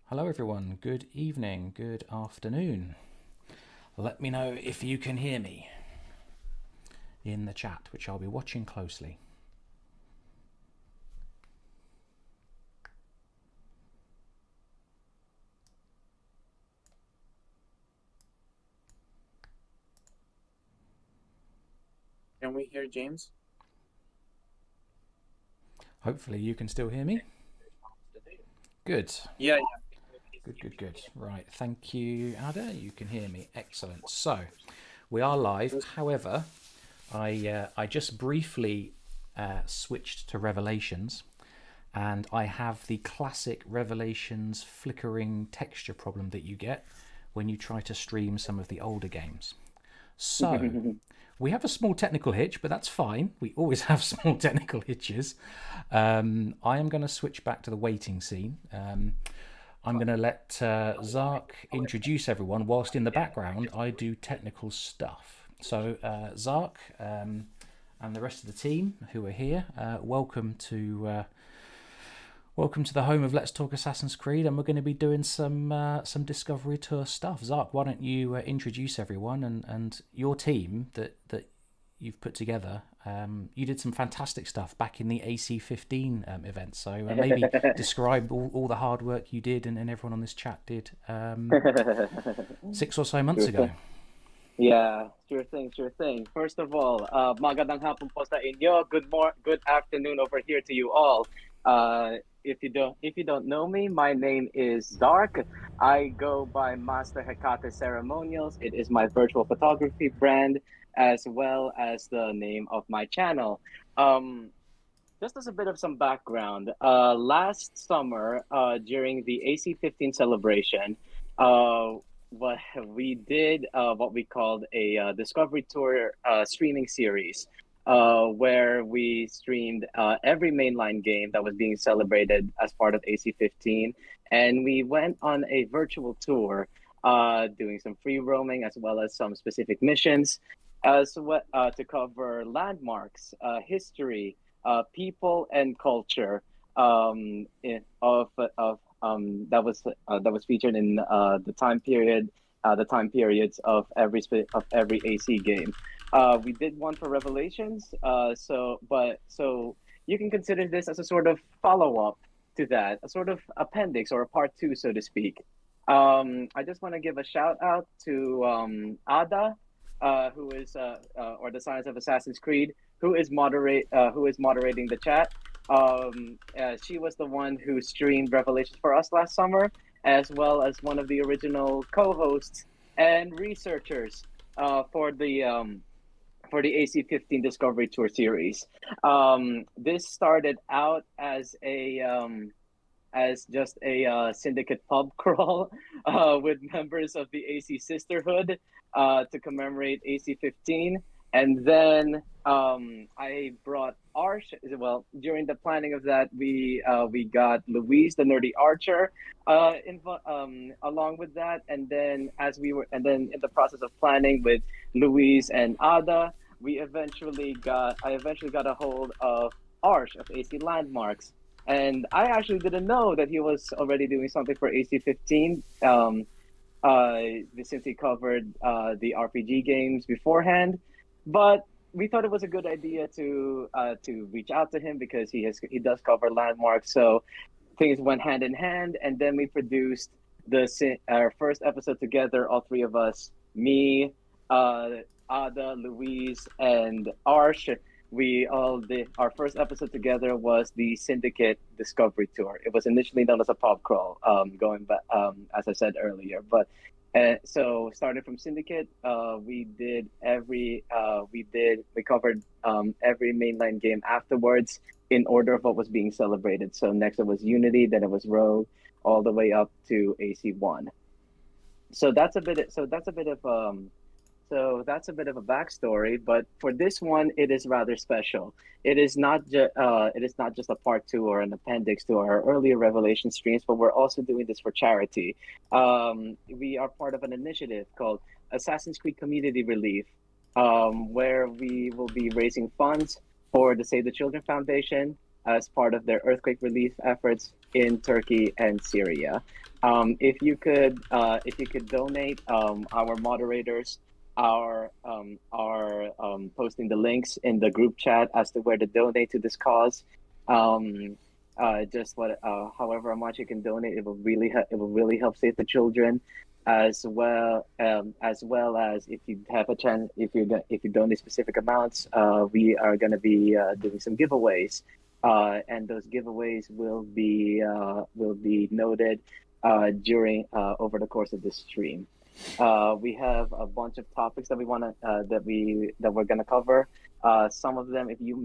Hello everyone, good evening, good afternoon. Let me know if you can hear me in the chat, which I'll be watching closely. Can we hear James? Hopefully you can still hear me. Good. Yeah. Good. Right, thank you, Ada. You can hear me. Excellent. So, we are live. However, I just briefly switched to Revelations, and I have the classic Revelations flickering texture problem that you get when you try to stream some of the older games. So, we have a small technical hitch, but that's fine. We always have small technical hitches. I am going to switch back to the waiting scene. I'm going to let Zark introduce everyone, whilst in the background I do technical stuff. So, Zark and the rest of the team who are here, welcome to the home of Let's Talk Assassin's Creed, and we're going to be doing some Discovery Tour stuff. Zark, why don't you introduce everyone and your team that you've put together? You did some fantastic stuff back in the AC15 event, so maybe describe all the hard work you did and everyone on this chat did 6 or so months ago. Yeah, sure thing. First of all, magandang hapon po sa inyo. Good afternoon over here to you all. If you don't know me, my name is Dark. I go by Master Hecate Ceremonials. It is my virtual photography brand, as well as the name of my channel. Just as a bit of some background, last summer, during the AC15 celebration, what we did, what we called a Discovery Tour streaming series, where we streamed every mainline game that was being celebrated as part of AC15, and we went on a virtual tour, doing some free roaming as well as some specific missions, to cover landmarks, history, people, and culture, that was featured in the time periods of every AC game. We did one for Revelations, so you can consider this as a sort of follow-up to that, a sort of appendix or a part two, so to speak. I just want to give a shout out to Ada, who is or the Science of Assassin's Creed, who is moderating the chat. She was the one who streamed Revelations for us last summer, as well as one of the original co-hosts and researchers for the AC15 Discovery Tour series. This started out as just a syndicate pub crawl with members of the AC Sisterhood to commemorate AC15. And then I brought Arsh. Well, during the planning of that, we got Louise, the nerdy archer, along with that. And then in the process of planning with Louise and Ada, I eventually got a hold of Arsh of AC Landmarks. And I actually didn't know that he was already doing something for AC15. Since he covered the RPG games beforehand, but we thought it was a good idea to reach out to him because he does cover landmarks. So things went hand in hand, and then we produced our first episode together. All three of us, me, Ada, Louise, and Arsh. We all did our first episode together was the Syndicate Discovery Tour. It was initially known as a pub crawl, going back, as I said earlier, but. So starting from Syndicate, we covered every mainline game afterwards in order of what was being celebrated. So next it was Unity, then it was Rogue, all the way up to AC1. So that's a bit of a backstory, but for this one, it is rather special. It is not just a part two or an appendix to our earlier Revelation streams, but we're also doing this for charity. We are part of an initiative called Assassin's Creed Community Relief, where we will be raising funds for the Save the Children Foundation as part of their earthquake relief efforts in Turkey and Syria. If you could donate, our moderators are posting the links in the group chat as to where to donate to this cause. Just however much you can donate, it will really help save the children, as well as if you have a chance, if you donate specific amounts, we are going to be doing some giveaways, and those giveaways will be noted during over the course of this stream. We have a bunch of topics that we want to that we're going to cover. Some of them, if you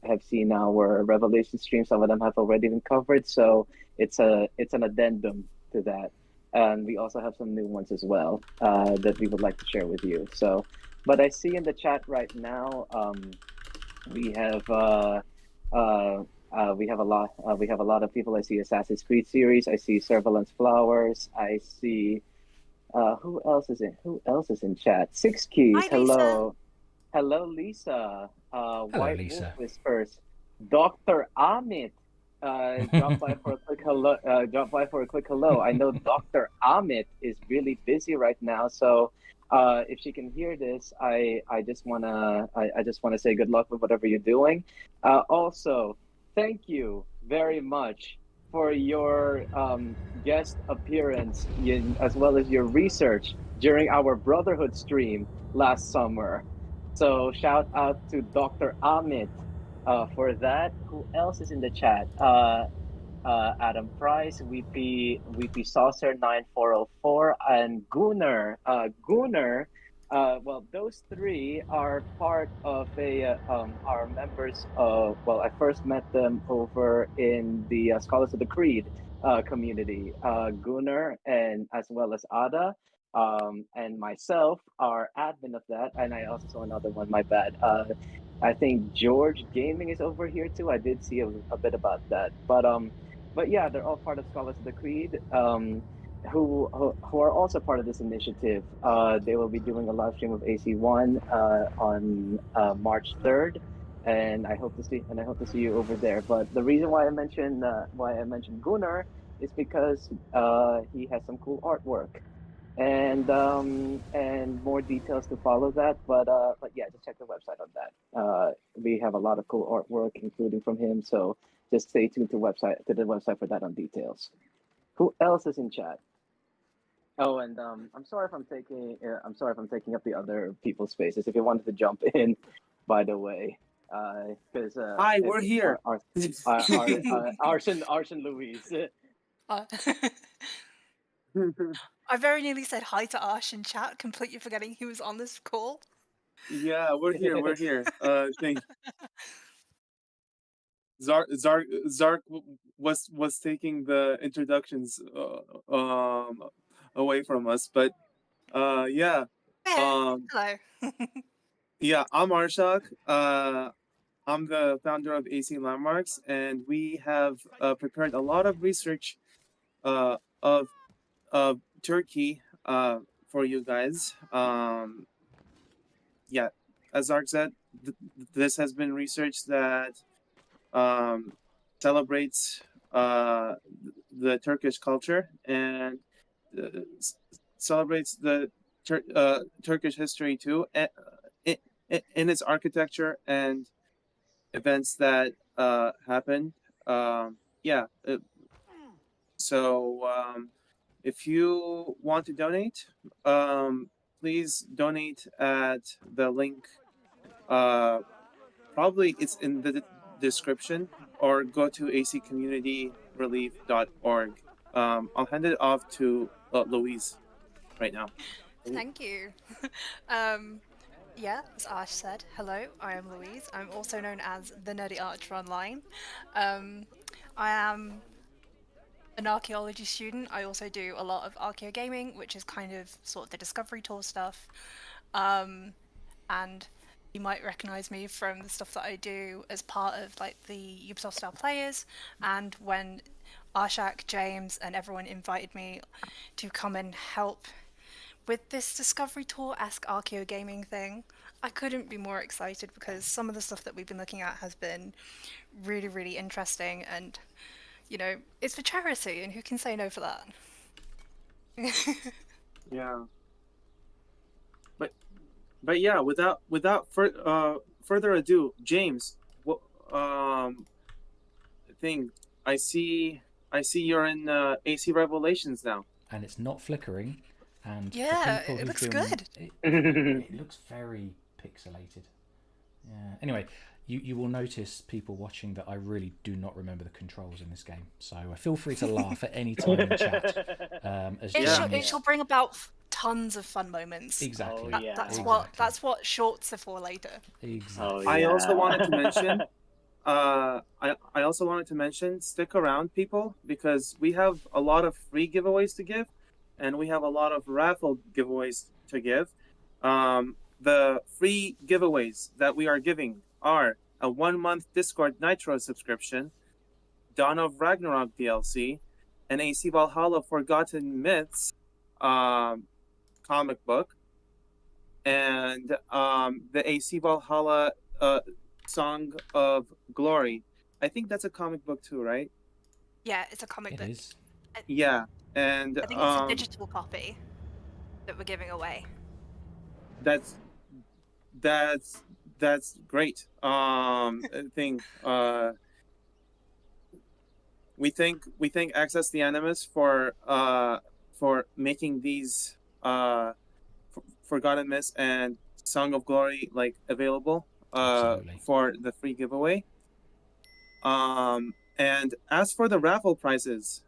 have seen our Revelation stream, some of them have already been covered. So it's an addendum to that, and we also have some new ones as well that we would like to share with you. So, but I see in the chat right now, we have we have a lot of people. I see Assassin's Creed series. I see Surveillance Flowers. I see who else is in chat? Six Keys. Hi, Lisa. Hello, Lisa. White Lisa. Wolf Whispers. Dr. Amit dropped by for a quick hello. I know Dr. Amit is really busy right now, so if she can hear this, I just wanna say good luck with whatever you're doing. Also, thank you very much for your guest appearance, as well as your research during our Brotherhood stream last summer. So shout out to Dr. Amit for that. Who else is in the chat? Adam Price, VP Saucer 9404, and Gunnar. Well, those three are part of are members of. Well, I first met them over in the Scholars of the Creed community. Gunnar, and as well as Ada, and myself are admin of that, and I also saw another one. My bad. I think George Gaming is over here too. I did see a bit about that, but yeah, they're all part of Scholars of the Creed, who are also part of this initiative. They will be doing a live stream of AC1 on March 3rd, and I hope to see you over there. But the reason why I mentioned Gunnar is because he has some cool artwork, and more details to follow that. But yeah, just check the website on that. We have a lot of cool artwork, including from him. So just stay tuned to the website for that on details. Who else is in chat? Oh, and I'm sorry if I'm taking up the other people's spaces. If you wanted to jump in, by the way, because Hi, we're here. Arshan Louise. I very nearly said hi to Ash in chat, completely forgetting he was on this call. Yeah, we're here. We're here. Thank Zark was taking the introductions away from us, but yeah. Hello. Yeah, I'm Arshak. I'm the founder of AC Landmarks, and we have prepared a lot of research of Turkey for you guys. Yeah, as Zark said, this has been research that celebrates the Turkish culture and celebrates the Turkish history too, in its architecture and events that happened. Yeah. So if you want to donate, please donate at the link. Probably it's in the description, or go to accommunityrelief.org. I'll hand it off to Louise right now. Thank you. Yeah, as Ash said, hello, I am Louise. I'm also known as the Nerdy Archer online. I am an archaeology student. I also do a lot of archaeo gaming, which is kind of sort of the Discovery Tour stuff. And you might recognize me from the stuff that I do as part of like the Ubisoft style players, and when Arshak, James, and everyone invited me to come and help with this Discovery Tour-esque archaeo gaming thing, I couldn't be more excited because some of the stuff that we've been looking at has been really, really interesting, and it's for charity, and who can say no for that? Yeah. But yeah, further ado, James, what thing? I see you're in AC Revelations now. And it's not flickering. And for Yeah, people it who've looks been, good. it looks very pixelated. Yeah. Anyway, you will notice, people watching, that I really do not remember the controls in this game. So feel free to laugh at any time in chat. As It shall bring about tons of fun moments. Exactly. Oh, yeah. That's what shorts are for later. Exactly. Oh, I also yeah. wanted to mention. I also wanted to mention, stick around, people, because we have a lot of free giveaways to give, and we have a lot of raffle giveaways to give. The free giveaways that we are giving are a 1-month Discord Nitro subscription, Dawn of Ragnarok DLC, an AC Valhalla Forgotten Myths comic book, and the AC Valhalla Song of Glory. I think that's a comic book too, right? Yeah, it's a comic It book. is. Yeah, and I think it's a digital copy that we're giving away. that's great. I think we thank Access the Animus for making these Forgotten Myths and Song of Glory like available Absolutely. for the free giveaway. And as for the raffle prizes,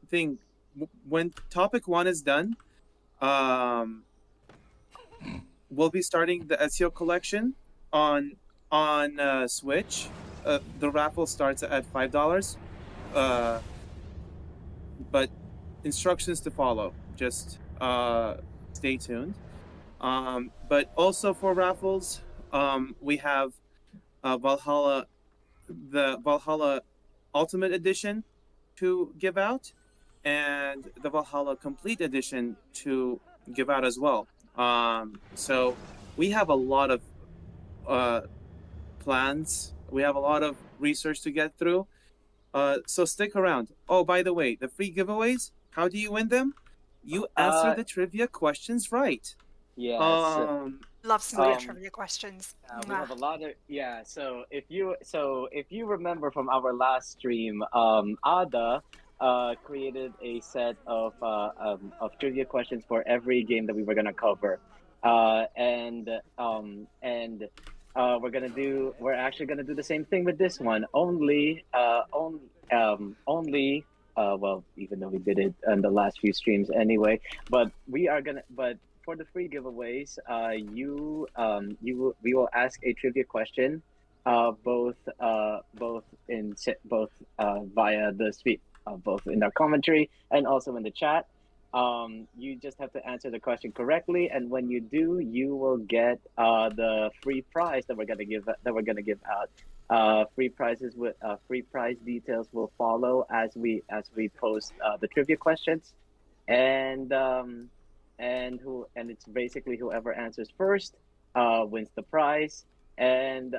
thing when topic 1 is done, we'll be starting the Ezio collection on Switch. The raffle starts at $5, but instructions to follow. Just stay tuned. But also for raffles, we have Valhalla, the Valhalla Ultimate Edition to give out, and the Valhalla Complete Edition to give out as well. So we have a lot of plans. We have a lot of research to get through. So stick around. Oh, by the way, the free giveaways, how do you win them? You answer the trivia questions right. Yes. Love some good trivia questions. We have a lot of So if you remember from our last stream, Ada created a set of trivia questions for every game that we were gonna cover, and we're actually gonna do the same thing with this one. Well, even though we did it in the last few streams anyway, but for the free giveaways, we will ask a trivia question, both via the speak, both in our commentary and also in the chat. You just have to answer the question correctly, and when you do, you will get the free prize that we're gonna give out. Free prizes with free prize details will follow as we post the trivia questions, and it's basically whoever answers first wins the prize, and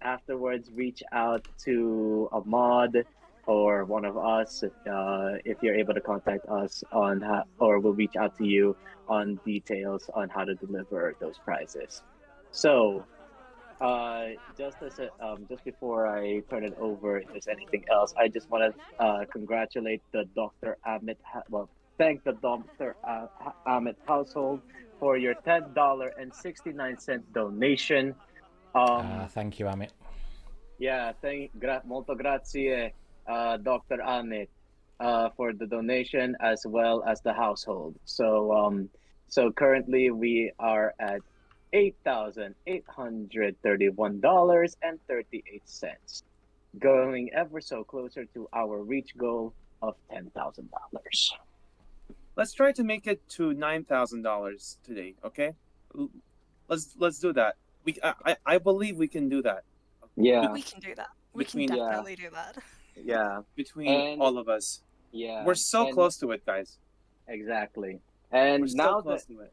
afterwards reach out to a mod or one of us if you're able to contact us on how, or we'll reach out to you on details on how to deliver those prizes. So just before I turn it over, if there's anything else, I just want to congratulate the Dr. Amit. Thank the Dr. Amit household for your $10.69 donation. Thank you, Amit. Yeah, molto grazie, Dr. Amit, for the donation as well as the household. So currently we are at $8,831.38, going ever so closer to our reach goal of $10,000. Let's try to make it to $9,000 today, okay? Let's do that. I believe we can do that. Yeah, we can do that. We can definitely do that. Yeah, between all of us. Yeah, We're so close to it, guys. Exactly. And We're still now close that to it.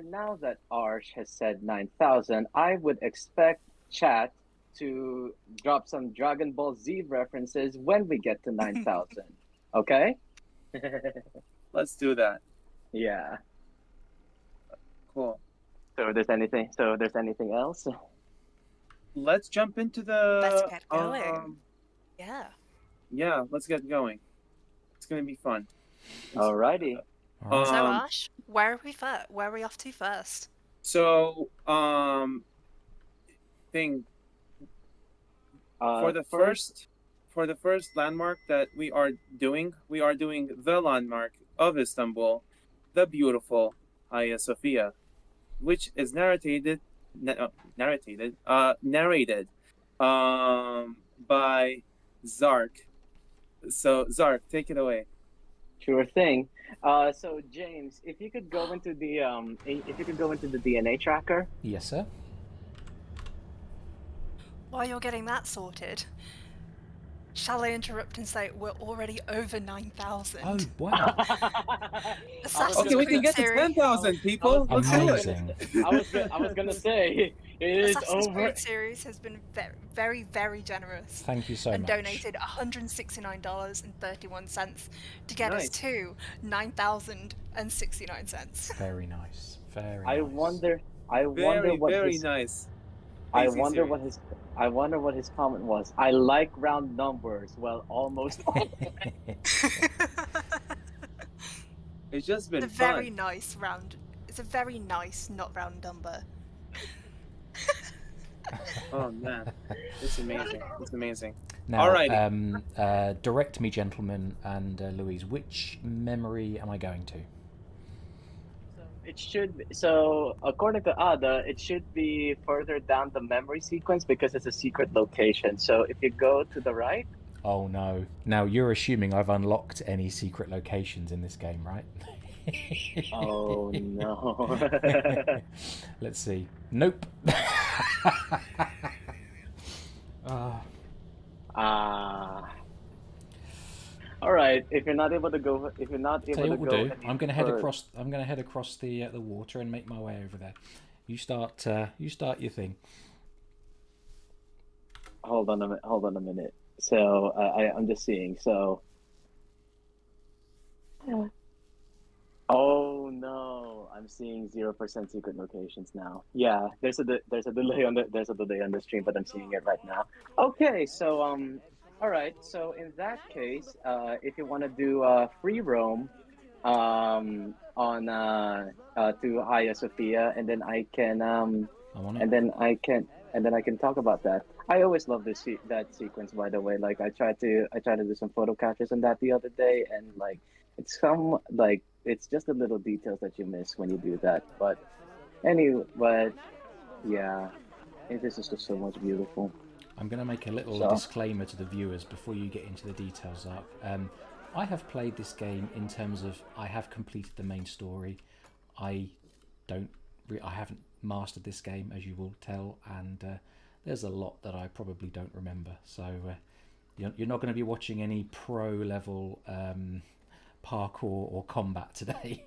now that Arch has said 9,000, I would expect chat to drop some Dragon Ball Z references when we get to 9,000. Okay? Let's do that. Yeah. Cool. So there's anything else? Let's jump into Let's the get going. Yeah. yeah, let's get going. It's gonna be fun. Alrighty. All right. So Ash, where are we first? Where are we off to first? So thing for the first landmark that we are doing the landmark of Istanbul, the beautiful Hagia Sophia, which is narrated by Zark. So Zark, take it away. Sure thing. So James, if you could go into the DNA tracker. Yes, sir. While you're getting that sorted, shall I interrupt and say we're already over 9,000? Oh, wow. Assassin's Okay, we can Creed get to series. 10,000 people. Let's do it. Amazing. I was gonna say it is Assassin's over. Creed series has been very, very generous Thank you so and much. donated $169.31 to get us Nice. to 9,069 cents. Very nice. Very I nice. wonder Very, what very his nice. I AC wonder series. what his I wonder what his comment was. I like round numbers. Well, almost all. It's just been It's a very fun. nice round. It's a very nice, not round number. Oh man, it's amazing. It's amazing. Now, Alrighty. direct me, gentlemen, and Louise, which memory am I going to? It should be, so according to Ada, it should be further down the memory sequence because it's a secret location. So if you go to the right. Oh no. Now, you're assuming I've unlocked any secret locations in this game, right? Oh no. Let's see. Nope. All right. If you're not able to go, Tell you what we'll do. any I'm going to head further- across. I'm going to head across the water and make my way over there. You start. You start your thing. Hold on a minute. So I'm just seeing. So. Oh no! I'm seeing 0% secret locations now. Yeah, there's a delay on the stream, but I'm seeing it right now. Okay, so all right. So in that case, if you want to do free roam, on to Hagia Sophia, and then I can I'm on it. and then I can talk about that. I always love that sequence, by the way. Like I tried to do some photo captures on that the other day, and like it's just the little details that you miss when you do that. But yeah, this is just so much beautiful. I'm going to make a little So? disclaimer to the viewers before you get into the details, Zark. I have played this game in terms of I have completed the main story. I haven't mastered this game, as you will tell, and there's a lot that I probably don't remember. So you're not going to be watching any pro level parkour or combat today.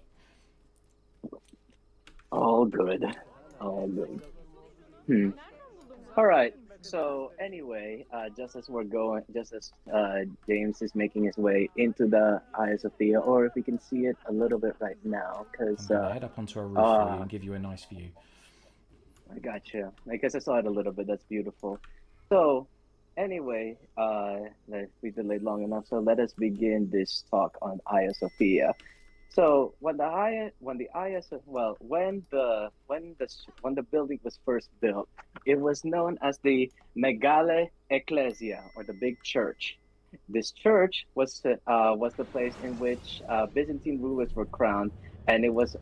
All good. All good. All right. So anyway, just as James is making his way into the Hagia Sophia, or if we can see it a little bit right now, I'm because going to head up onto a roof for you and give you a nice view. I gotcha. I guess I saw it a little bit. That's beautiful. So anyway, we delayed long enough. So let us begin this talk on Hagia Sophia. So when the building was first built, it was known as the Megale Ecclesia, or the big church. This church was the place in which Byzantine rulers were crowned, and it was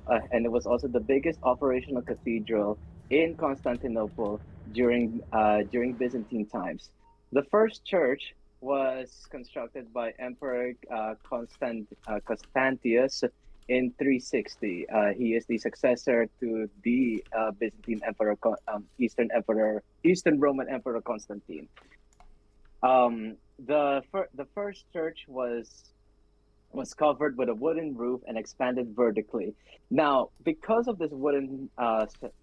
also the biggest operational cathedral in Constantinople during Byzantine times. The first church was constructed by Emperor Constantius in 360. He is the successor to the Byzantine Emperor, Eastern Roman Emperor Constantine. The first church was was covered with a wooden roof and expanded vertically. Now, because of this wooden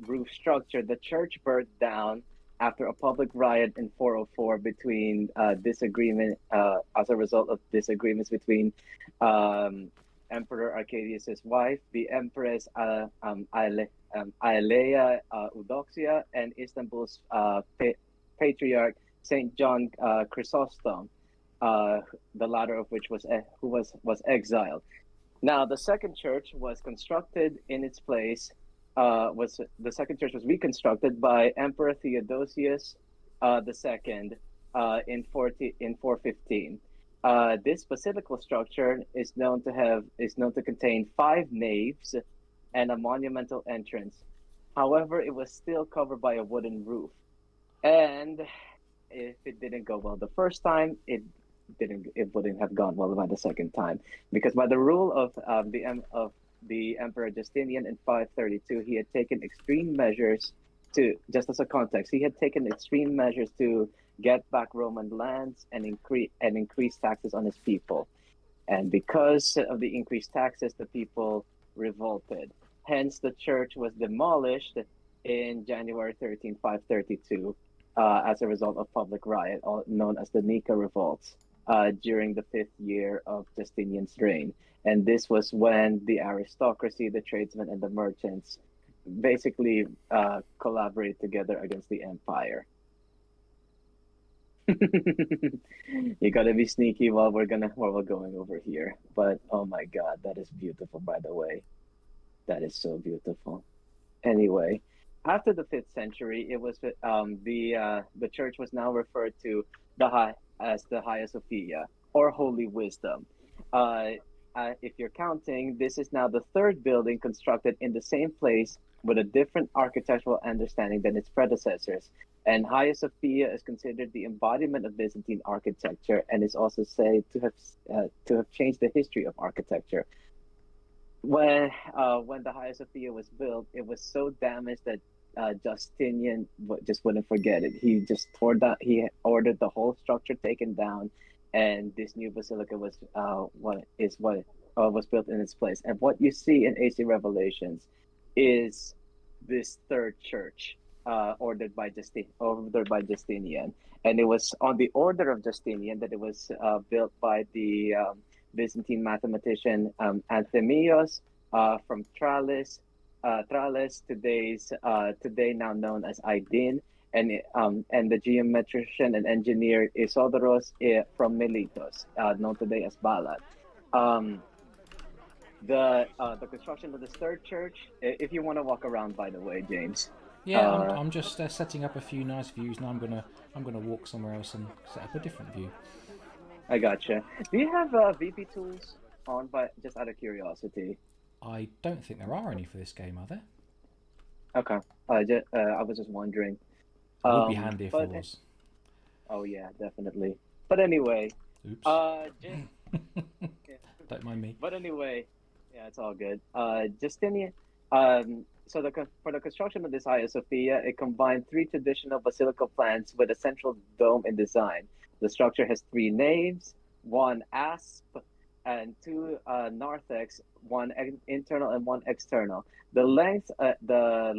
roof structure, the church burned down after a public riot in 404 between disagreement as a result of disagreements between Emperor Arcadius's wife, the Empress Aelia Eudoxia, and Istanbul's patriarch Saint John Chrysostom, the latter of which was exiled. Now, the second church was constructed in its place. The second church was reconstructed by Emperor Theodosius II in 415. This basilical structure is known to contain 5 naves and a monumental entrance. However, it was still covered by a wooden roof, and if it didn't go well the first time, it wouldn't have gone well by the second time, because by the rule of the Emperor Justinian in 532, he had taken extreme measures to, just as a context, he had taken extreme measures to get back Roman lands and increase taxes on his people. And because of the increased taxes, the people revolted. Hence, the church was demolished in January 13, 532, as a result of public riot, known as the Nika revolts, during the 5th year of Justinian's reign. And this was when the aristocracy, the tradesmen, and the merchants basically collaborated together against the empire. You gotta be sneaky while we're going over here. But oh my god, that is beautiful, by the way. That is so beautiful. Anyway, after the 5th century, it was the church was now referred to as the Hagia Sophia, or Holy Wisdom. If you're counting, this is now the 3rd building constructed in the same place with a different architectural understanding than its predecessors. And Hagia Sophia is considered the embodiment of Byzantine architecture, and is also said to have changed the history of architecture. When the Hagia Sophia was built, it was so damaged that Justinian just wouldn't forget it. He just he ordered the whole structure taken down, and this new basilica was was built in its place. And what you see in AC Revelations is this 3rd church, ordered by Justinian, and it was on the order of Justinian that it was built by the Byzantine mathematician Anthemios from Tralles, today now known as Aydin, and the geometrician and engineer Isodoros from Miletos, known today as Balat. The construction of this 3rd church, if you want to walk around, by the way, James. Yeah, I'm just setting up a few nice views. Now I'm gonna walk somewhere else and set up a different view. I gotcha. Do you have VP tools on, by just out of curiosity? I don't think there are any for this game, are there? Okay. I was just wondering. It would be handy if there was. Oh yeah, definitely. But anyway, Oops. Jim, yeah. Don't mind me. But anyway, yeah, it's all good. Justinian. So for the construction of this Hagia Sophia, it combined 3 traditional basilical plans with a central dome in design. The structure has 3 naves, 1 asp, and 2 narthex, 1 internal and 1 external. The length of the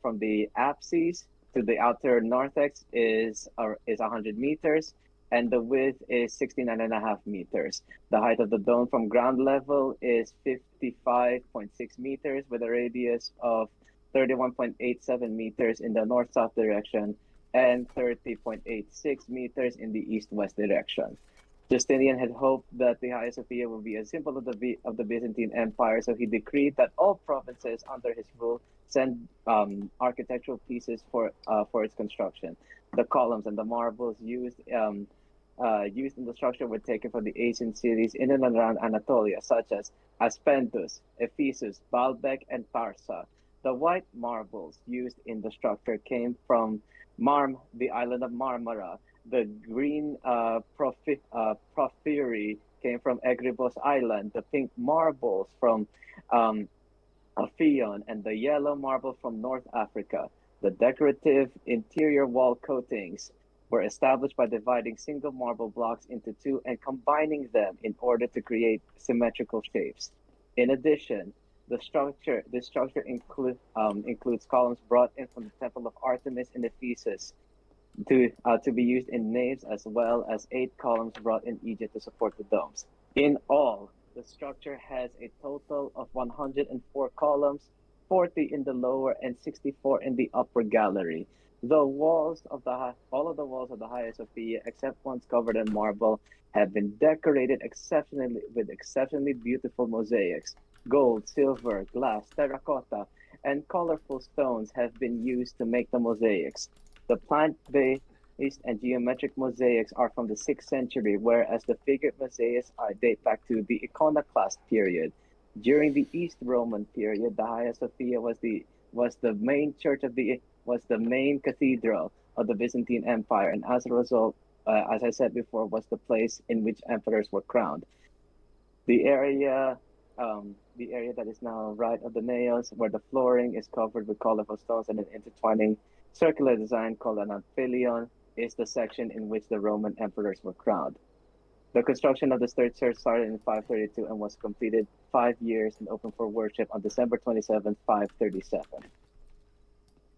from the apses to the outer narthex is 100 meters, and the width is 69.5 meters. The height of the dome from ground level is 55.6 meters, with a radius of 31.87 meters in the north-south direction and 30.86 meters in the east-west direction. Justinian had hoped that the Hagia Sophia would be a symbol of the Byzantine Empire, so he decreed that all provinces under his rule send architectural pieces for its construction. The columns and the marbles used in the structure were taken from the ancient cities in and around Anatolia, such as Aspentus, Ephesus, Baalbek, and Tarsa. The white marbles used in the structure came from the island of Marmara. The green porphyry came from Egribos Island. The pink marbles from Ophion, and the yellow marble from North Africa. The decorative interior wall coatings were established by dividing single marble blocks into two and combining them in order to create symmetrical shapes. In addition, this structure includes columns brought in from the Temple of Artemis in Ephesus to be used in naves, as well as 8 columns brought in Egypt to support the domes. In all, the structure has a total of 104 columns, 40 in the lower and 64 in the upper gallery. All of the walls of the Hagia Sophia, except ones covered in marble, have been decorated with exceptionally beautiful mosaics. Gold, silver, glass, terracotta, and colorful stones have been used to make the mosaics. The plant-based and geometric mosaics are from the 6th century, whereas the figured mosaics date back to the iconoclast period. During the East Roman period, the Hagia Sophia was the main cathedral of the Byzantine Empire, and as a result, as I said before, was the place in which emperors were crowned. The area that is now right of the naos, where the flooring is covered with colorful stones and an intertwining circular design called an amphilion, is the section in which the Roman emperors were crowned. The construction of this third church started in 532 and was completed 5 years and opened for worship on December 27, 537.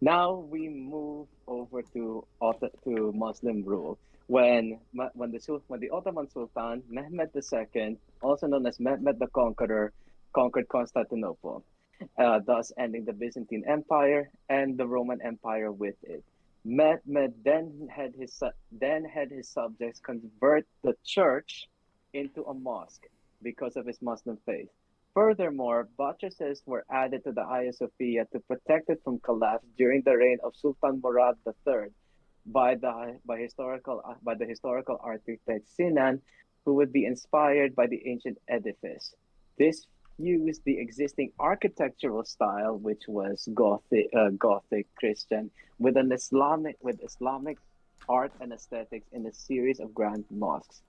Now we move over to Muslim rule. When the Ottoman Sultan Mehmed II, also known as Mehmed the Conqueror, conquered Constantinople, thus ending the Byzantine Empire and the Roman Empire with it. Mehmed then had his subjects convert the church into a mosque because of his Muslim faith. Furthermore, buttresses were added to the Hagia Sophia to protect it from collapse during the reign of Sultan Murad III by the historical architect Sinan, who would be inspired by the ancient edifice. This used the existing architectural style, which was Gothic Christian, with Islamic art and aesthetics in a series of grand mosques.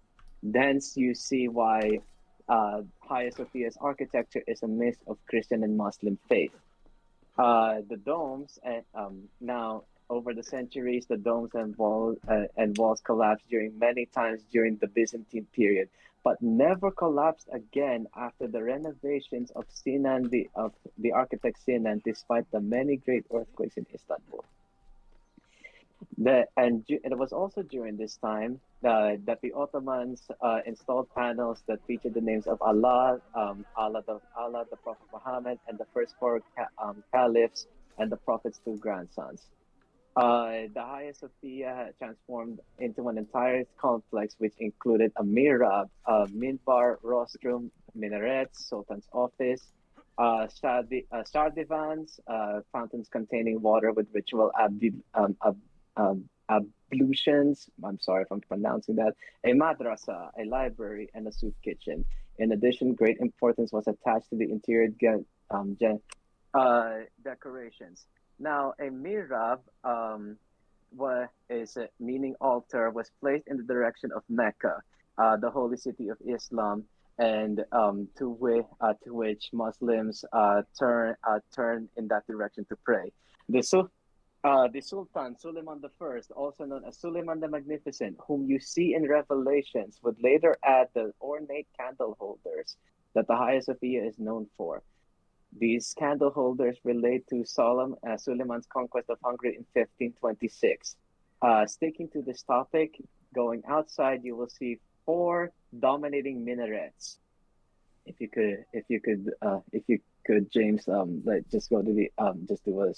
Thence, you see why Hagia Sophia's architecture is a mix of Christian and Muslim faith. The domes, now over the centuries, the domes and walls collapsed many times during the Byzantine period, but never collapsed again after the renovations of Sinan, the architect Sinan, despite the many great earthquakes in Istanbul. It was also during this time that the Ottomans installed panels that featured the names of Allah, the Prophet Muhammad, and the first 4 caliphs and the Prophet's 2 grandsons. The Hagia Sophia transformed into an entire complex which included a mihrab, minbar, rostrum, minarets, Sultan's office, sardivans, fountains containing water with ritual ablutions. I'm sorry if I'm pronouncing that. A madrasa, a library, and a soup kitchen. In addition, great importance was attached to the interior decorations. Now, a mihrab, meaning altar, was placed in the direction of Mecca, the holy city of Islam, and to which Muslims turn in that direction to pray. The Sultan Suleiman I, also known as Suleiman the Magnificent, whom you see in Revelations, would later add the ornate candle holders that the Hagia Sophia is known for. These candle holders relate to Suleiman's conquest of Hungary in 1526. Sticking to this topic, going outside, you will see 4 dominating minarets. If you could, James, just go to the just do a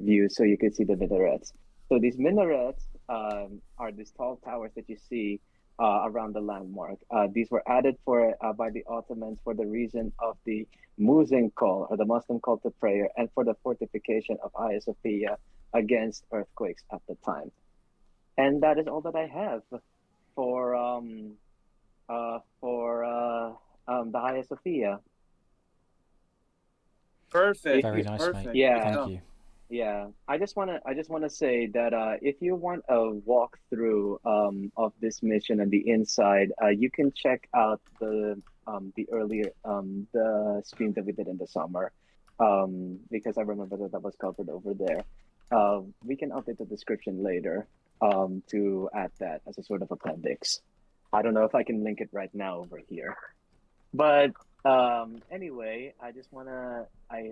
view so you could see the minarets. So these minarets are these tall towers that you see around the landmark. These were added by the Ottomans for the reason of the Muezzin call, or the Muslim call to prayer, and for the fortification of Hagia Sophia against earthquakes at the time. And that is all that I have for the Hagia Sophia. Perfect. Very nice, Perfect. mate. Yeah. Thank you. Yeah, I just wanna say that if you want a walkthrough of this mission and the inside, you can check out the earlier the stream that we did in the summer, because I remember that was covered over there. We can update the description later. to add that as a sort of appendix. I don't know if I can link it right now over here, but anyway, I just wanna.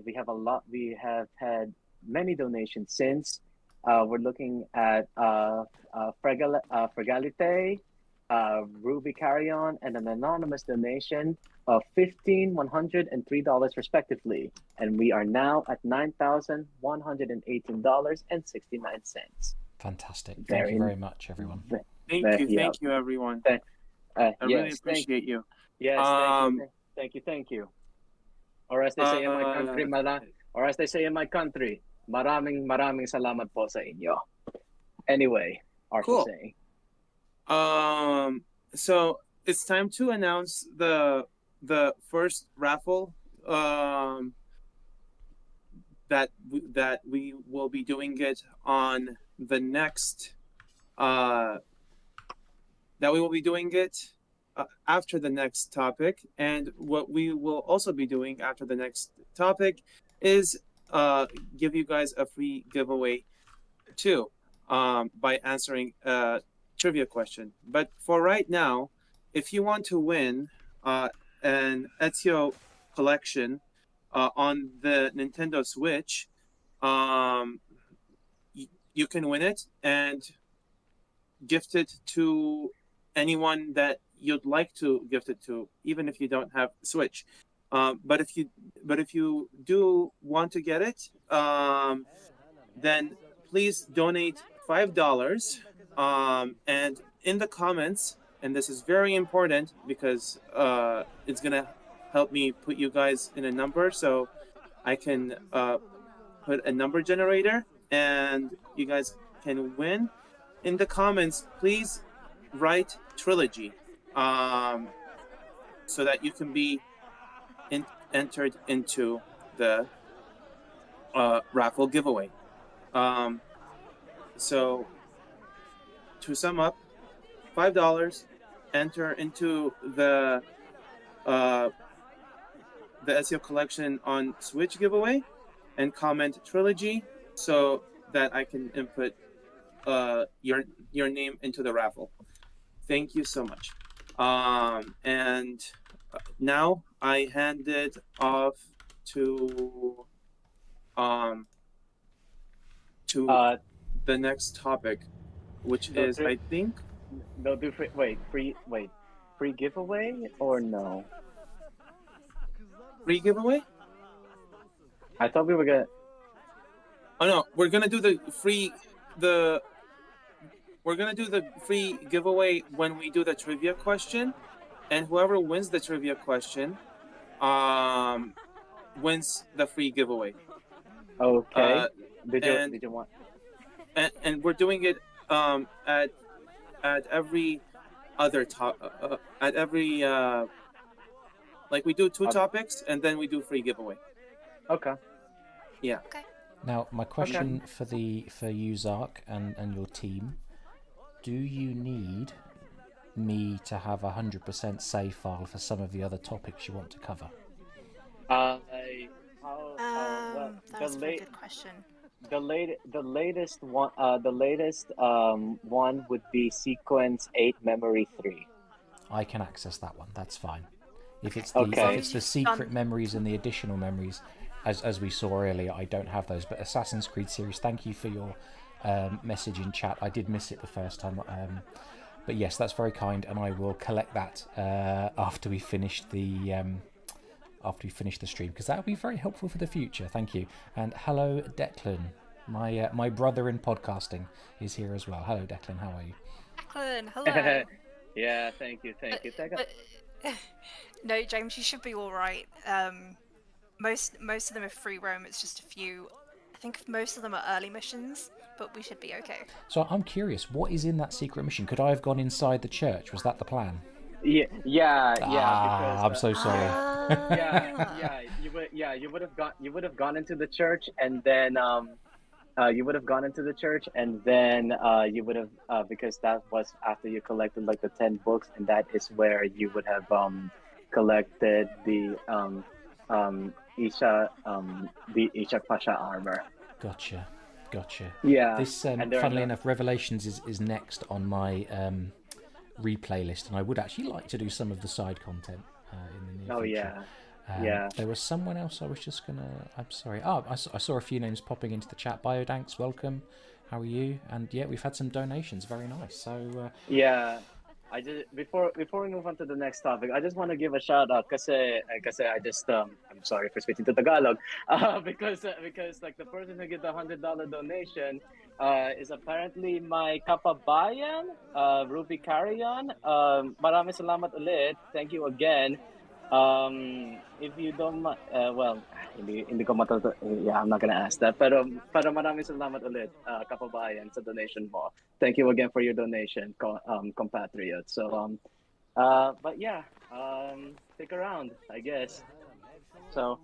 We have a lot. We have had many donations since. We're looking at Fregalite, Ruby Carrion, and an anonymous donation of $15, $100, and $3 respectively, and we are now at $9,118.69. Fantastic. Thank you very much, everyone. Thank you, everyone. I really appreciate you. Yes, thank you. Or as they say in my country, maraming salamat po sa inyo. Anyway, Arthur saying. So it's time to announce the first raffle that we will be doing it on the next after the next topic. And what we will also be doing after the next topic is give you guys a free giveaway too, by answering a trivia question. But for right now, if you want to win an Ezio collection on the Nintendo Switch, you can win it and gift it to anyone that you'd like to gift it to, even if you don't have Switch. But if you do want to get it, then please donate $5. And in the comments, and this is very important because it's gonna help me put you guys in a number, so I can put a number generator, and you guys can win. In the comments, please write trilogy, so that you can be entered into the raffle giveaway. So to sum up, $5, enter into the Ezio collection on Switch giveaway, and comment trilogy so that I can input your name into the raffle. Thank you so much. And now I hand it off to the next topic, which is, I think, free giveaway or no? Free giveaway? I thought we were gonna. Oh no, we're gonna do the free giveaway when we do the trivia question, and whoever wins the trivia question wins the free giveaway. Okay. Did you want? And we're doing it at every other like we do two topics and then we do free giveaway. Okay. Yeah. Okay. Now, my question for you, Zark, and your team: do you need me to have 100% save file for some of the other topics you want to cover? Well, That's a very good question. The latest one would be sequence 8 memory 3. I can access that one. That's fine. If it's the secret memories and the additional memories, as we saw earlier, I don't have those. But Assassin's Creed series, thank you for your message in chat. I did miss it the first time, but yes, that's very kind, and I will collect that after we finish the stream, because that will be very helpful for the future. Thank you. And hello, Declan, my brother in podcasting is here as well. Hello, Declan. How are you? Declan, hello. Yeah, thank you. No, James, you should be all right. Most of them are free roam. It's just a few. I think most of them are early missions, but we should be okay. So I'm curious, what is in that secret mission? Could I have gone inside the church? Was that the plan? Yeah. Because, I'm so sorry. You would have gone into the church, and then you would have because that was after you collected like the 10 books, and that is where you would have collected the Isha Pasha armor. Gotcha. Gotcha. Yeah, This, and there are funnily no, enough, Revelations is next on my replay list, and I would actually like to do some of the side content in the near oh future. yeah, yeah. There was someone else I was just gonna. I'm sorry. Oh, I saw a few names popping into the chat. Biodanks, welcome. How are you? And yeah, we've had some donations. Very nice. So Yeah, I just before we move on to the next topic, I just want to give a shout out kasi I just I'm sorry for switching to Tagalog because like the person who did the $100 donation is apparently my kapabayan, Ruby Carrion. Maraming salamat ulit. Thank you again. If you don't well, hindi ko yeah, I'm not gonna ask that. Pero maraming salamat ulit, kapabayan, sa donation mo. Thank you again for your donation, compatriots. So but yeah, stick around, I guess. So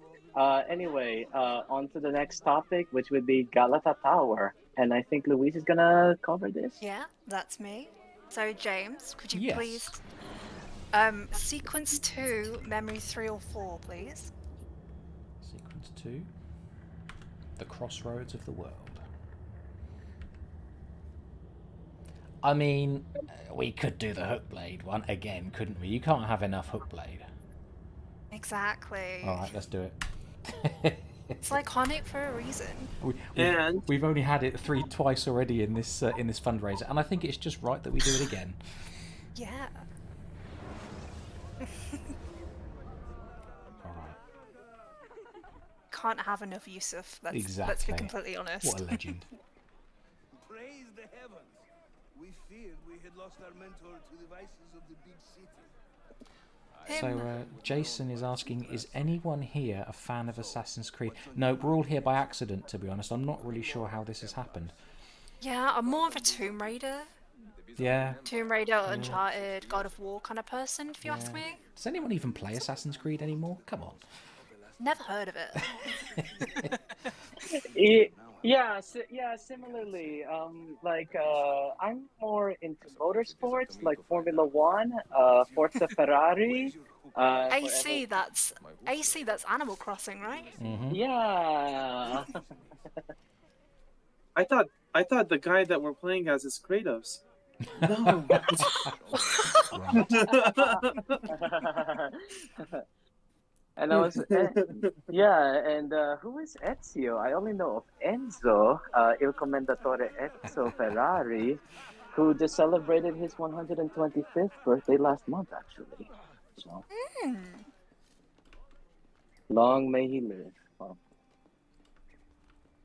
anyway, on to the next topic, which would be Galata Tower, and I think Luis is gonna cover this. Yeah, that's me. So James, could you Yes. please sequence 2, memory 3 or 4, please? sequence 2, the crossroads of the world. I mean, we could do the Hookblade one again, couldn't we? You can't have enough Hookblade. Exactly. All right, let's do it. It's iconic for a reason. We've only had it twice already in this fundraiser, and I think it's just right that we do it again. Yeah. All right. Can't have enough Yusuf. Let's Exactly. be completely honest. What a legend. Praise the heavens. We feared we had lost our mentor to the vices of the big city. So Jason is asking, is anyone here a fan of Assassin's Creed? No, we're all here by accident, to be honest. I'm not really sure how this has happened. Yeah, I'm more of a Tomb Raider. Yeah. Tomb Raider, Uncharted, God of War kind of person, if you ask me. Does anyone even play Assassin's Creed anymore? Come on. Never heard of it. Yeah, similarly, I'm more into motorsports, like Formula One, Forza Ferrari. AC, that's Animal Crossing, right? Mm-hmm. Yeah. I thought the guy that we're playing as is Kratos. No. And I was, and who is Ezio? I only know of Enzo, Il Commendatore Enzo Ferrari, who just celebrated his 125th birthday last month, actually. So, long may he live. Well,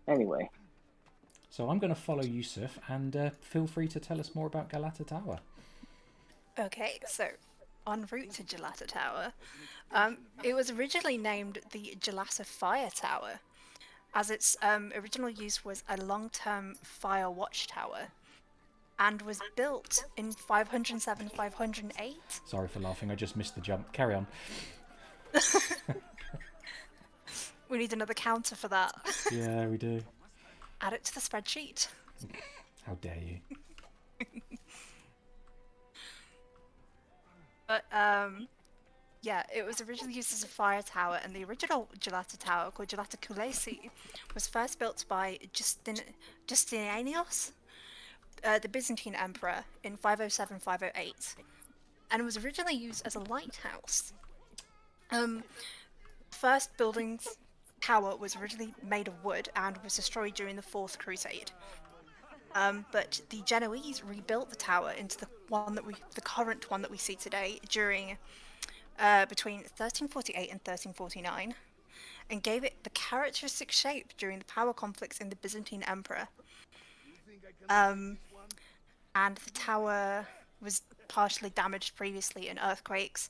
anyway. So I'm going to follow Yusuf, and feel free to tell us more about Galata Tower. Okay, so en route to Galata Tower, it was originally named the Galata Fire Tower, as its original use was a long-term fire watchtower, and was built in 507-508. Sorry for laughing, I just missed the jump. Carry on. We need another counter for that. Yeah, we do. Add it to the spreadsheet. How dare you. But yeah, it was originally used as a fire tower, and the original Galata Tower, called Galata Kulesi, was first built by Justinianus, the Byzantine emperor, in 507-508, and was originally used as a lighthouse. First building's tower was originally made of wood and was destroyed during the Fourth Crusade. But the Genoese rebuilt the tower into the current one that we see today during between 1348 and 1349, and gave it the characteristic shape during the power conflicts in the Byzantine Empire. And the tower was partially damaged previously in earthquakes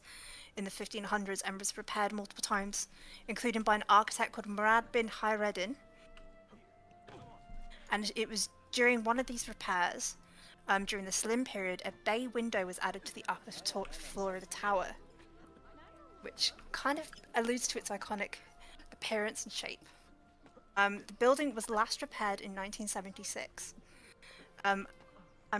in the 1500s and was repaired multiple times, including by an architect called Murad bin Hayreddin. And it was during one of these repairs, during the Slim period, a bay window was added to the upper floor of the tower, which kind of alludes to its iconic appearance and shape. The building was last repaired in 1976, and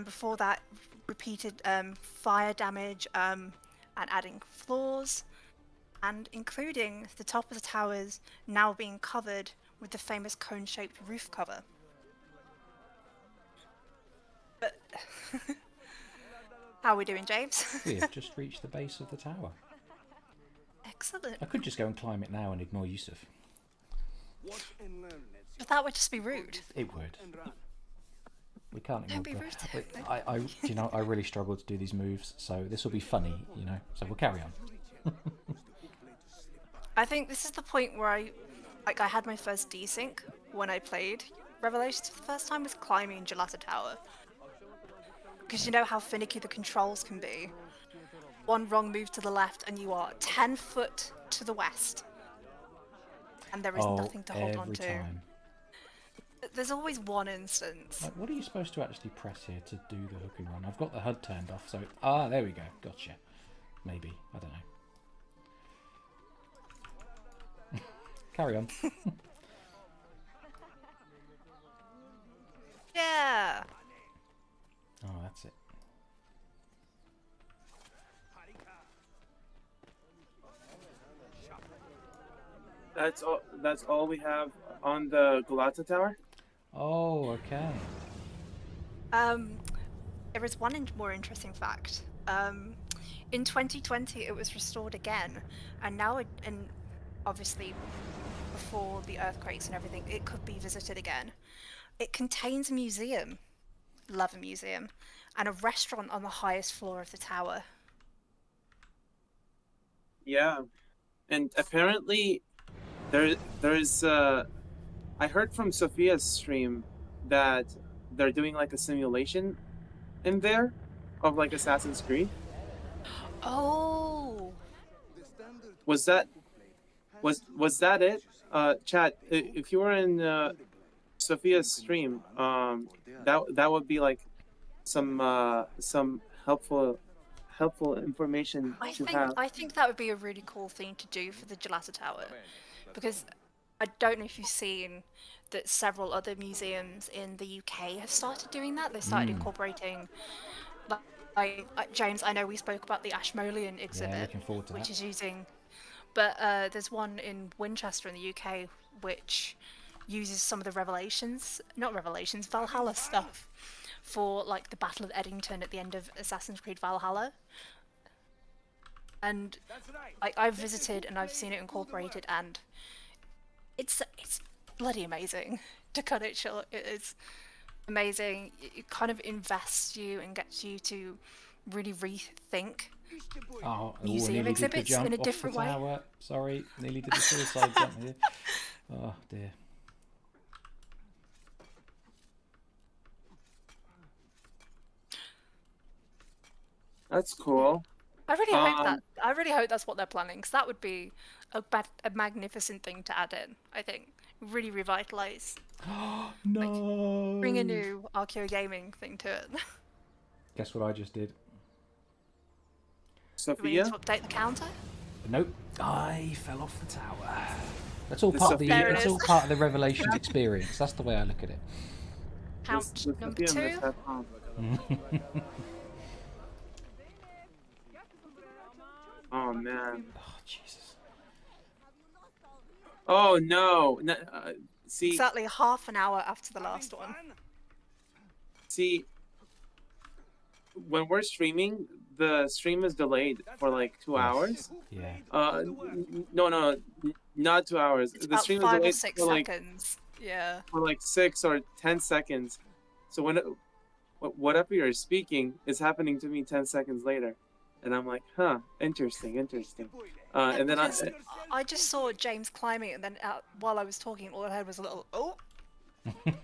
before that, repeated fire damage and adding floors, and including the top of the towers now being covered with the famous cone-shaped roof cover. How are we doing, James? We have just reached the base of the tower. Excellent. I could just go and climb it now and ignore Yusuf. But that would just be rude. It would. We can't ignore. Don't be rude to him. You know, I really struggle to do these moves, so this will be funny, you know. So we'll carry on. I think this is the point where I had my first desync when I played Revelations for the first time, was climbing Galata Tower. Because you know how finicky the controls can be. One wrong move to the left and you are 10 foot to the west. And there is nothing to hold on to. Time. There's always one instance. Like, what are you supposed to actually press here to do the hook and run? I've got the HUD turned off, so... there we go. Gotcha. Maybe. I don't know. Carry on. Yeah! Oh, that's it. That's all we have on the Galata Tower. Oh, okay. There is one more interesting fact. In 2020, it was restored again, and now, and obviously, before the earthquakes and everything, it could be visited again. It contains a museum, love a museum, and a restaurant on the highest floor of the tower. Yeah, and apparently, there's I heard from Sophia's stream that they're doing like a simulation in there of like Assassin's Creed. Oh. Was that it? Chat, if you were in Sophia's stream, that would be like some helpful information to have. I think that would be a really cool thing to do for the Galata Tower, because I don't know if you've seen that several other museums in the UK have started doing that. They started incorporating, like James, I know we spoke about the Ashmolean exhibit, Yeah, looking forward to which that. is using, but there's one in Winchester in the UK which uses some of the Valhalla stuff for like the Battle of Eddington at the end of Assassin's Creed Valhalla. And I've visited and I've seen it incorporated, and it's bloody amazing. To cut it short, it is amazing. It kind of invests you and gets you to really rethink museum exhibits in a different way. Tower. Sorry, nearly did the suicide jump here. Oh dear. That's cool. I really hope that's what they're planning, because that would be a magnificent thing to add in. I think really revitalize. No. Like, bring a new arcade gaming thing to it. Guess what I just did? Do we need Sophia? to update the counter? Nope. I fell off the tower. That's all The part of the. There it It's is. all part of the Revelations experience. That's the way I look at it. Count number Sophia 2. missed that home. Oh man. Oh Jesus. Oh no. See, Exactly half an hour after the last one. see, when we're streaming, the stream is delayed for like 2 hours. Yeah. No, not 2 hours. It's The about stream 5 or is 6 delayed seconds. Yeah. for like 6 or 10 seconds. So when whatever you're speaking is happening to me 10 seconds later, and I'm like, huh, interesting. And then Because I just saw James climbing, and then while I was talking, all I heard was a little oh,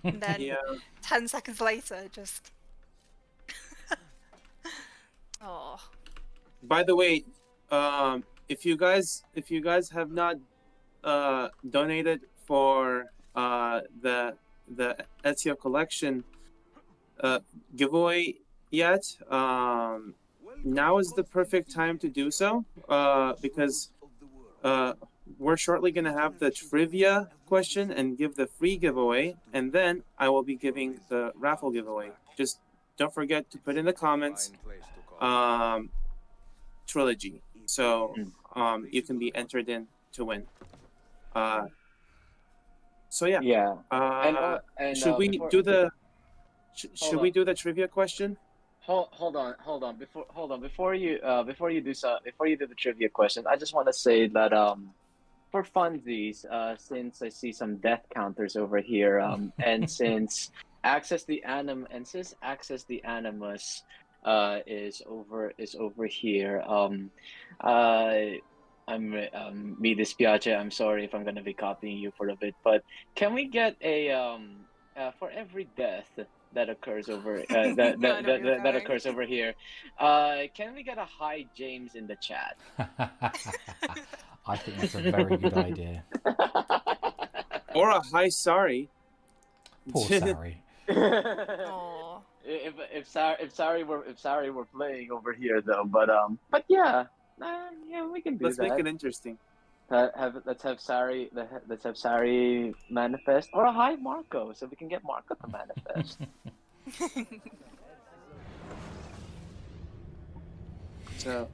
and then yeah. 10 seconds later, just oh. By the way, if you guys have not donated for the Ezio collection giveaway yet, now is the perfect time to do so, because we're shortly going to have the trivia question and give the free giveaway, and then I will be giving the raffle giveaway. Just don't forget to put in the comments trilogy, so you can be entered in to win. So yeah. Yeah. And Should we before- do the Should we do the trivia question? Hold on. Before you do the trivia question, I just want to say that for funsies, since I see some death counters over here, and since Access the Animus is over here, mi dispiace. I'm sorry if I'm gonna be copying you for a bit, but can we get a for every death that occurs over that occurs over here, can we get a hi James in the chat? I think that's a very good idea. Or a hi sorry. Poor Sari. Aw. If Sari were playing over here though, but yeah, we can do Let's that. make it interesting. Let's have Sari manifest, or a hi Marco, so we can get Marco to manifest. So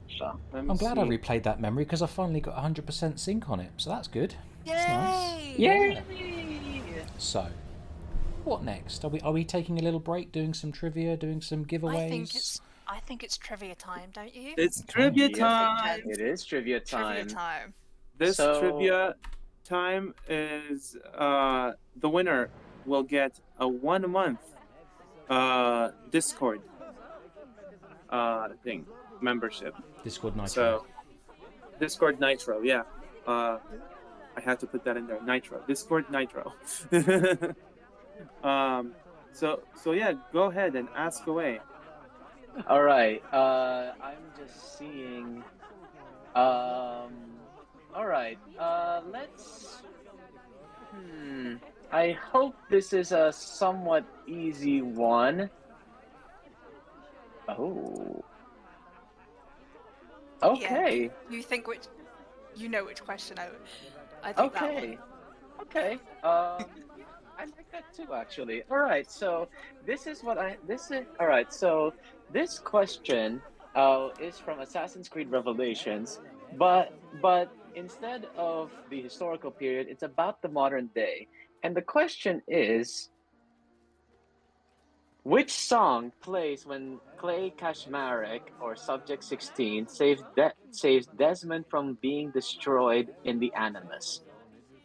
let me I'm glad I see. replayed that memory because I finally got 100% sync on it, so that's good. That's nice. Yay! Yay! So, what next? Are we taking a little break, doing some trivia, doing some giveaways? I think it's trivia time, don't you? It's Okay. trivia Yes, time. It is trivia Trivia time. time. This So- trivia time is the winner will get a 1 month Discord thing membership. Discord Nitro. So Discord Nitro, yeah. I had to put that in there. Nitro. Discord Nitro. So yeah, go ahead and ask away. All right. I'm just seeing. All right. Let's. I hope this is a somewhat easy one. Oh. Okay. You know which question I think that one. Okay. Okay. I like that too, actually. All right. So all right. So this question is from Assassin's Creed Revelations, but instead of the historical period, it's about the modern day. And the question is, which song plays when Clay Kaczmarek, or Subject 16, saves Desmond from being destroyed in the Animus?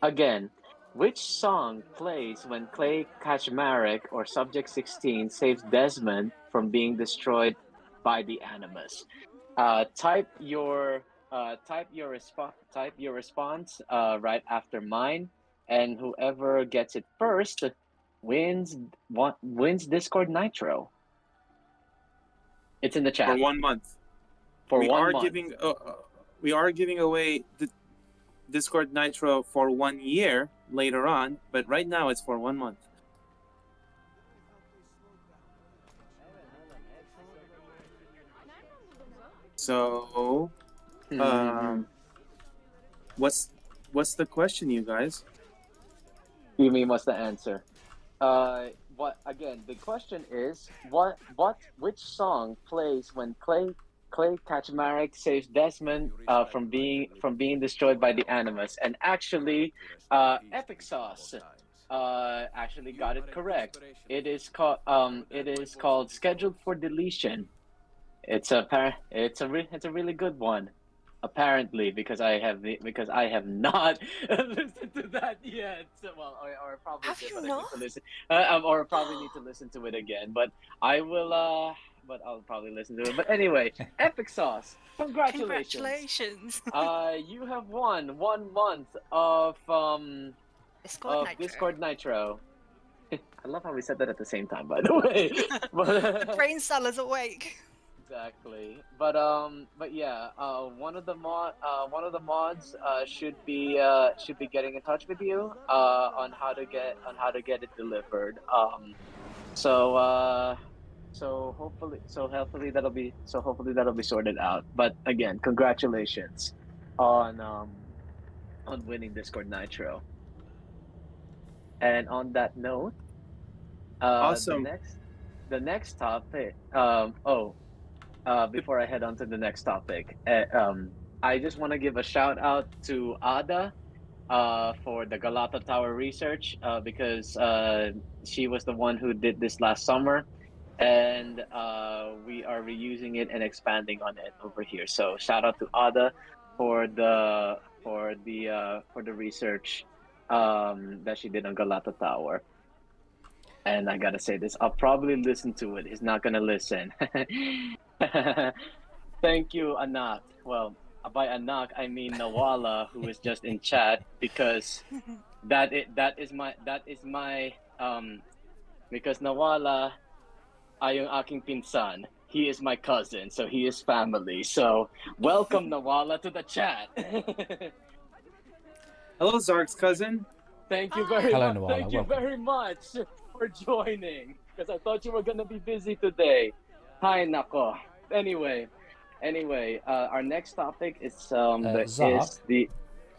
Again, which song plays when Clay Kaczmarek, or Subject 16, saves Desmond from being destroyed by the Animus? Type your response right after mine, and whoever gets it first wins Discord Nitro. It's in the chat. For 1 month. For we 1 are month. we are giving away the Discord Nitro for 1 year later on, but right now it's for 1 month. So, what's the question, you guys? You mean what's the answer? What again? The question is which song plays when Clay Kaczmarek saves Desmond from being destroyed by the Animus? And actually, Epic Sauce actually got it correct. It is called Scheduled for Deletion. It's a really good one. Apparently, because I have not listened to that yet. So, well, or probably Have did, you but I need not? to listen. Or probably need to listen to it again. But I will. But I'll probably listen to it. But anyway, Epic Sauce, congratulations! Congratulations. You have won 1 month of Discord Nitro. I love how we said that at the same time, by the way. The brain cell is awake. Exactly, but yeah, one of the mods should be getting in touch with you on how to get it delivered. So hopefully that'll be sorted out. But again, congratulations on winning Discord Nitro. And on that note, Awesome. The next topic. Before I head on to the next topic, I just want to give a shout out to Ada for the Galata Tower research because she was the one who did this last summer, and we are reusing it and expanding on it over here. So shout out to Ada for the research that she did on Galata Tower. And I gotta say this, I'll probably listen to it. He's not gonna listen. Thank you, Anak. Well, by Anak, I mean Nawala, who is just in chat, because that is my because Nawala ay yung aking pinsan. He is my cousin, so he is family. So welcome Nawala to the chat. Hello, Zark's cousin. Thank you very Hello, much. Nawala. Thank you Welcome. very much for joining, because I thought you were gonna be busy today. Hi, Nako. Anyway, our next topic is Zark?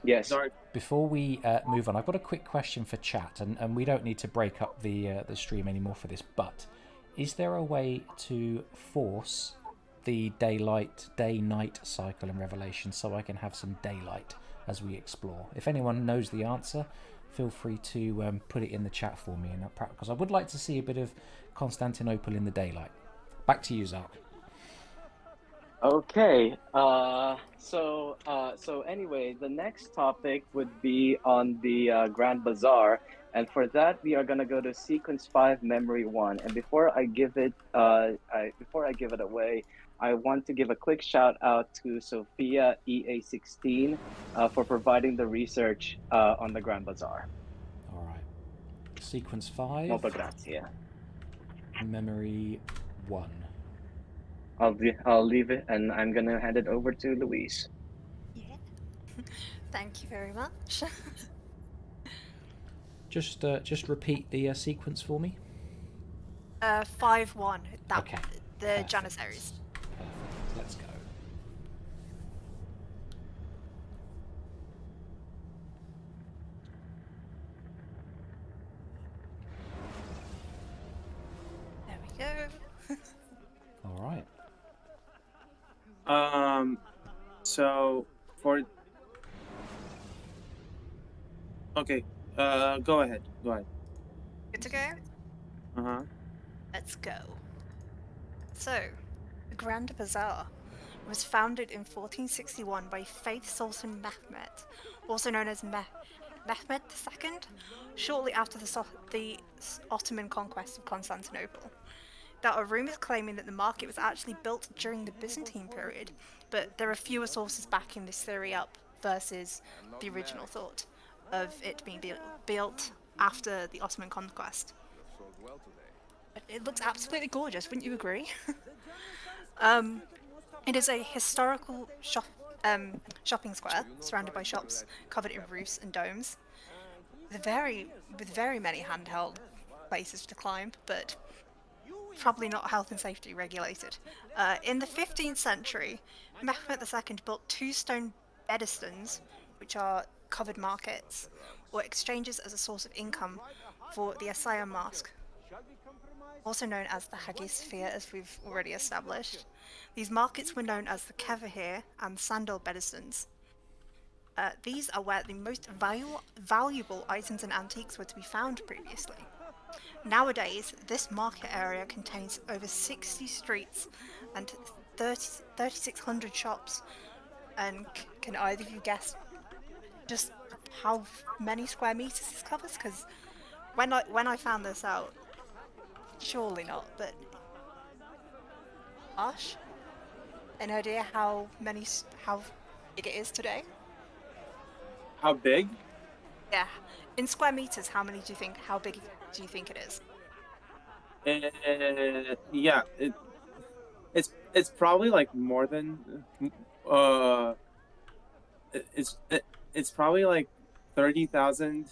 yes. Zark. Before we move on, I've got a quick question for chat, and we don't need to break up the stream anymore for this, but is there a way to force the day-night cycle in Revelation so I can have some daylight as we explore? If anyone knows the answer, feel free to put it in the chat for me, because I would like to see a bit of Constantinople in the daylight. Back to you, Zark. Okay. So anyway, the next topic would be on the Grand Bazaar, and for that we are gonna go to sequence 5, memory 1. And before I give it away, I want to give a quick shout out to Sophia EA16 for providing the research on the Grand Bazaar. All right. Sequence 5. Molto grazie. Memory 1. I'll leave it, and I'm gonna hand it over to Louise. Yeah. Thank you very much. Just repeat the sequence for me. 5-1. That Okay. the Perfect. Janissaries. Perfect. Let's go. There we go. All right. So for okay, go ahead. Good to go? Uh-huh. Let's go. So, the Grand Bazaar was founded in 1461 by Faith Sultan Mehmet, also known as Mehmet II, shortly after the Ottoman conquest of Constantinople. There are rumours claiming that the market was actually built during the Byzantine period, but there are fewer sources backing this theory up versus the original thought of it being built after the Ottoman conquest. It looks absolutely gorgeous, wouldn't you agree? It is a historical shopping square surrounded by shops covered in roofs and domes, with very many handheld places to climb, but probably not health and safety regulated. In the 15th century, Mehmet II built 2 stone bedestans, which are covered markets, or exchanges as a source of income for the Assayan Mosque, also known as the Hagia Sophia, as we've already established. These markets were known as the Kevahir and Sandal bedestans. These are where the most valuable items and antiques were to be found previously. Nowadays, this market area contains over 60 streets and 3,600 shops. And can either of you guess just how many square meters this covers? Because when I found this out, surely not, but Ash, an idea how big it is today? How big? Yeah, in square meters, how big do you think it is? Yeah, it's probably like more than it's probably like 30,000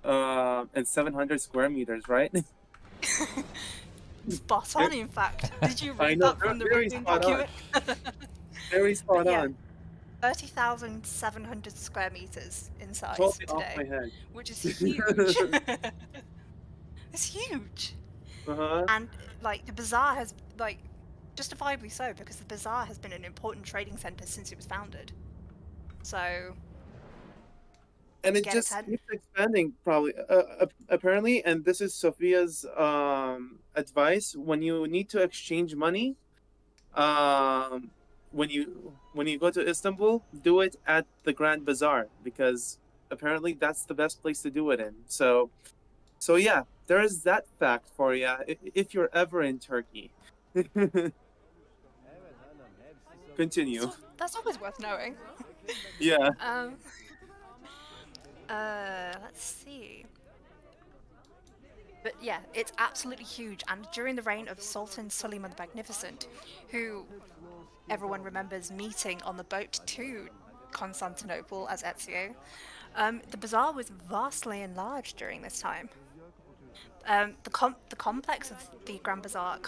and 700 square meters, right? Spot on, in fact. Did you I read know, that from the very reading spot on. document? Very spot Yeah. on. 30,700 square meters in size Totally off my today, head. which is huge. It's huge. Uh-huh. And like the bazaar has, like, justifiably so, because the bazaar has been an important trading center since it was founded. So And it get its just head. keeps expanding, probably. Apparently, and this is Sophia's advice: when you need to exchange money, um, when you go to Istanbul, do it at the Grand Bazaar, because apparently that's the best place to do it in. So yeah, there is that fact for you if you're ever in Turkey. Continue. That's always worth knowing. Yeah. Um, let's see. But yeah, it's absolutely huge. And during the reign of Sultan Suleiman the Magnificent, who everyone remembers meeting on the boat to Constantinople as Ezio, the bazaar was vastly enlarged during this time. The complex of the Grand Bazaar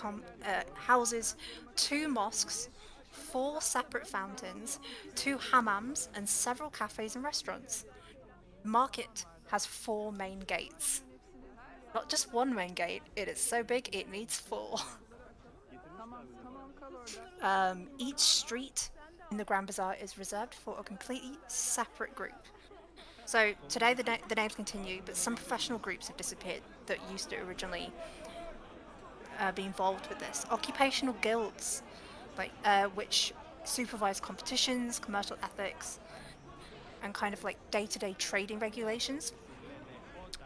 houses 2 mosques, 4 separate fountains, 2 hammams, and several cafes and restaurants. The market has 4 main gates. Not just one main gate, it is so big it needs 4. Each street in the Grand Bazaar is reserved for a completely separate group. So today the names continue, but some professional groups have disappeared that used to originally be involved with this. Occupational guilds, which supervise competitions, commercial ethics, and kind of like day-to-day trading regulations,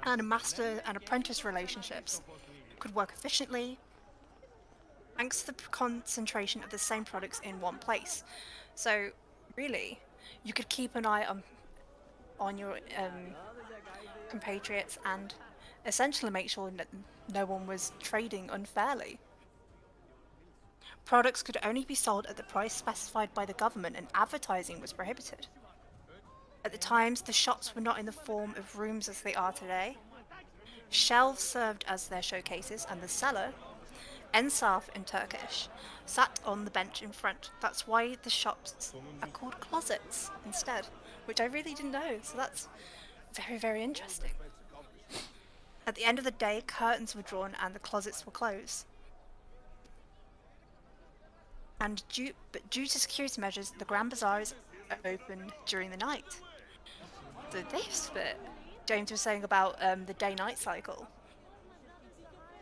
and master and apprentice relationships could work efficiently thanks to the concentration of the same products in one place. So really, you could keep an eye on your compatriots and essentially make sure that no one was trading unfairly. Products could only be sold at the price specified by the government, and advertising was prohibited. At the times, the shops were not in the form of rooms as they are today. Shelves served as their showcases, and the seller, ensaf in Turkish, sat on the bench in front. That's why the shops are called closets instead, which I really didn't know, so that's very, very interesting. At the end of the day, curtains were drawn and the closets were closed. And due to security measures, the Grand Bazaars are open during the night. So this bit, James was saying about the day-night cycle.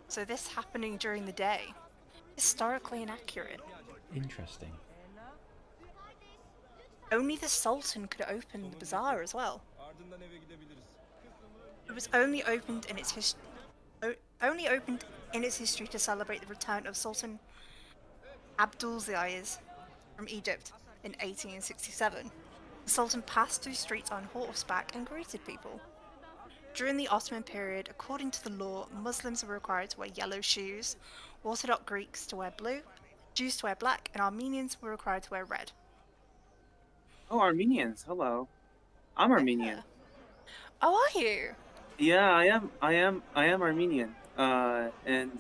So this happening during the day, historically inaccurate. Interesting. Only the Sultan could open the bazaar as well. It was only opened in its history to celebrate the return of Sultan Abdulaziz from Egypt in 1867. The Sultan passed through streets on horseback and greeted people. During the Ottoman period, according to the law, Muslims were required to wear yellow shoes, Orthodox Greeks to wear blue, Jews to wear black, and Armenians were required to wear red. Oh, Armenians. Hello. I'm Armenian. Oh, are you? Yeah, I am Armenian. And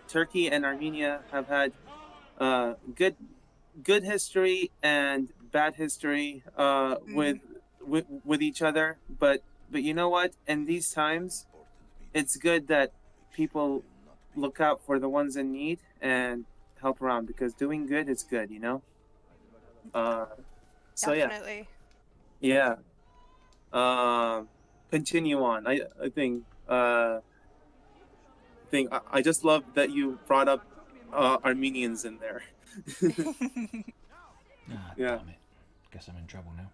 Turkey and Armenia have had good history and bad history with each other. But you know what? In these times, it's good that people look out for the ones in need and help around, because doing good is good, you know? So Definitely. yeah. Continue on. I just love that you brought up Armenians in there. Ah, Yeah. damn it. Guess I'm in trouble now.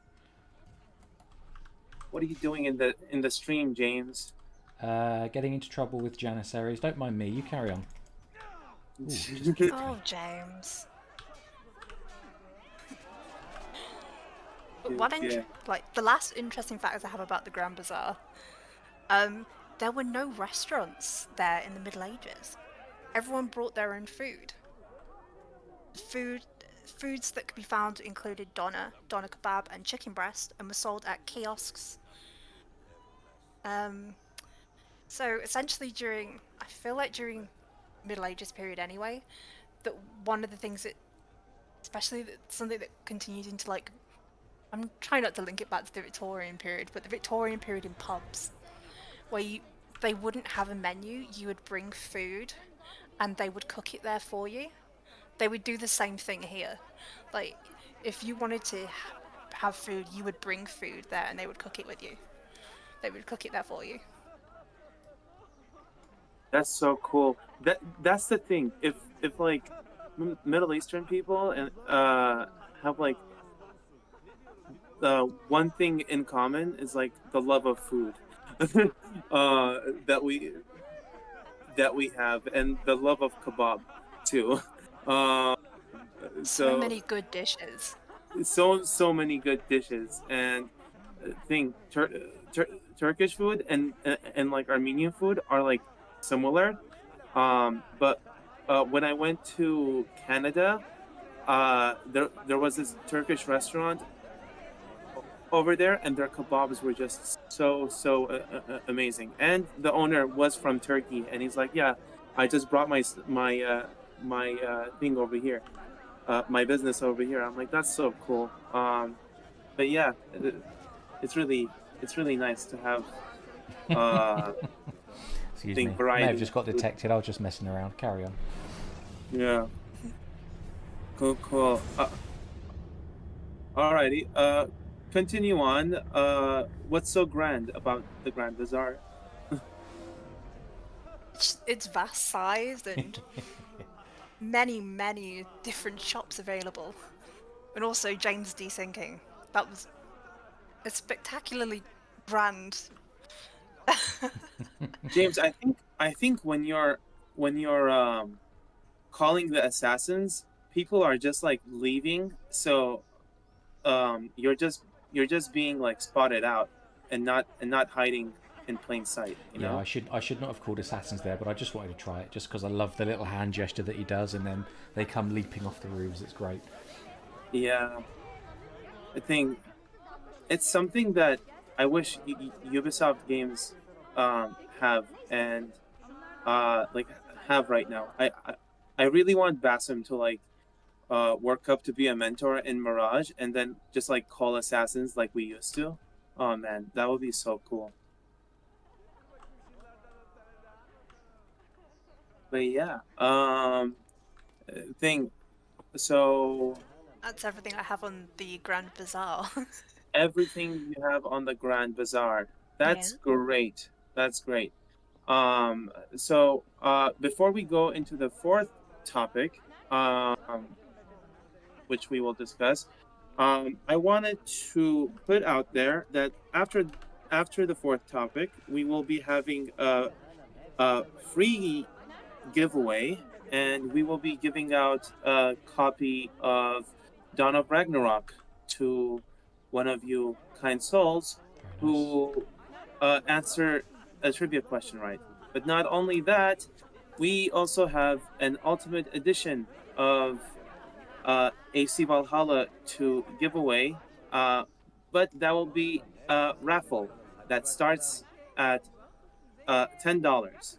What are you doing in the stream, James? Getting into trouble with Janissaries. Don't mind me. You carry on. Ooh, just kicked Oh, me. James. But the last interesting fact I have about the Grand Bazaar, there were no restaurants there in the Middle Ages. Everyone brought their own food. Foods that could be found included doner kebab, and chicken breast, and were sold at kiosks. So essentially I feel like during Middle Ages period anyway, that one of the things that, something that continued into I'm trying not to link it back to the Victorian period, but the Victorian period in pubs, where they wouldn't have a menu, you would bring food, and they would cook it there for you. They would do the same thing here. Like, if you wanted to have food, you would bring food there, and they would cook it with you. they would cook it there for you. That's so cool. That's the thing. If like Middle Eastern people and have like one thing in common is like the love of food that we have, and the love of kebab too. Uh, So so many good dishes. so many good dishes, and Turkish food and like Armenian food are like similar. But when I went to Canada, there was this Turkish restaurant over there, and their kebabs were just amazing. And the owner was from Turkey, and he's like, "Yeah, I just brought my thing over here, my business over here." I'm like, "That's so cool." But yeah, it's really nice to have Excuse me. May variety. have just got detected. I was just messing around. Carry on. Yeah. Cool. Alrighty. Continue on. What's so grand about the Grand Bazaar? It's vast sized and many different shops available. And also James desyncing. That was a spectacularly grand. James, I think when you're calling the assassins, people are just like leaving. So you're just being like spotted out and not hiding in plain sight. You know? I should not have called assassins there, but I just wanted to try it just because I love the little hand gesture that he does, and then they come leaping off the roofs. It's great. Yeah. I think it's something that I wish Ubisoft games have and like have right now. I really want Basim to like work up to be a mentor in Mirage, and then just like call assassins like we used to. Oh man, that would be so cool. But yeah, thing. So That's everything I have on the Grand Bazaar. everything you have on the Grand Bazaar. That's great. That's great. So before we go into the fourth topic, which we will discuss, I wanted to put out there that after the fourth topic, we will be having a free giveaway, and we will be giving out a copy of Dawn of Ragnarok to one of you kind souls who answer a trivia question right. But not only that, we also have an ultimate edition of AC Valhalla to give away, but that will be a raffle that starts at $10.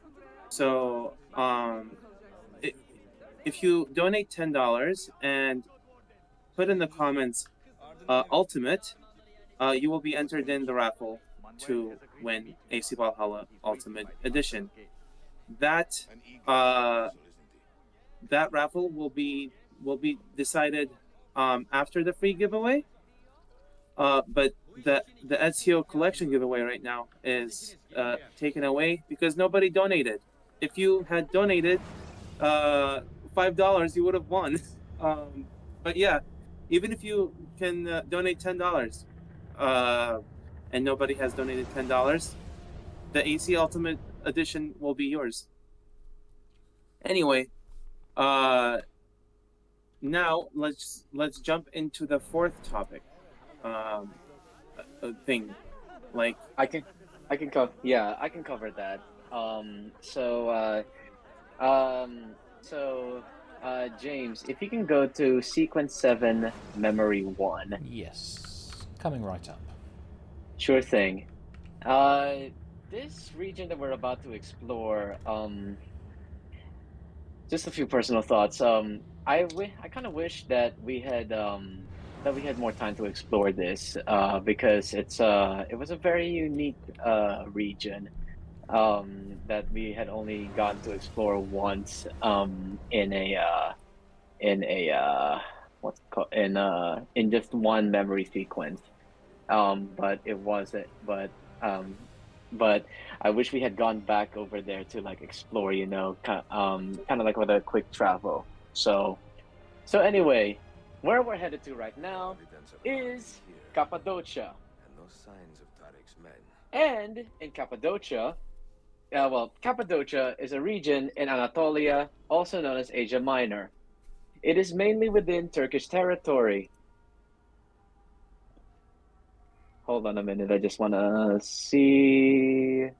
So if you donate $10 and put in the comments ultimate, you will be entered in the raffle to win AC Valhalla Ultimate Edition. That that raffle will be decided after the free giveaway. But the Ezio collection giveaway right now is taken away because nobody donated. If you had donated $5, you would have won. But yeah, even if you can donate $10, and nobody has donated $10, the AC Ultimate Edition will be yours. Anyway, now let's jump into the fourth topic. Thing, like I can cover that. James, if you can go to sequence 7, memory 1. Yes, coming right up. Sure thing. This region that we're about to explore, just a few personal thoughts. I kind of wish that we had more time to explore this, because it was a very unique region that we had only gotten to explore once in what's it called, in just one memory sequence. But but I wish we had gone back over there to like explore, kind of like with a quick travel. So anyway, where we're headed to right now is Cappadocia. And no signs of Tariq's men. And in Cappadocia, Cappadocia is a region in Anatolia, also known as Asia Minor. It is mainly within Turkish territory. Hold on a minute, I just want to see.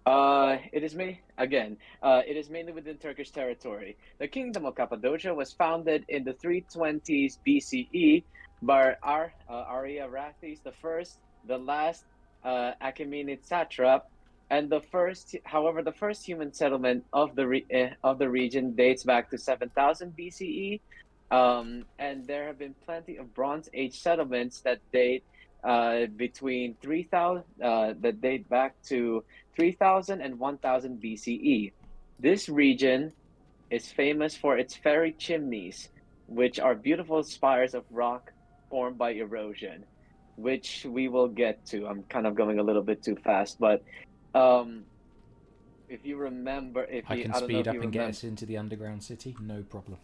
It is it is mainly within Turkish territory. The Kingdom of Cappadocia was founded in the 320s BCE by Ariarathes I, the last Achaemenid satrap, and the first human settlement of the region dates back to 7000 BCE. And there have been plenty of Bronze Age settlements that date between 3000 that date back to 3000 and 1000 BCE. This region is famous for its fairy chimneys, which are beautiful spires of rock formed by erosion, which we will get to. I'm kind of going a little bit too fast, but if you remember, I can speed up and get us into the underground city, no problem.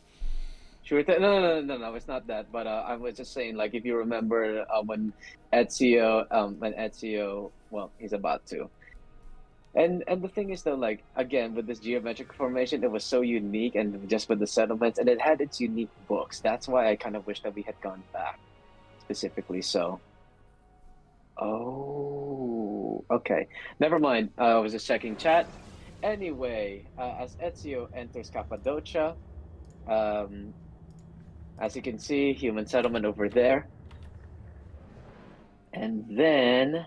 Sure. No, it's not that. But I was just saying, like, if you remember when Ezio, well, he's about to. And the thing is, though, like, again, with this geometric formation, it was so unique, and just with the settlements, and it had its unique books. That's why I kind of wish that we had gone back, specifically. So, oh, okay, never mind. I was just checking chat. Anyway, as Ezio enters Cappadocia, as you can see, human settlement over there. And then,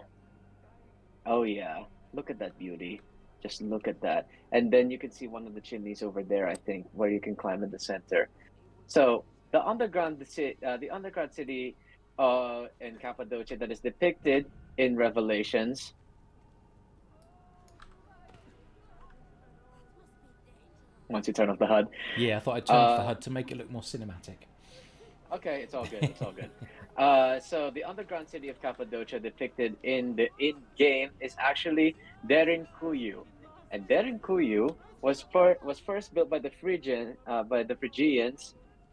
oh yeah, look at that beauty. Just look at that. And then you can see one of the chimneys over there, I think, where you can climb in the center. So the underground city in Cappadocia that is depicted in Revelations. Once you turn off the HUD. Yeah, I thought I'd turn off the HUD to make it look more cinematic. Okay, it's all good. It's all good. So the underground city of Cappadocia depicted in the in-game is actually Derinkuyu, and Derinkuyu was first built by the Phrygians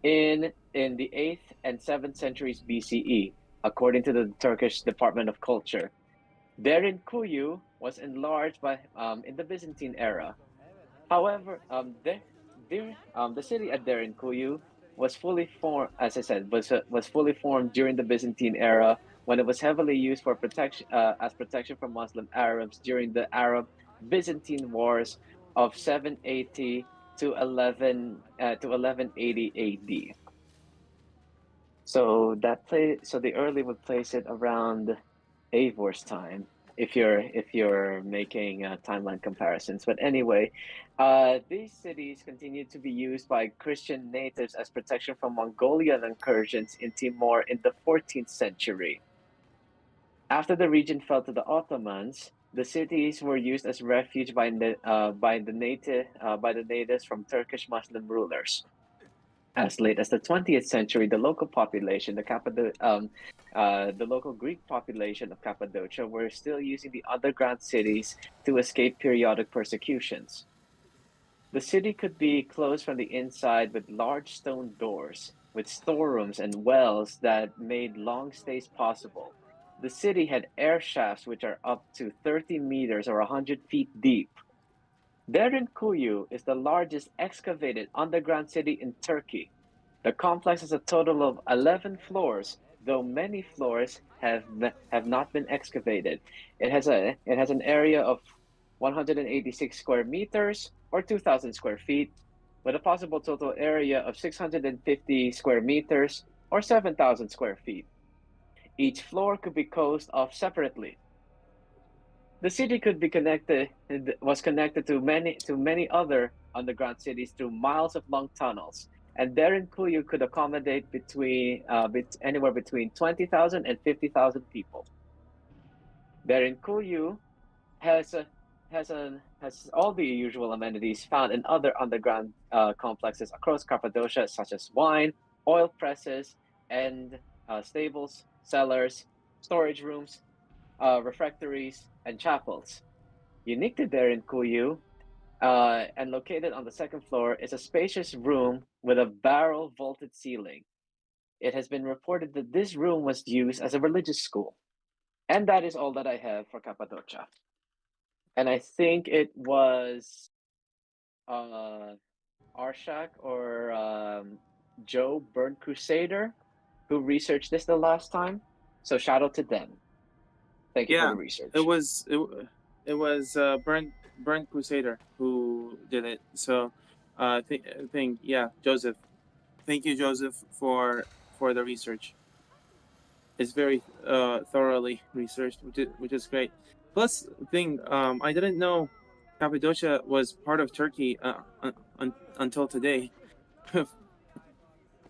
in the 8th and 7th centuries BCE, according to the Turkish Department of Culture. Derinkuyu was enlarged in the Byzantine era. However, the city at Derinkuyu was fully formed, as I said, was fully formed during the Byzantine era, when it was heavily used for protection as protection from Muslim Arabs during the Arab-Byzantine Wars of 780 to 1180 AD. So the early would place it around Avor's time, if you're making timeline comparisons. But anyway, these cities continued to be used by Christian natives as protection from Mongolian incursions in Timor in the 14th century. After the region fell to the Ottomans, the cities were used as refuge by the natives from Turkish Muslim rulers. As late as the 20th century, the local population, the local Greek population of Cappadocia, were still using the underground cities to escape periodic persecutions. The city could be closed from the inside with large stone doors, with storerooms and wells that made long stays possible. The city had air shafts which are up to 30 meters or 100 feet deep. Derinkuyu is the largest excavated underground city in Turkey. The complex has a total of 11 floors, though many floors have not been excavated. It has an area of 186 square meters or 2,000 square feet, with a possible total area of 650 square meters or 7,000 square feet. Each floor could be closed off separately. The city was connected to many other underground cities through miles of long tunnels, and Derinkuyu could accommodate anywhere between 20,000 and 50,000 people. Derinkuyu has all the usual amenities found in other underground complexes across Cappadocia, such as wine, oil presses, and stables, cellars, storage rooms, refectories, and chapels. Unique to there in Kuyu, and located on the second floor, is a spacious room with a barrel vaulted ceiling. It has been reported that this room was used as a religious school. And that is all that I have for Cappadocia. And I think it was Arshak or Joe Burn Crusader who researched this the last time. So shout out to them. Thank you for Yeah, the research. it was Burnt Crusader who did it. So, think yeah, Joseph. Thank you, Joseph, for the research. It's very thoroughly researched, which is great. Plus, I didn't know Cappadocia was part of Turkey until today,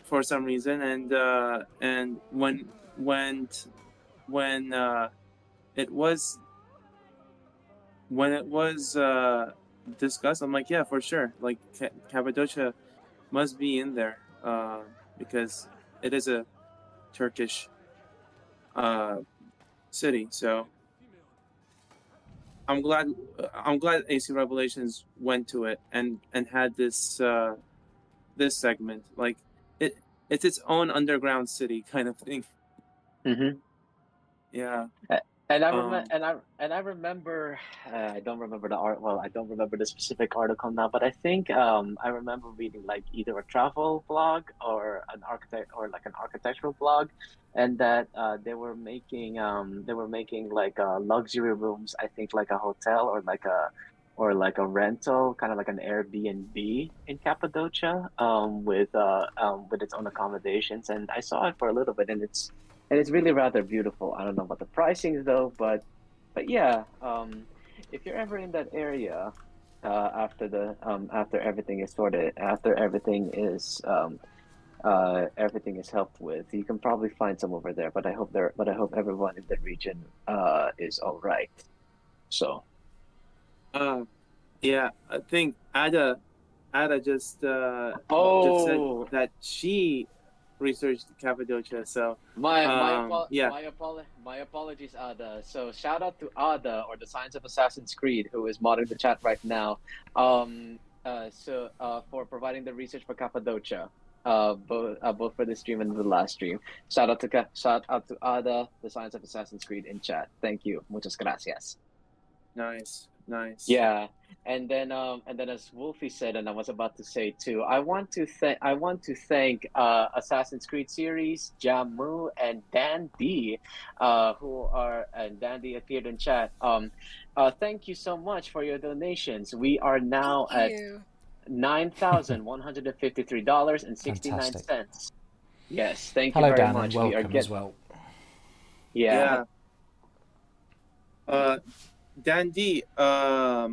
for some reason, and when it was when it was discussed, I'm like, yeah, for sure, like Cappadocia must be in there because it is a Turkish city. So I'm glad AC Revelations went to it and had this this segment. Like it's its own underground city kind of thing. Mm-hmm. Yeah. And I remember I don't remember the art well I don't remember the specific article now, but I think I remember reading like either a travel blog or an architectural blog, and that they were making like luxury rooms, I think like a hotel or like a rental, kind of like an Airbnb in Cappadocia, with its own accommodations. And I saw it for a little bit, and it's really rather beautiful. I don't know about the pricing though, but yeah, if you're ever in that area, after everything is sorted, after everything is helped with, you can probably find some over there. But I hope everyone in the region is all right. So. Yeah, I think Ada just said Oh, that she researched Cappadocia. So yeah, my apologies, Ada. So shout out to Ada, or the Science of Assassin's Creed, who is modding the chat right now. For providing the research for Cappadocia, both for the stream and the last stream. Shout out to Ada, the Science of Assassin's Creed, in chat. Thank you, muchas gracias. nice. Yeah, and then as Wolfie said, and I was about to say too, I want to thank Assassin's Creed series, Jamu and Dan D, and Dan D appeared in chat. Thank you so much for your donations. We are now at $9,153.69. Yes, thank you Hello, very Dan, much. and welcome as well. Yeah. Dan D, I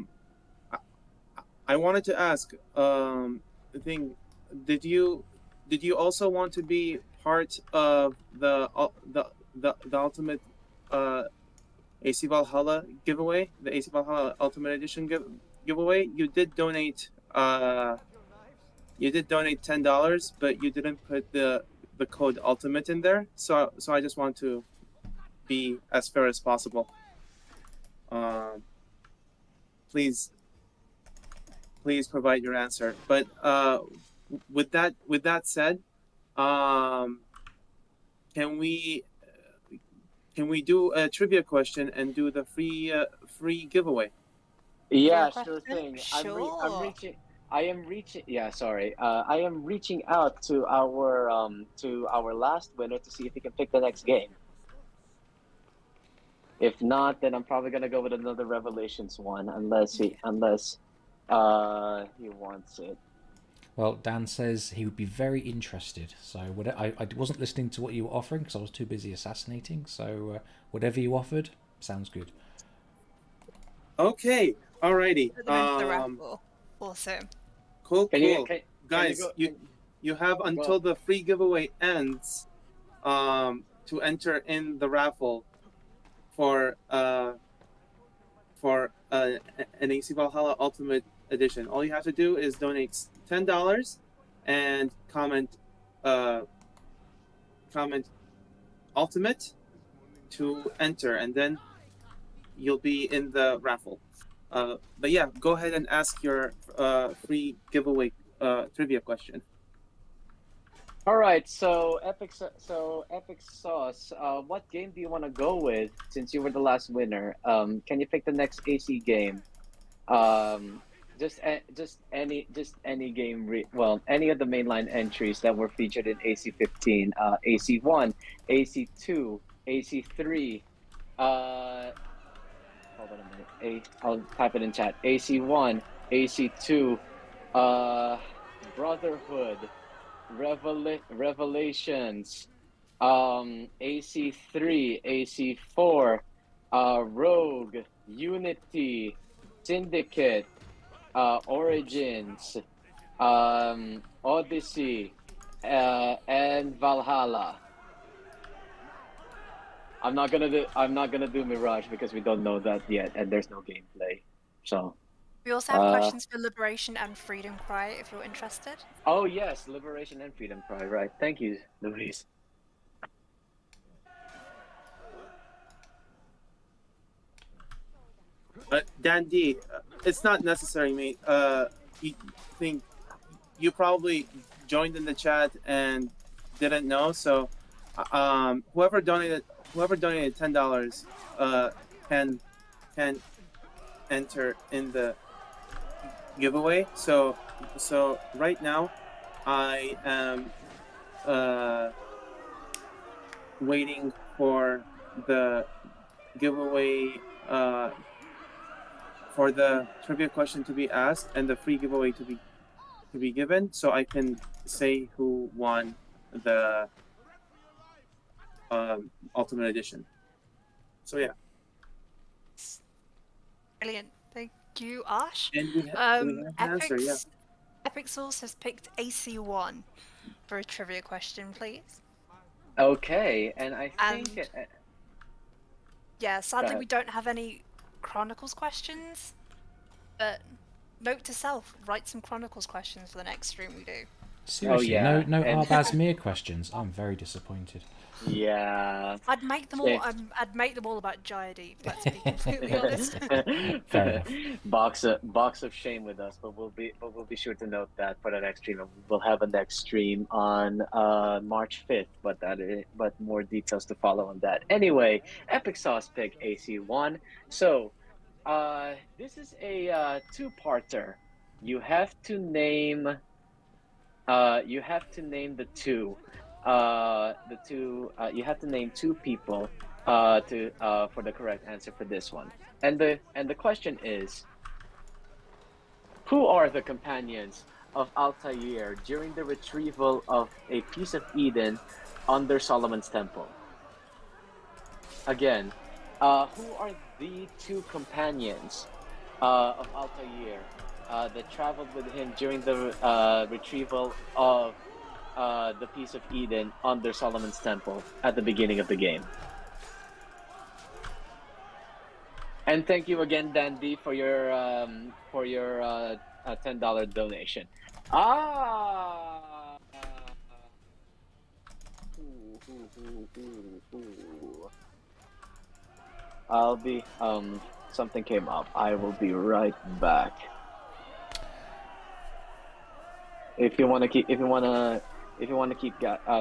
wanted to ask, did you also want to be part of the ultimate AC Valhalla giveaway, the AC Valhalla Ultimate Edition giveaway? You did donate $10, but you didn't put the code Ultimate in there. So I just want to be as fair as possible. Please provide your answer. But with that said, can we do a trivia question and do the free giveaway? Yeah, sure thing. Sure. I am reaching out to our last winner to see if he can pick the next game. If not, then I'm probably gonna go with another Revelations one, unless he wants it. Well, Dan says he would be very interested. So I wasn't listening to what you were offering because I was too busy assassinating. So whatever you offered sounds good. Okay, alrighty. Awesome. Cool. Guys, you have until the free giveaway ends to enter in the raffle for an AC Valhalla Ultimate Edition. All you have to do is donate $10 and comment Ultimate to enter, and then you'll be in the raffle. But yeah, go ahead and ask your free giveaway trivia question. All right, so Epic Sauce, what game do you want to go with since you were the last winner? Can you pick the next AC game? Just any game. Well, any of the mainline entries that were featured in AC15, AC1, AC2, AC3. Hold on a minute. I'll type it in chat. AC1, AC2, Brotherhood, Revelations, AC3, AC4, Rogue, Unity, Syndicate, Origins, Odyssey, and Valhalla. I'm not gonna do Mirage because we don't know that yet, and there's no gameplay. So. We also have questions for Liberation and Freedom Cry if you're interested. Oh yes, Liberation and Freedom Cry, right? Thank you, Louise. Dan D, it's not necessary, mate. You think you probably joined in the chat and didn't know, so whoever donated $10 can enter in the giveaway. So right now I am waiting for the giveaway for the trivia question to be asked and the free giveaway to be given, so I can say who won the Ultimate Edition. So yeah. Brilliant. Thank you, Ash. And we have an answer, yeah. Epic Source has picked AC1 for a trivia question, please. Okay, and I think... yeah, sadly we don't have any Chronicles questions, but note to self, write some Chronicles questions for the next stream we do. Seriously, oh, yeah. no Arbaz questions. I'm very disappointed. Yeah. I'd make them all. I'd make them all about Jayadi. Let's be completely honest. Fair enough. Box of shame with us, but we'll be sure to note that for the next stream. We'll have a next stream on March 5th, but more details to follow on that. Anyway, Epic Sauce pick AC1. So, this is a two-parter. You have to name the two. You have to name two people for the correct answer for this one. And the question is, who are the companions of Altair during the retrieval of a piece of Eden under Solomon's temple? Again, who are the two companions of Altair that traveled with him during the retrieval of the piece of Eden under Solomon's temple at the beginning of the game? And thank you again, Dandy, for your $10 donation. I'll be something came up. I will be right back. If you want to keep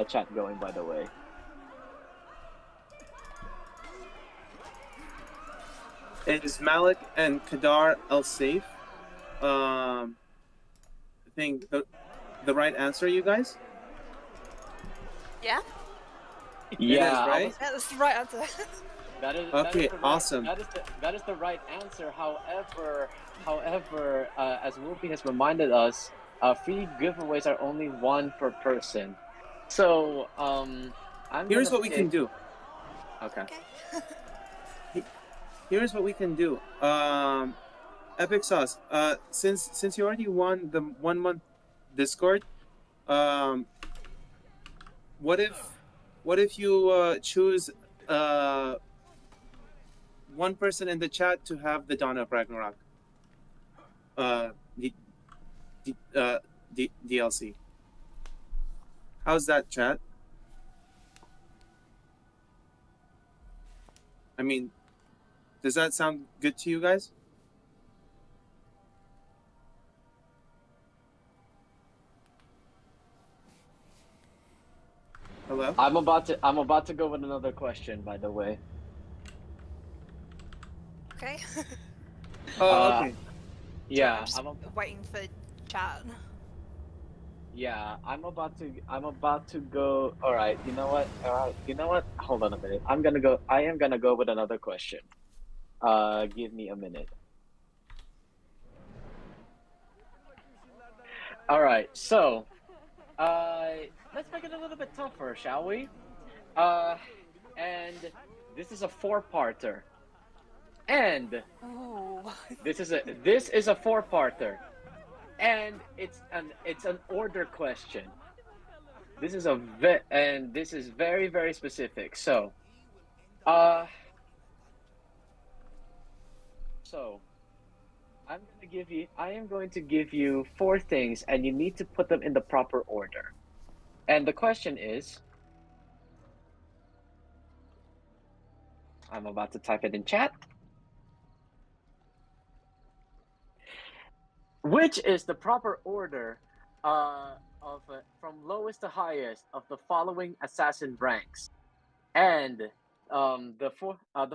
chat going, by the way. Is Malik and Kadar El Saif I think the right answer, you guys? Yeah? Yeah, right? Yeah, that's the right answer. That is awesome. That is the right answer. However, as Wolfie has reminded us, free giveaways are only one per person. So here's what we can do. Okay. Here's what we can do. Epic Sauce. Since you already won the 1 month Discord, what if you choose one person in the chat to have the Dawn of Ragnarok DLC? How's that, chat? I mean, Does that sound good to you guys? Hello? I'm about to go with another question, by the way. Okay. Oh, okay. Yeah, I'm just waiting for chat. yeah, I'm about to go. All right, you know what? All right, you know what? Hold on a minute. I am gonna go with another question. Give me a minute. All right, so let's make it a little bit tougher, shall we? And this is a four-parter. And Ooh. this is a four-parter. And it's an order question. This is this is very, very specific. So I am going to give you four things, and you need to put them in the proper order. And the question is, I'm about to type it in chat. Which is the proper order from lowest to highest of the following assassin ranks? And the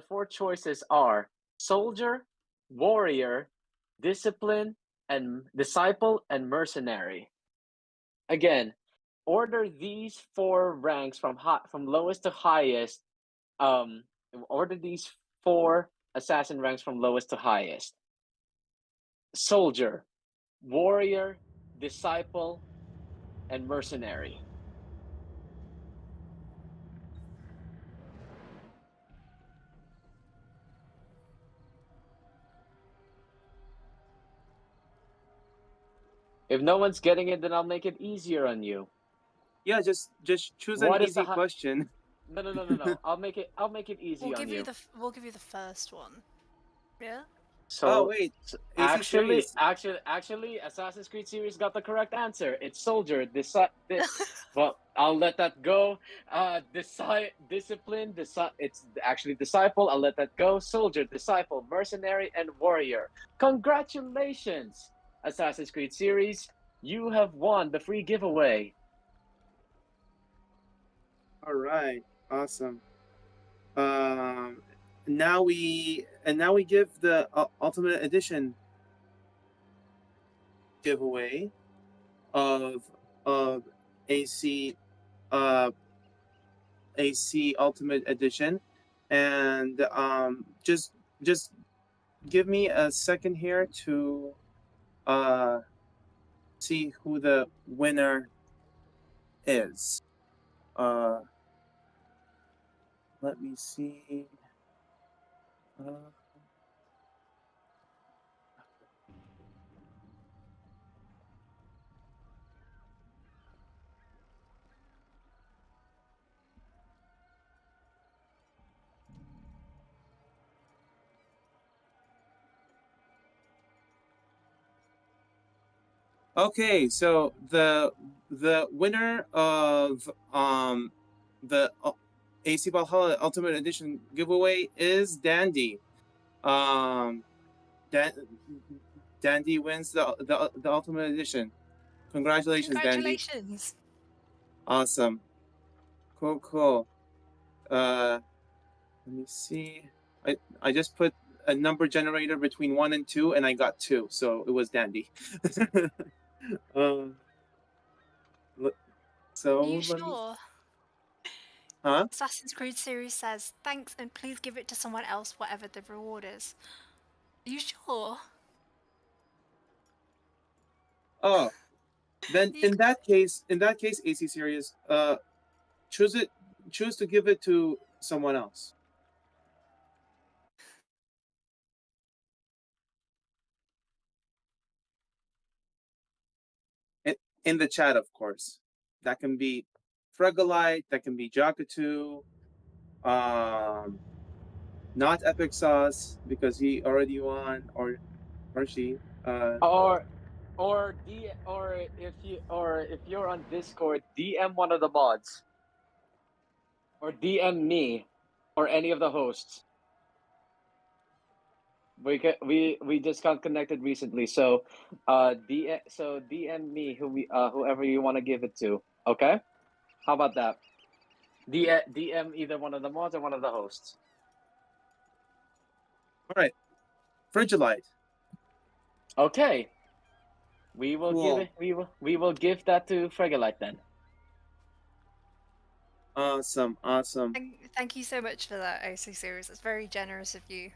four choices are soldier, warrior, discipline, and disciple, and mercenary. Again, order these four ranks from lowest to highest. Order these four assassin ranks from lowest to highest: soldier, warrior, disciple, and mercenary. If no one's getting it, then I'll make it easier on you. Yeah, just choose What an is the easy question. No. I'll make it easy on you. We'll give you the first one. Yeah. So, Oh wait, AC series. actually, Assassin's Creed series got the correct answer. It's soldier. Well, I'll let that go. Discipline. It's actually disciple. I'll let that go. Soldier, disciple, mercenary, and warrior. Congratulations, Assassin's Creed series. You have won the free giveaway. All right, awesome. Now we give the Ultimate Edition giveaway of AC AC Ultimate Edition, and just give me a second here to see who the winner is. Let me see. Okay, so the winner of the AC Valhalla Ultimate Edition giveaway is Dandy. Dandy wins the Ultimate Edition. Congratulations, Dandy. Congratulations. Awesome. Cool. Let me see. I just put a number generator between 1 and 2, and I got 2, so it was Dandy. So Are you sure? Huh? Assassin's Creed series says thanks and please give it to someone else, whatever the reward is. Are you sure? Oh, then in that case, AC series, choose to give it to someone else. In the chat, of course. That can be Fregalite, that can be Jakatu, not Epic Sauce because he already won, or she. Or if you're on Discord, DM one of the mods, or DM me, or any of the hosts. We just got connected recently, so DM me whoever you want to give it to. Okay, how about that? DM either one of the mods or one of the hosts. All right, Frigilite. Okay, we will give Cool. it. We will give that to Fregolite then. Awesome. Thank you so much for that, OC Series. It's very generous of you.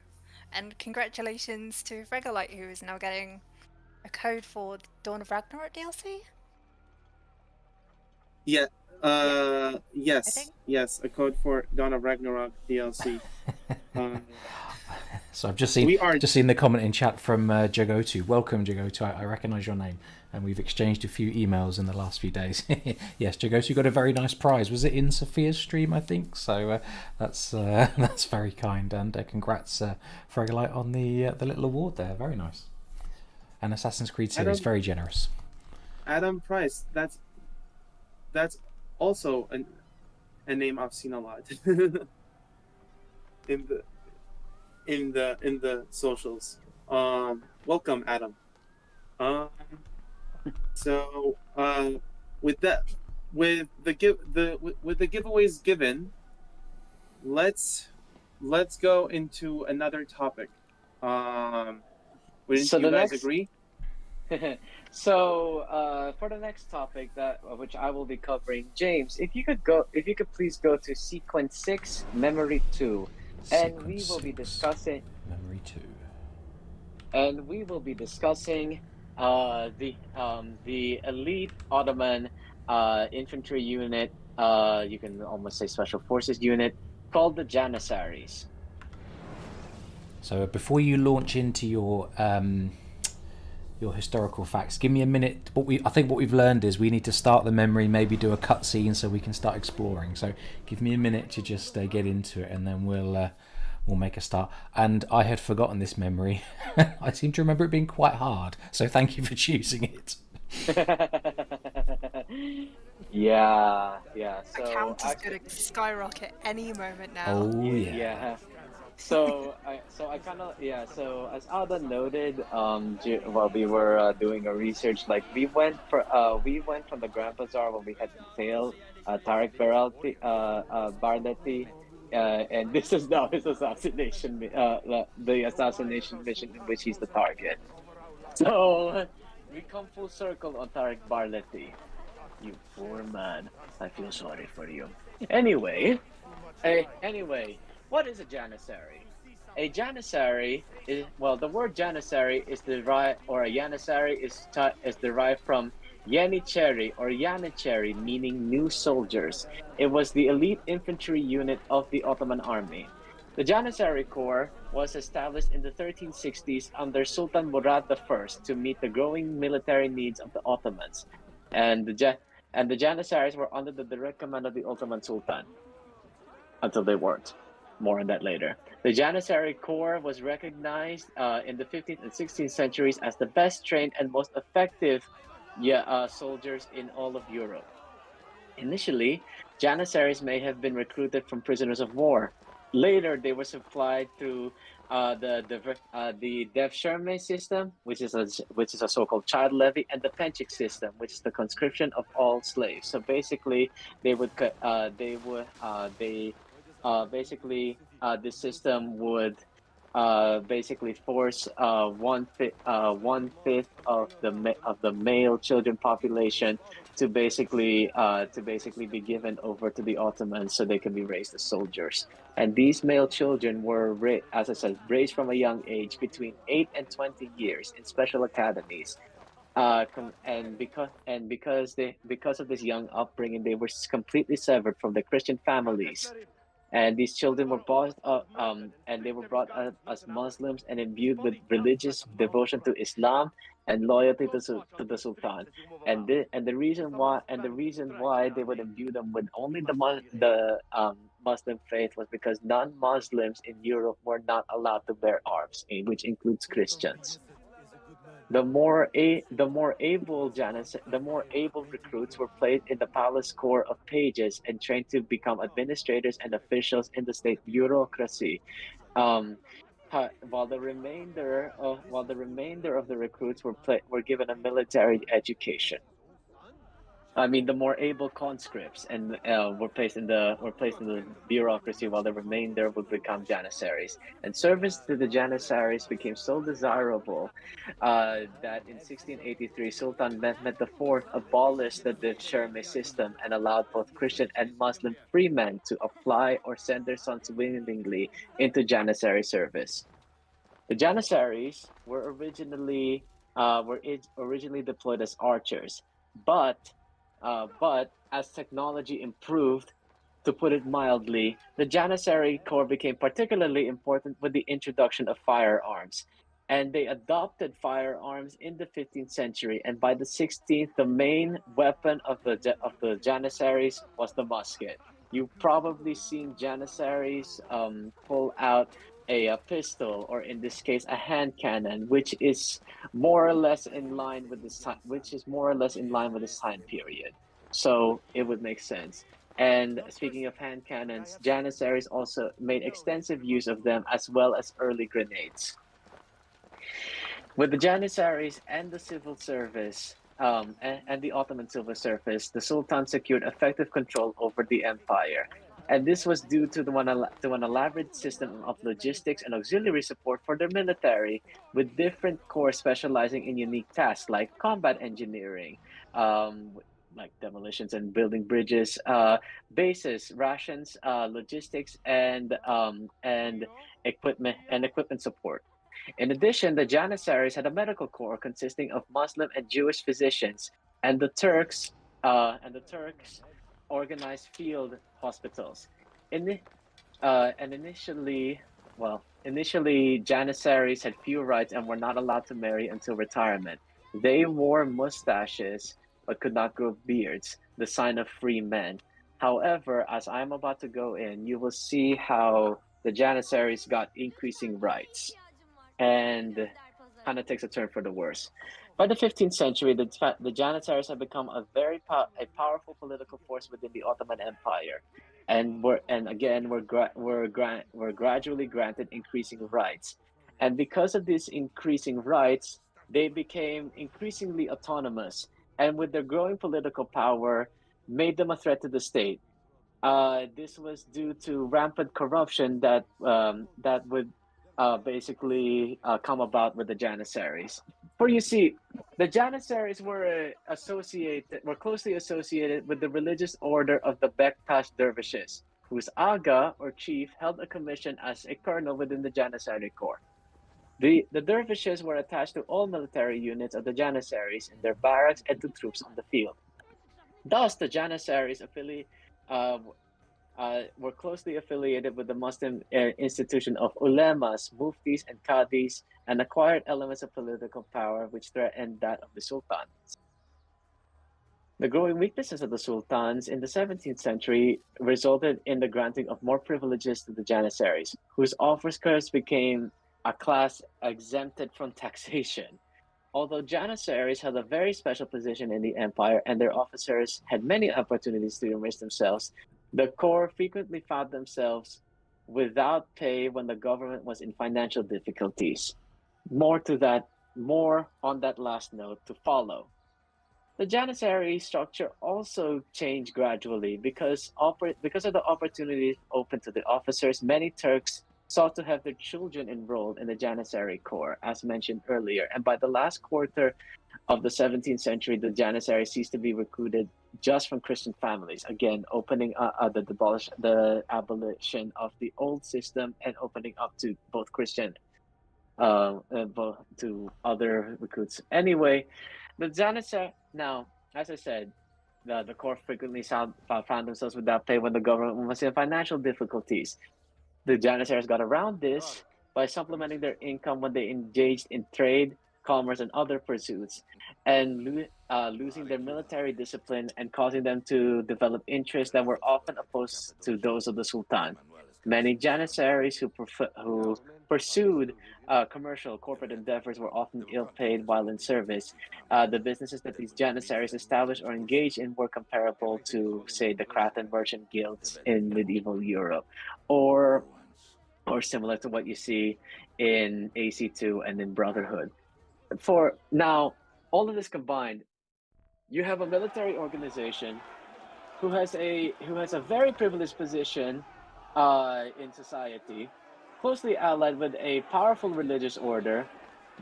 And congratulations to Regolite, who is now getting a code for Dawn of Ragnarok DLC. Yeah. Yes. think. Yes. A code for Dawn of Ragnarok DLC. So I've just seen the comment in chat from Jagotu. Welcome, Jagotu. I recognise your name, and we've exchanged a few emails in the last few days. Yes, Jagotu got a very nice prize. Was it in Sophia's stream? I think so. That's very kind, and congrats, Fregolite, on the little award there. Very nice. And Assassin's Creed series, very generous. Adam Price. That's also a name I've seen a lot in the socials. Welcome, Adam. So with the giveaways given, let's go into another topic. Wouldn't you guys agree? So for the next topic which I will be covering, James, if you could please go to sequence 6, memory 2. And we will be discussing Memory 2. And we will be discussing the elite Ottoman infantry unit. You can almost say special forces unit called the Janissaries. So before you launch into your historical facts, give me a minute. I think what we've learned is we need to start the memory, maybe do a cutscene so we can start exploring. So give me a minute to just get into it, and then we'll make a start. And I had forgotten this memory. I seem to remember it being quite hard. So thank you for choosing it. Yeah. So the count is going to skyrocket any moment now. Oh yeah. So as Ada noted, while we were doing a research, like we went from the Grand Bazaar when we had to tail Tariq Barleti, and this is now his assassination, the assassination mission in which he's the target. So we come full circle on Tariq Barleti. You poor man, I feel sorry for you. Anyway. What is a Janissary? A Janissary is, well, the word Janissary is derived, or a Janissary is derived from Yanicheri or Yanicheri, meaning new soldiers. It was the elite infantry unit of the Ottoman army. The Janissary Corps was established in the 1360s under Sultan Murad I to meet the growing military needs of the Ottomans, and the Janissaries were under the direct command of the Ottoman Sultan until they weren't. More on that later. The Janissary Corps was recognized in the 15th and 16th centuries as the best trained and most effective soldiers in all of Europe. Initially, Janissaries may have been recruited from prisoners of war. Later, they were supplied through the Devshirme system, which is a so-called child levy, and the Penchik system, which is the conscription of all slaves. So basically, this system would basically force one fifth of the male children population to basically be given over to the Ottomans so they can be raised as soldiers. And these male children were, as I said, raised from a young age between 8 and 20 years in special academies. And because of this young upbringing, they were completely severed from the Christian families. And these children were brought up, as Muslims and imbued with religious devotion to Islam and loyalty to the Sultan. And the reason why they would imbue them with only the Muslim faith was because non-Muslims in Europe were not allowed to bear arms, which includes Christians. The more able recruits were placed in the palace corps of pages and trained to become administrators and officials in the state bureaucracy. while the remainder of the recruits were given a military education. I mean, the more able conscripts and were placed in the bureaucracy, while the remainder would become Janissaries. And service to the Janissaries became so desirable that in 1683, Sultan Mehmed IV abolished the Dershirme system and allowed both Christian and Muslim freemen to apply or send their sons willingly into Janissary service. The Janissaries were originally deployed as archers, but as technology improved, to put it mildly, the Janissary Corps became particularly important with the introduction of firearms. And they adopted firearms in the 15th century, and by the 16th, the main weapon of the Janissaries was the musket. You've probably seen Janissaries pull out a pistol, or in this case, a hand cannon, which is more or less in line with this time, period. So it would make sense. And speaking of hand cannons, Janissaries also made extensive use of them, as well as early grenades. With the Janissaries and the civil service, and the Ottoman civil service, the Sultan secured effective control over the empire. And this was due to an elaborate system of logistics and auxiliary support for their military, with different corps specializing in unique tasks like combat engineering, like demolitions and building bridges, bases, rations, logistics, and equipment support. In addition, the Janissaries had a medical corps consisting of Muslim and Jewish physicians, and the Turks organized field hospitals. Initially, Janissaries had few rights and were not allowed to marry until retirement. They wore mustaches but could not grow beards, the sign of free men. However, as I'm about to go in, you will see how the Janissaries got increasing rights, and kind of takes a turn for the worse. By the 15th century, the Janissaries had become a powerful political force within the Ottoman Empire, and were gradually granted increasing rights. And because of these increasing rights, they became increasingly autonomous, and with their growing political power, made them a threat to the state. This was due to rampant corruption that would basically come about with the Janissaries. For you see, the Janissaries were closely associated with the religious order of the Bektash dervishes, whose aga or chief held a commission as a colonel within the Janissary Corps. The dervishes were attached to all military units of the Janissaries in their barracks and to troops on the field. Thus, the Janissaries uh, were closely affiliated with the Muslim institution of ulemas, muftis, and qadis, and acquired elements of political power which threatened that of the sultan. The growing weaknesses of the sultans in the 17th century resulted in the granting of more privileges to the Janissaries, whose officers became a class exempted from taxation. Although Janissaries held a very special position in the empire and their officers had many opportunities to enrich themselves, the corps frequently found themselves without pay when the government was in financial difficulties. More on that last note to follow. The Janissary structure also changed gradually because of the opportunities open to the officers. Many Turks sought to have their children enrolled in the Janissary Corps, as mentioned earlier. And by the last quarter of the 17th century, the Janissaries ceased to be recruited just from Christian families, again opening the abolition of the old system and opening up to both Christian to other recruits. Anyway, the Janissary, now, as I said, the corps frequently found themselves without pay when the government was in financial difficulties. The Janissaries got around this by supplementing their income when they engaged in trade, commerce, and other pursuits, and losing their military discipline and causing them to develop interests that were often opposed to those of the Sultan. Many Janissaries who pursued commercial corporate endeavors were often ill-paid while in service. The businesses that these Janissaries established or engaged in were comparable to, say, the craft and merchant guilds in medieval Europe, or similar to what you see in AC2 and in Brotherhood. For now, all of this combined, you have a military organization who has a very privileged position in society, closely allied with a powerful religious order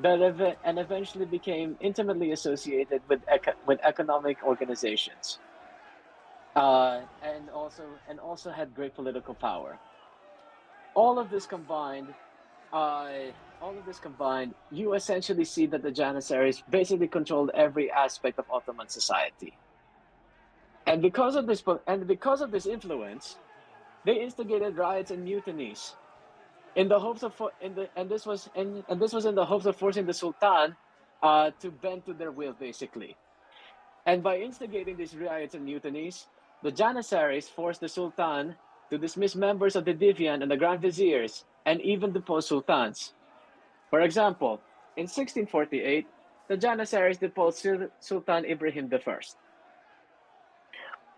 that eventually became intimately associated with economic organizations, and also had great political power. All of this combined, you essentially see that the Janissaries basically controlled every aspect of Ottoman society. And because of this influence, they instigated riots and mutinies in the hopes of this was in the hopes of forcing the Sultan to bend to their will, basically. And by instigating these riots and mutinies, the Janissaries forced the Sultan to dismiss members of the Divan and the Grand Viziers, and even depose sultans. For example, in 1648, the Janissaries deposed Sultan Ibrahim I.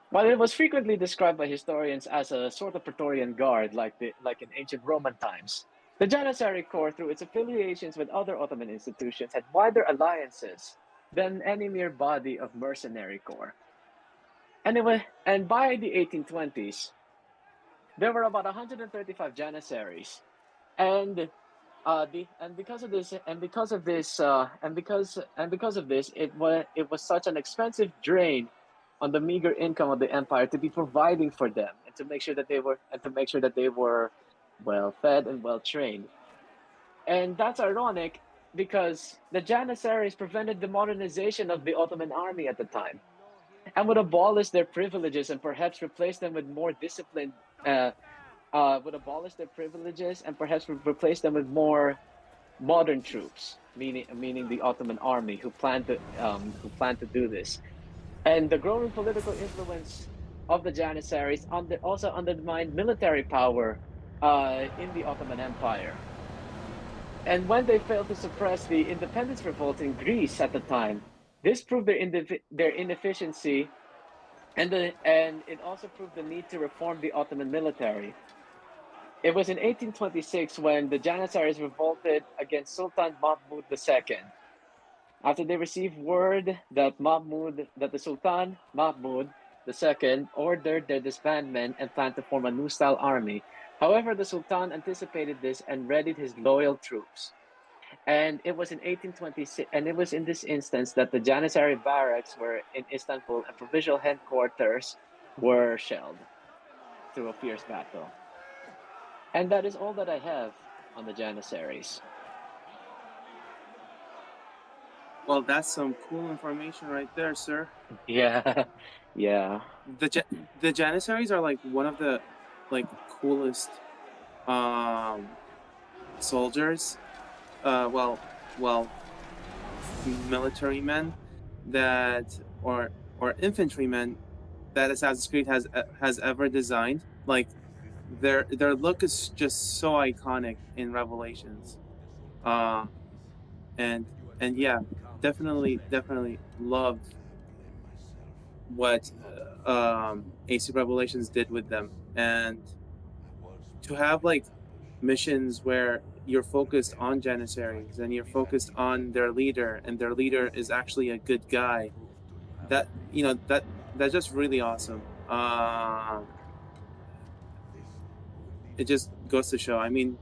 While it was frequently described by historians as a sort of Praetorian Guard, like in ancient Roman times, the Janissary Corps, through its affiliations with other Ottoman institutions, had wider alliances than any mere body of mercenary corps. And by the 1820s, there were about 135 Janissaries, and because of this, it was such an expensive drain on the meager income of the empire to be providing for them, and to make sure that they were well fed and well trained. And that's ironic because the Janissaries prevented the modernization of the Ottoman army at the time, and would abolish their privileges and perhaps replace them with more disciplined. Replace them with more modern troops, meaning the Ottoman army, who planned to do this. And the growing political influence of the Janissaries also undermined military power in the Ottoman Empire. And when they failed to suppress the independence revolt in Greece at the time, this proved their inefficiency, and it also proved the need to reform the Ottoman military. It was in 1826 when the Janissaries revolted against Sultan Mahmud II. After they received word that the Sultan Mahmud II ordered their disbandment and planned to form a new style army. However, the Sultan anticipated this and readied his loyal troops. And it was in 1826, and it was in this instance that the Janissary barracks were in Istanbul and provincial headquarters were shelled through a fierce battle. And that is all that I have on the Janissaries. Well, that's some cool information right there, sir. Yeah, yeah. The Janissaries are like one of the coolest soldiers. Military men or infantrymen that Assassin's Creed has ever designed. Like their look is just so iconic in Revelations, and yeah, definitely love what AC Revelations did with them, and to have like missions where you're focused on Janissaries and you're focused on their leader, and their leader is actually a good guy. That's just really awesome. It just goes to show. I mean,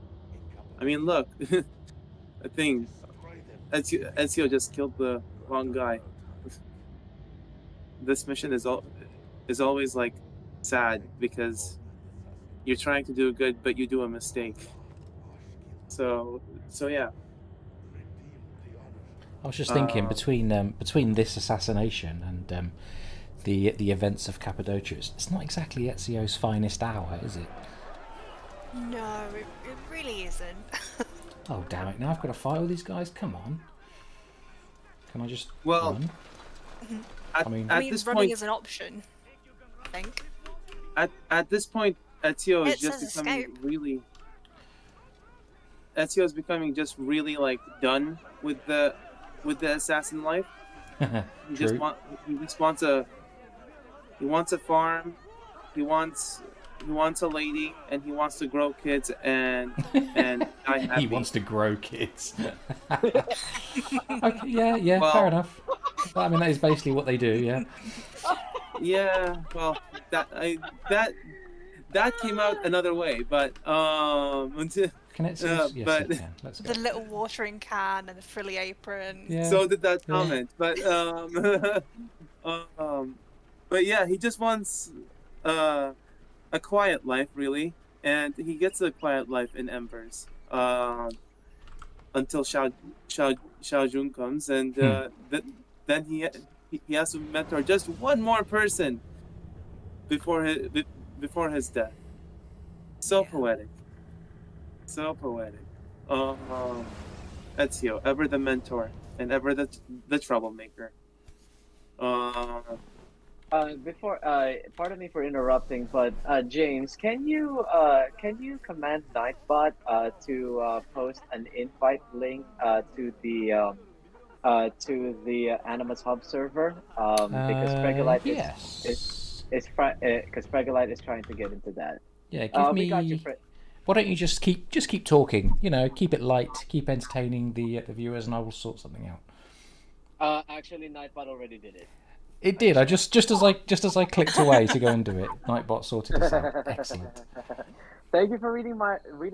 look, I think Ezio just killed the wrong guy. This mission is always like sad because you're trying to do good, but you do a mistake. So yeah. I was just thinking between this assassination and the events of Cappadocia, it's not exactly Ezio's finest hour, is it? No, it really isn't. Oh damn it! Now I've got to fight all these guys. Come on. Can I just run? At this running point, is an option, I think. At this point, Ezio is just becoming just really like done with the assassin life. He just wants a farm. He wants wants a lady, and he wants to grow kids and die happy. He wants to grow kids. Okay, yeah, Well- fair enough. I mean, that is basically what they do. Yeah. Yeah, well, that came out another way, but Can it? Yes, but it can. Let's go. The little watering can and the frilly apron. Yeah. so did that Yeah. comment. But but yeah, he just wants a quiet life, really, and he gets a quiet life in Embers until Xiao Jun comes, and then he has to mentor just one more person before his death. So poetic. So poetic. Ezio, ever the mentor and ever the troublemaker. Pardon me for interrupting, but James, can you command Nightbot to post an invite link to the Animus Hub server? Because Fregolite because Fregolite is trying to get into that. Yeah, give We got you, me. Why don't you just keep talking? You know, keep it light, keep entertaining the viewers, and I will sort something out. Actually, Nightbot already did it. It did. I just as I clicked away to go and do it, Nightbot sorted this out. Excellent. Thank you for reading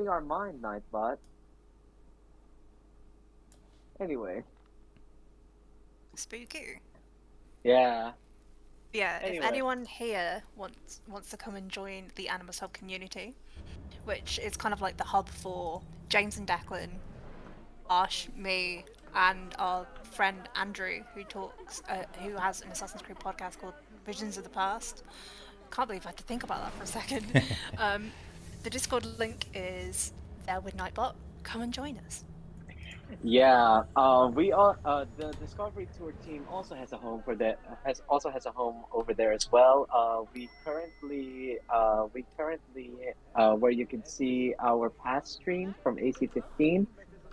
our mind, Nightbot. Anyway. Spooky. Yeah. Yeah, Anyway. if anyone here wants to come and join the Animus Hub community, which is kind of like the hub for James and Declan, Ash, me, and our friend Andrew, who has an Assassin's Creed podcast called Visions of the Past. Can't believe I had to think about that for a second. The Discord link is there with Nightbot. Come and join us. Yeah, we are. The Discovery Tour team also has a home has a home over there as well. We currently where you can see our past stream from AC15.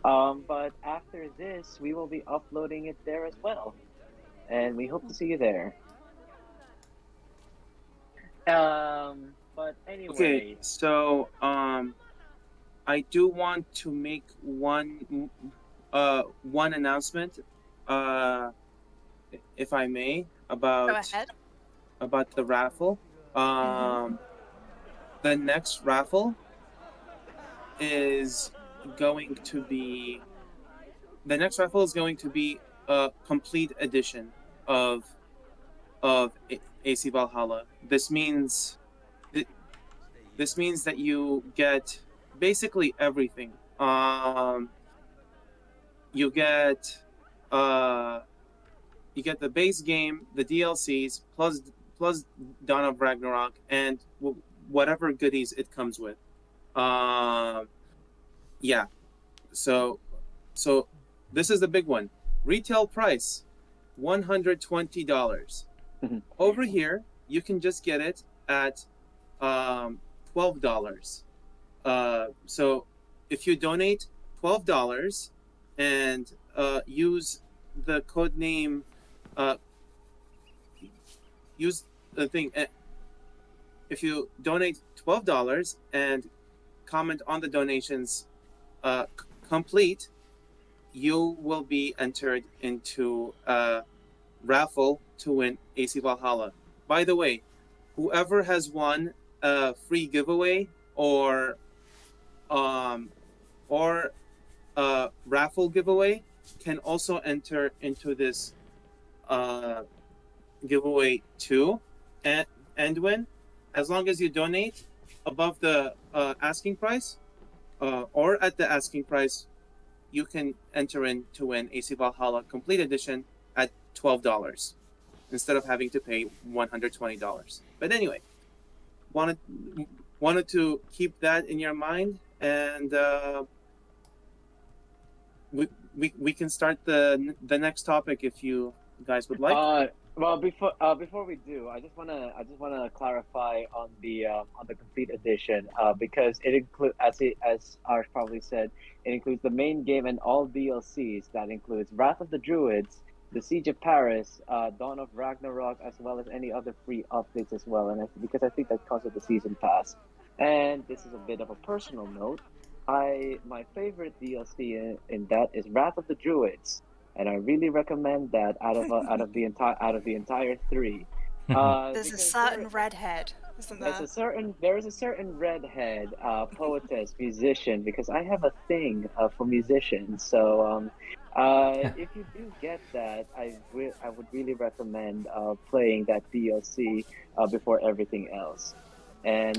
But after this, we will be uploading it there as well, and we hope to see you there. But anyway. Okay, so I do want to make one announcement, if I may, Go about ahead. the raffle. The next raffle is going to be a complete edition of AC Valhalla. This means that you get basically everything. You get the base game, the DLCs, plus Dawn of Ragnarok, and whatever goodies it comes with. Yeah. So this is the big one. Retail price, $120. Over here, you can just get it at $12. So if you donate $12 and use the code name, use the thing. If you donate $12 and comment on the donations complete, you will be entered into a raffle to win AC Valhalla. By the way, whoever has won a free giveaway or a raffle giveaway can also enter into this giveaway too, and win, as long as you donate above the asking price or at the asking price. You can enter in to win AC Valhalla Complete Edition at $12 instead of having to pay $120. But anyway, wanted to keep that in your mind, and we can start the next topic if you guys would like. Well, before we do, I just wanna clarify on the complete edition, because it includes, as Arsh probably said, it includes the main game and all DLCs. That includes Wrath of the Druids, the Siege of Paris, Dawn of Ragnarok, as well as any other free updates as well. And because I think that comes with the season pass. And this is a bit of a personal note. My favorite DLC in that is Wrath of the Druids, and I really recommend that out of the entire three. There's a certain redhead, isn't there? There is a certain redhead poetess, musician, because I have a thing for musicians. So if you do get that, I would really recommend playing that DLC before everything else. And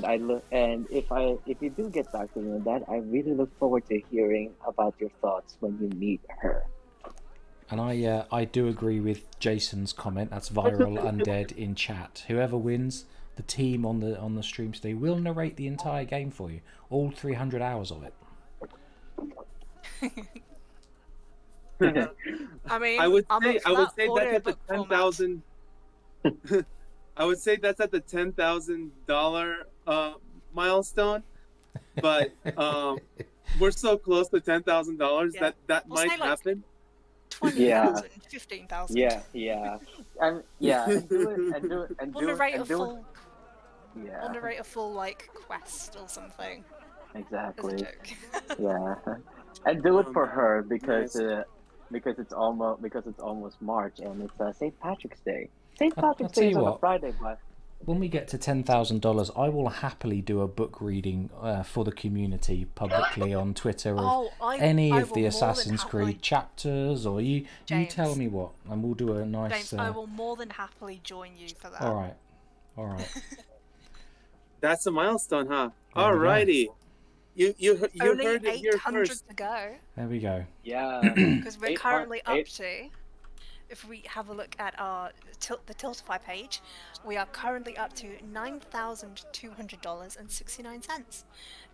if you do get back to me on that, I really look forward to hearing about your thoughts when you meet her. And I do agree with Jason's comment. That's Viral Undead in chat. Whoever wins, the team on the stream today will narrate the entire game for you, all 300 hours of it. I mean, I would I'm say up for that's at the audiobook format. 10,000. I would say that's at the $10,000 milestone, but we're so close to $10,000 Yeah. that We'll might say, like, happen. 20,000, 15,000. Yeah, and do it. We'll narrate a do it. full. Yeah, We'll narrate a full like quest or something. As a exactly. joke. Yeah, and do it for her Nice. because it's almost March and it's St. Patrick's Day. St. I'll Patrick's tell Day you is on a what. Friday, but When we get to $10,000, I will happily do a book reading for the community publicly on Twitter of any I of will the more than Assassin's happily- Creed chapters, or you James. tell me what, and we'll do a nice. James, I will more than happily join you for that. All right. That's a milestone, huh? There we go. Alrighty. You Only heard it here 800 first. to go, There we go. yeah, because we're currently up 8 to. If we have a look at our the Tiltify page, we are currently up to $9,200.69.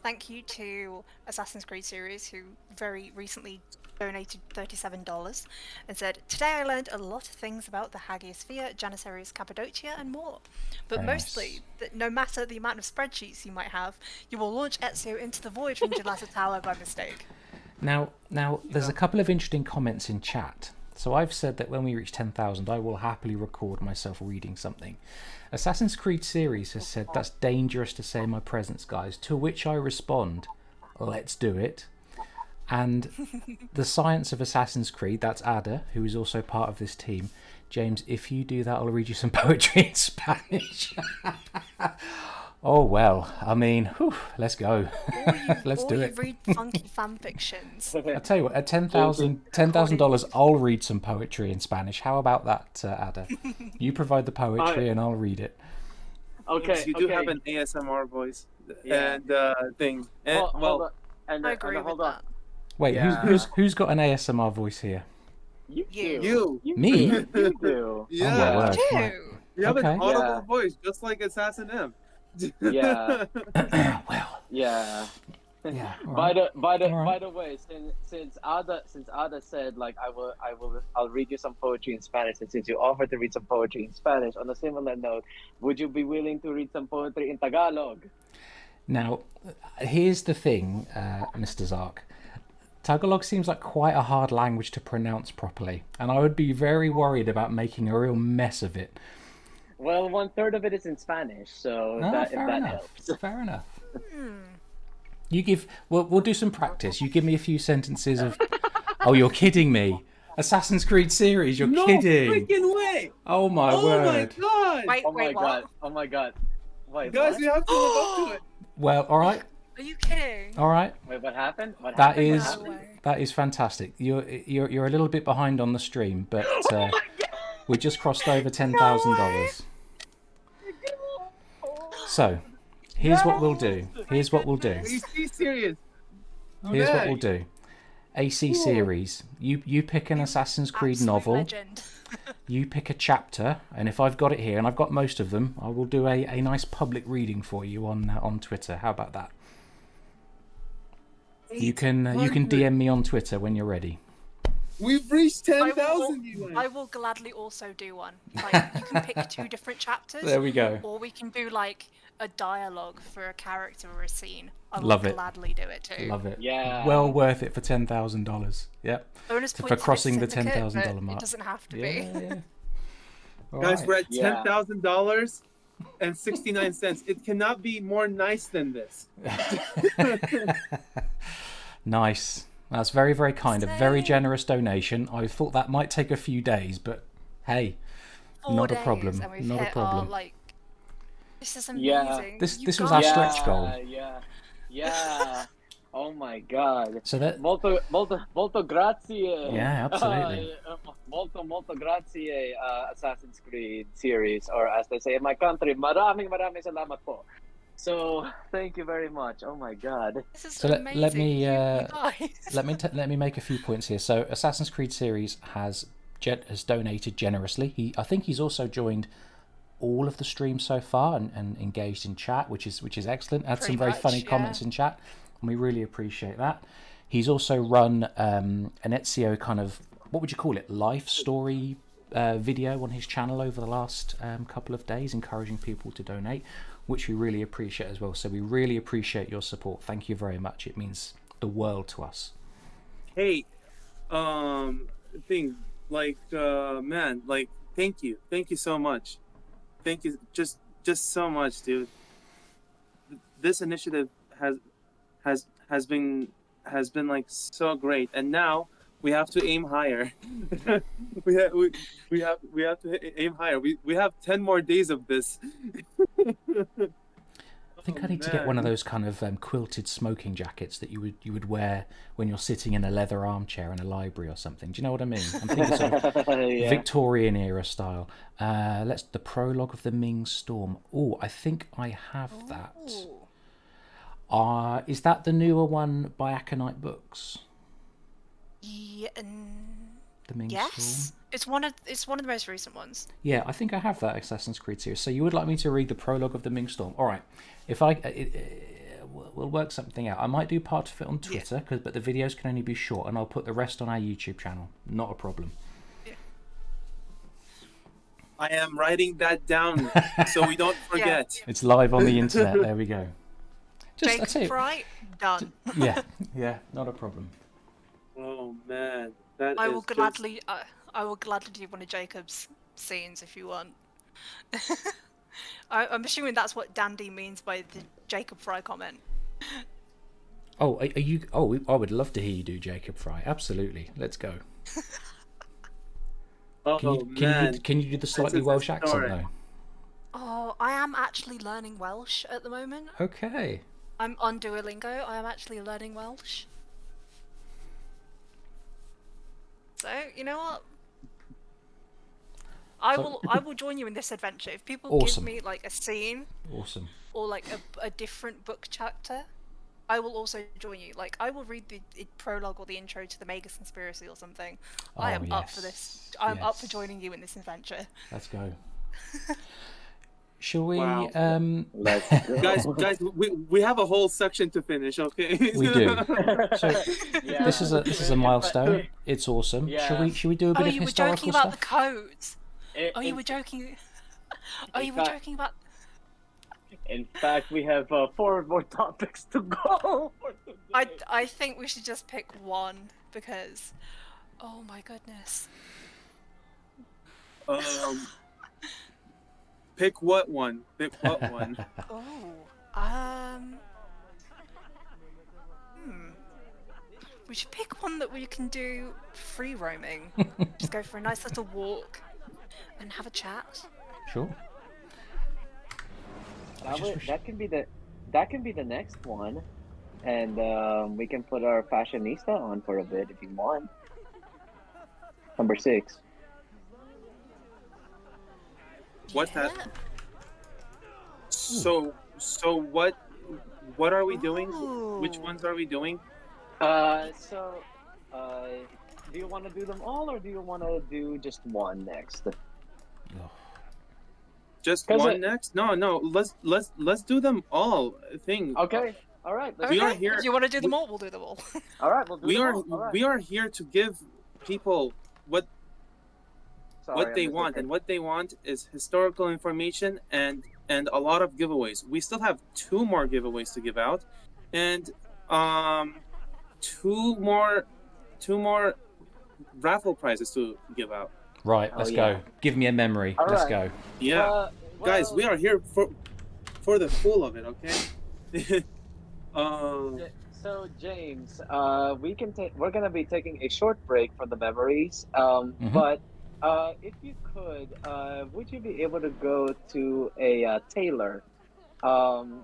Thank you to Assassin's Creed series, who very recently donated $37 and said, "Today I learned a lot of things about the Hagia Sophia, Janissaries, Cappadocia, and more. But Very mostly, nice. that no matter the amount of spreadsheets you might have, you will launch Ezio into the void from Galata Tower by mistake." Now, there's a couple of interesting comments in chat. So I've said that when we reach 10,000, I will happily record myself reading something. Assassin's Creed series has said that's dangerous to say in my presence, guys. To which I respond, let's do it. And the Science of Assassin's Creed, that's Ada, who is also part of this team. James, if you do that, I'll read you some poetry in Spanish. Oh, well, I mean, whew, let's go. Let's do it. Or you read funky fan fictions. I tell you what, at $10,000, I'll read some poetry in Spanish. How about that, Ada? You provide the poetry and I'll read it. Okay, You do have an ASMR voice Yeah. and thing. And, hold on. And, I agree with hold on. that. Wait, Yeah. who's got an ASMR voice here? You. You. Me? You do. Yeah. Oh my word. Ew. Right. You have Okay. an audible Yeah. voice, just like Assassin M. Yeah. Well, Yeah. yeah. all By right. by the way, since Ada said like I'll read you some poetry in Spanish, and since you offered to read some poetry in Spanish, on a similar note, would you be willing to read some poetry in Tagalog? Now, here's the thing, Mr. Zark. Tagalog seems like quite a hard language to pronounce properly, and I would be very worried about making a real mess of it. Well, 1/3 of it is in Spanish, so if Fair that enough. helps. Fair enough. We'll do some practice. You give me a few sentences of. Oh, you're kidding me! Assassin's Creed series, you're No kidding! freaking way! Oh my Oh word! my god! Wait, Oh my wait, god! what? Oh my god! Wait, Guys, what? you have to live up to it. Well, all right, Are you kidding? all right. Wait, what happened? What That happened? What is happened? No way. that is fantastic. You're a little bit behind on the stream, but we just crossed over $10,000. So, here's what we'll do. Here's what we'll do. Be serious. Here's what we'll do. AC series. You pick an Assassin's Creed Absolute novel. legend. You pick a chapter, and if I've got it here, and I've got most of them, I will do a nice public reading for you on Twitter. How about that? You can DM me on Twitter when you're ready. We've reached I 10,000, you I guys. will gladly also do one. Like, you can pick 2 different chapters. There we go. Or we can do like a dialogue for a character or a scene, I will Love it. gladly do it too. Love it. Yeah. Well worth it for $10,000. Yep. Bonus For points crossing the certificate, $10,000 but mark. It doesn't have to Yeah. be. Yeah. All Guys, right. we're at Yeah. $10,000 and 69 cents. It cannot be more nice than this. Nice. That's very, very kind. A very Same. generous donation. I thought that might take a few days, but hey, 4 not a days, problem. and we've Not a hit problem. our, like, this is Yeah. amazing. This You was guys- our stretch goal. Yeah. Oh my God. So that Molto grazie. Yeah, absolutely. Molto grazie, Assassin's Creed series, or as they say in my country, maraming salamat po. So thank you very much. Oh my God. This is So let amazing. me, You guys. let me make a few points here. So Assassin's Creed series has donated generously. I think he's also joined all of the streams so far and engaged in chat, which is excellent. Had some Pretty very much, funny yeah. comments in chat, and we really appreciate that. He's also run an Ezio kind of, what would you call it, life story video on his channel over the last couple of days, encouraging people to donate, which we really appreciate as well. So we really appreciate your support. Thank you very much. It means the world to us. Hey, thing, like, man, like, thank you so much. Thank you, just so much, dude. This initiative has been like so great, and now we have to aim higher. we have to aim higher. We have 10 more days of this. I think I need to get one of those kind of quilted smoking jackets that you would wear when you're sitting in a leather armchair in a library or something. Do you know what I mean? I'm thinking sort of Yeah. Victorian era style. The prologue of the Ming Storm. Oh, I think I have that. Ooh. Is that the newer one by Aconite Books? Yeah, The Ming yes. Storm? It's one of the most recent ones. Yeah, I think I have that Assassin's Creed series. So you would like me to read the prologue of the Ming Storm? All right. If we'll work something out. I might do part of it on Twitter, but the videos can only be short, and I'll put the rest on our YouTube channel. Not a problem. I am writing that down so we don't forget. It's live on the internet. There we go. I'll tell Jacob you- Fry, done. yeah, not a problem. Oh man, that I is will just- gladly, I will gladly do one of Jacob's scenes if you want. I'm assuming that's what Dandy means by the Jacob Fry comment. Oh, are you? Oh, I would love to hear you do Jacob Fry. Absolutely. Let's go. Oh man, Can you do the slightly is a Welsh accent story. though? Oh, I am actually learning Welsh at the moment. Okay. I'm on Duolingo. I am actually learning Welsh. So you know what? I will join you in this adventure. If people Awesome. give me like a scene Awesome. or like a different book chapter, I will also join you. Like I will read the prologue or the intro to the Magus Conspiracy or something. I Oh, am up for this. I'm up for yes. joining you in this adventure. Let's go. Shall we? Wow. Let's go. guys, we have a whole section to finish. Okay. We do. So Yeah. this is a milestone. It's awesome. Yeah. Shall we do a bit Oh, of you were historical joking about stuff? the codes. Oh, you In- were joking. Oh, in you were fact- joking about. In fact, we have 4 more topics to go. For today. I think we should just pick one because, oh my goodness. Pick what one? Pick what one? Oh, we should pick one that we can do free roaming. Just go for a nice little walk and have a chat. Sure. That can be the next one, and we can put our fashionista on for a bit if you want. Number 6. What's that? Yeah. So what are we doing? Which Ooh. ones are we doing? Do you want to do them all, or do you want to do just one next? Just 'Cause one next? No. Let's do them all. Thing. Okay. All right. Let's We do are it. here- If you want to do them all, we'll do them all. All right. We'll do We them are all. All right. we are here to give people Sorry, what I they missed want, it. and what they want is historical information and and a lot of giveaways. We still have 2 more giveaways to give out, and two more raffle prizes to give out. Right, Oh, let's yeah. go. Give me a memory. All Let's right. go. Yeah, guys, Well, we are here for the full of it. Okay. um, So James, we're gonna be taking a short break from the memories. Mhm. But if you could, would you be able to go to a tailor?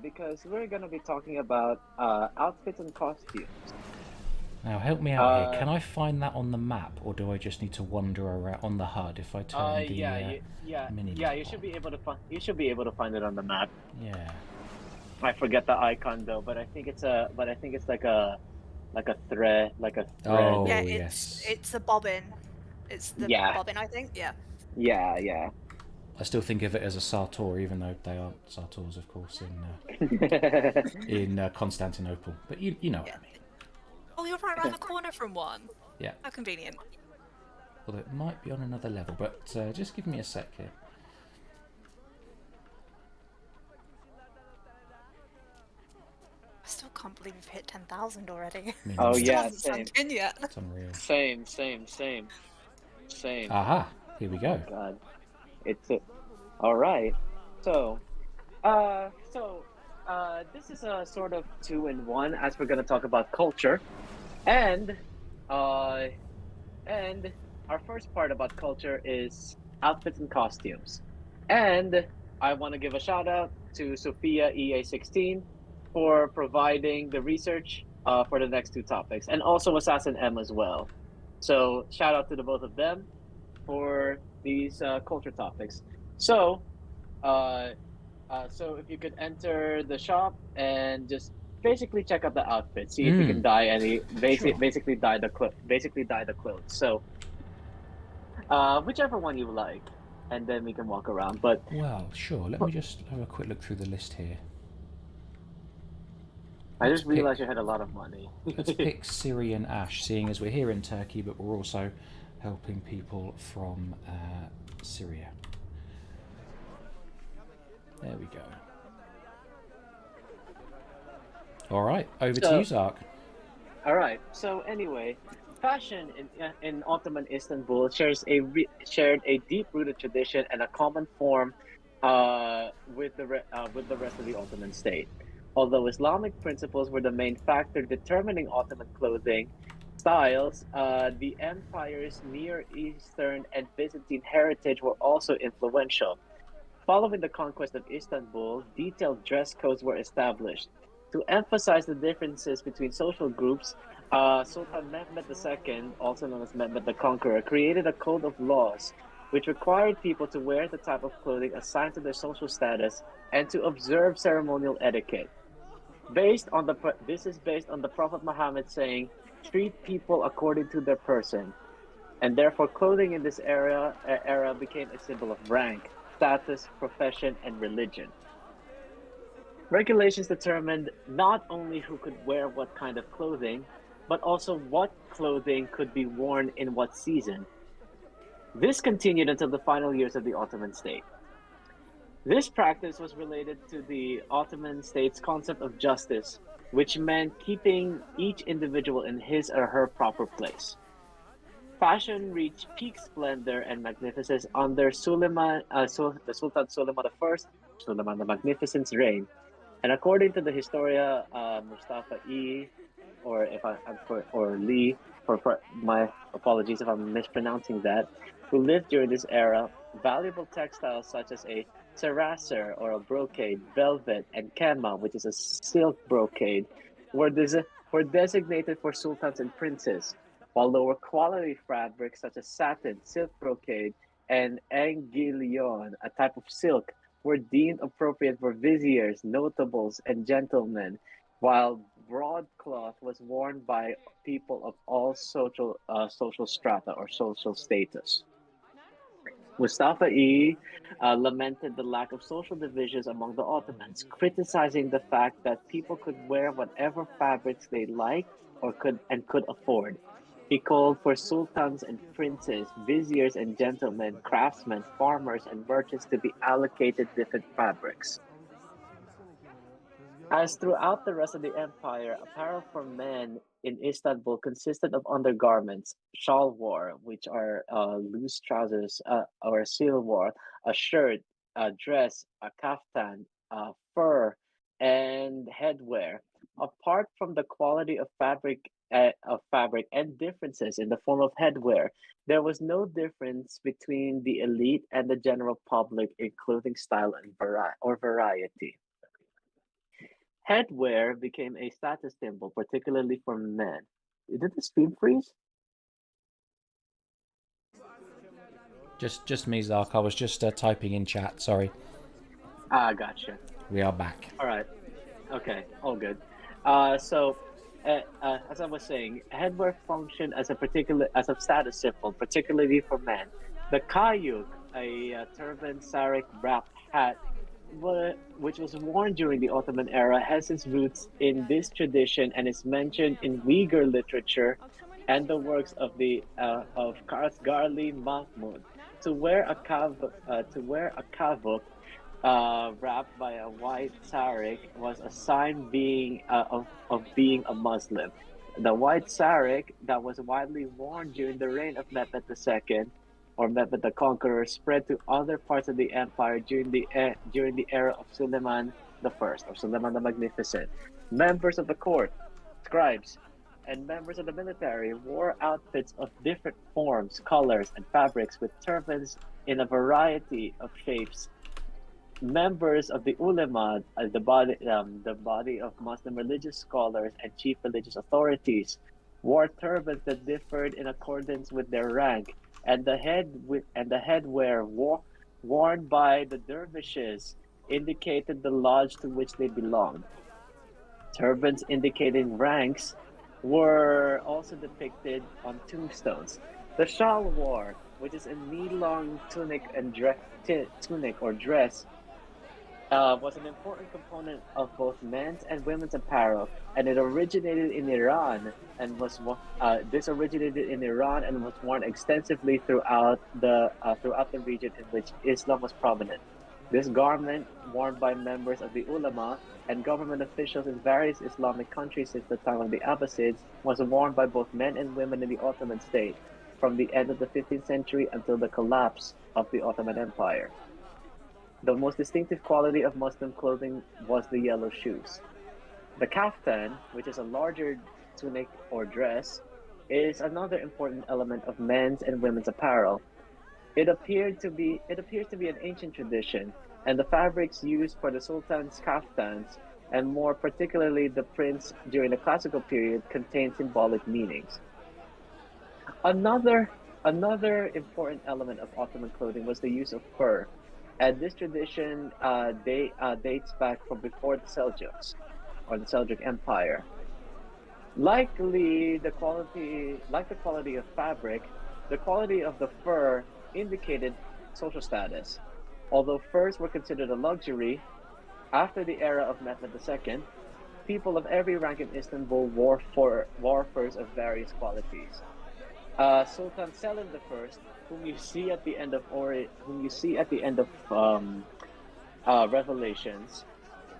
Because we're gonna be talking about outfits and costumes. Now help me out here. Uh, Can I find that on the map, or do I just need to wander around on the HUD if I turn the mini yeah, map you should on? be able to find. You should be able to find it on the map. Yeah. I forget the icon though, but I think it's like a thread, like a thread. Oh Yeah, yes. it's a bobbin. It's the Yeah, bobbin, I think. Yeah. yeah. I still think of it as a sartor, even though they aren't sartors, of course, in Constantinople. But you know what I mean. Oh, you're right around the corner from one. Yeah. How convenient. Although it might be on another level, but just give me a sec here. I still can't believe we've hit 10,000 already. Me Oh neither. Still yeah, hasn't same, sunk in yet. It's unreal. same. Aha! Here we Oh go. my God, it's it. All right. So, uh, so, this is a sort of 2-in-1 as we're gonna talk about culture, and, uh, and our first part about culture is outfits and costumes, and I want to give a shout out to Sophia EA16 for providing the research for the next 2 topics, and also Assassin M as well. So shout out to the both of them for these culture topics. So, uh, so if you could enter the shop and just basically check out the outfit, see if you can dye any, Sure. basically dye the clothes. So, whichever one you like, and then we can walk around. But Well, sure. Let me just have a quick look through the list here. I Let's just realized pick. you had a lot of money. Let's pick Syrian ash, seeing as we're here in Turkey, but we're also helping people from Syria. There we go. All right, over to you, Zark. All right. So anyway, fashion in Ottoman Istanbul shared a deep-rooted tradition and a common form with the rest of the Ottoman state. Although Islamic principles were the main factor determining Ottoman clothing styles, the empire's Near Eastern and Byzantine heritage were also influential. Following the conquest of Istanbul, detailed dress codes were established. To emphasize the differences between social groups, Sultan Mehmed II, also known as Mehmed the Conqueror, created a code of laws which required people to wear the type of clothing assigned to their social status and to observe ceremonial etiquette. This is based on the Prophet Muhammad saying, "Treat people according to their person," and therefore clothing in this era became a symbol of rank, status, profession, and religion. Regulations determined not only who could wear what kind of clothing, but also what clothing could be worn in what season. This continued until the final years of the Ottoman state. This practice was related to the Ottoman state's concept of justice, which meant keeping each individual in his or her proper place. Fashion reached peak splendor and magnificence under the Sultan Suleiman I, Suleiman the Magnificent's reign. And according to the Historia Mustafa E, or if I or Lee, for my apologies if I'm mispronouncing that, who lived during this era, valuable textiles such as a sarasser or a brocade, velvet, and kema, which is a silk brocade, were were designated for sultans and princes, while lower quality fabrics such as satin, silk brocade, and angilion, a type of silk, were deemed appropriate for viziers, notables, and gentlemen, while broadcloth was worn by people of all social strata or social status. Mustafa E lamented the lack of social divisions among the Ottomans, criticizing the fact that people could wear whatever fabrics they liked or could afford. He called for sultans and princes, viziers and gentlemen, craftsmen, farmers, and merchants to be allocated different fabrics. As throughout the rest of the empire, apparel for men in Istanbul consisted of undergarments, shalwar, which are loose trousers, or silwar, a shirt, a dress, a kaftan, fur, and headwear. Apart from the quality of fabric and differences in the form of headwear, there was no difference between the elite and the general public in clothing style and variety. Headwear became a status symbol, particularly for men. Did the stream freeze? Just me, Zark. I was just typing in chat. Sorry. Ah, gotcha. We are back. All right. Okay, all good. So, as I was saying, headwear functioned as a status symbol, particularly for men. The kayuk, a turban sarık wrapped hat, which was worn during the Ottoman era, has its roots in this tradition and is mentioned in Uyghur literature and the works of Karsgarli Mahmud. To wear a kavuk wrapped by a white sarık was a sign of being a Muslim. The white sarık that was widely worn during the reign of Mehmed II or Mehmed the Conqueror spread to other parts of the empire during the era of Suleiman the First or Suleiman the Magnificent. Members of the court, scribes, and members of the military wore outfits of different forms, colors, and fabrics with turbans in a variety of shapes. Members of the ulema, the body of Muslim religious scholars and chief religious authorities, wore turbans that differed in accordance with their rank, and the headwear worn by the dervishes indicated the lodge to which they belonged. Turbans indicating ranks were also depicted on tombstones. The shalwar, which is a knee-long tunic or dress, was an important component of both men's and women's apparel, and it originated in Iran and was worn extensively throughout the region in which Islam was prominent. This garment, worn by members of the ulama and government officials in various Islamic countries since the time of the Abbasids, was worn by both men and women in the Ottoman state from the end of the 15th century until the collapse of the Ottoman Empire. The most distinctive quality of Muslim clothing was the yellow shoes. The kaftan, which is a larger tunic or dress, is another important element of men's and women's apparel. It appears to be an ancient tradition, and the fabrics used for the sultan's kaftans, and more particularly the prince during the classical period, contain symbolic meanings. Another important element of Ottoman clothing was the use of fur, and this tradition dates back from before the Seljuks, or the Seljuk Empire. Like the quality of fabric, the quality of the fur indicated social status. Although furs were considered a luxury, after the era of Mehmed II, people of every rank in Istanbul wore furs of various qualities. Sultan Selim I, whom you see at the end of Revelations,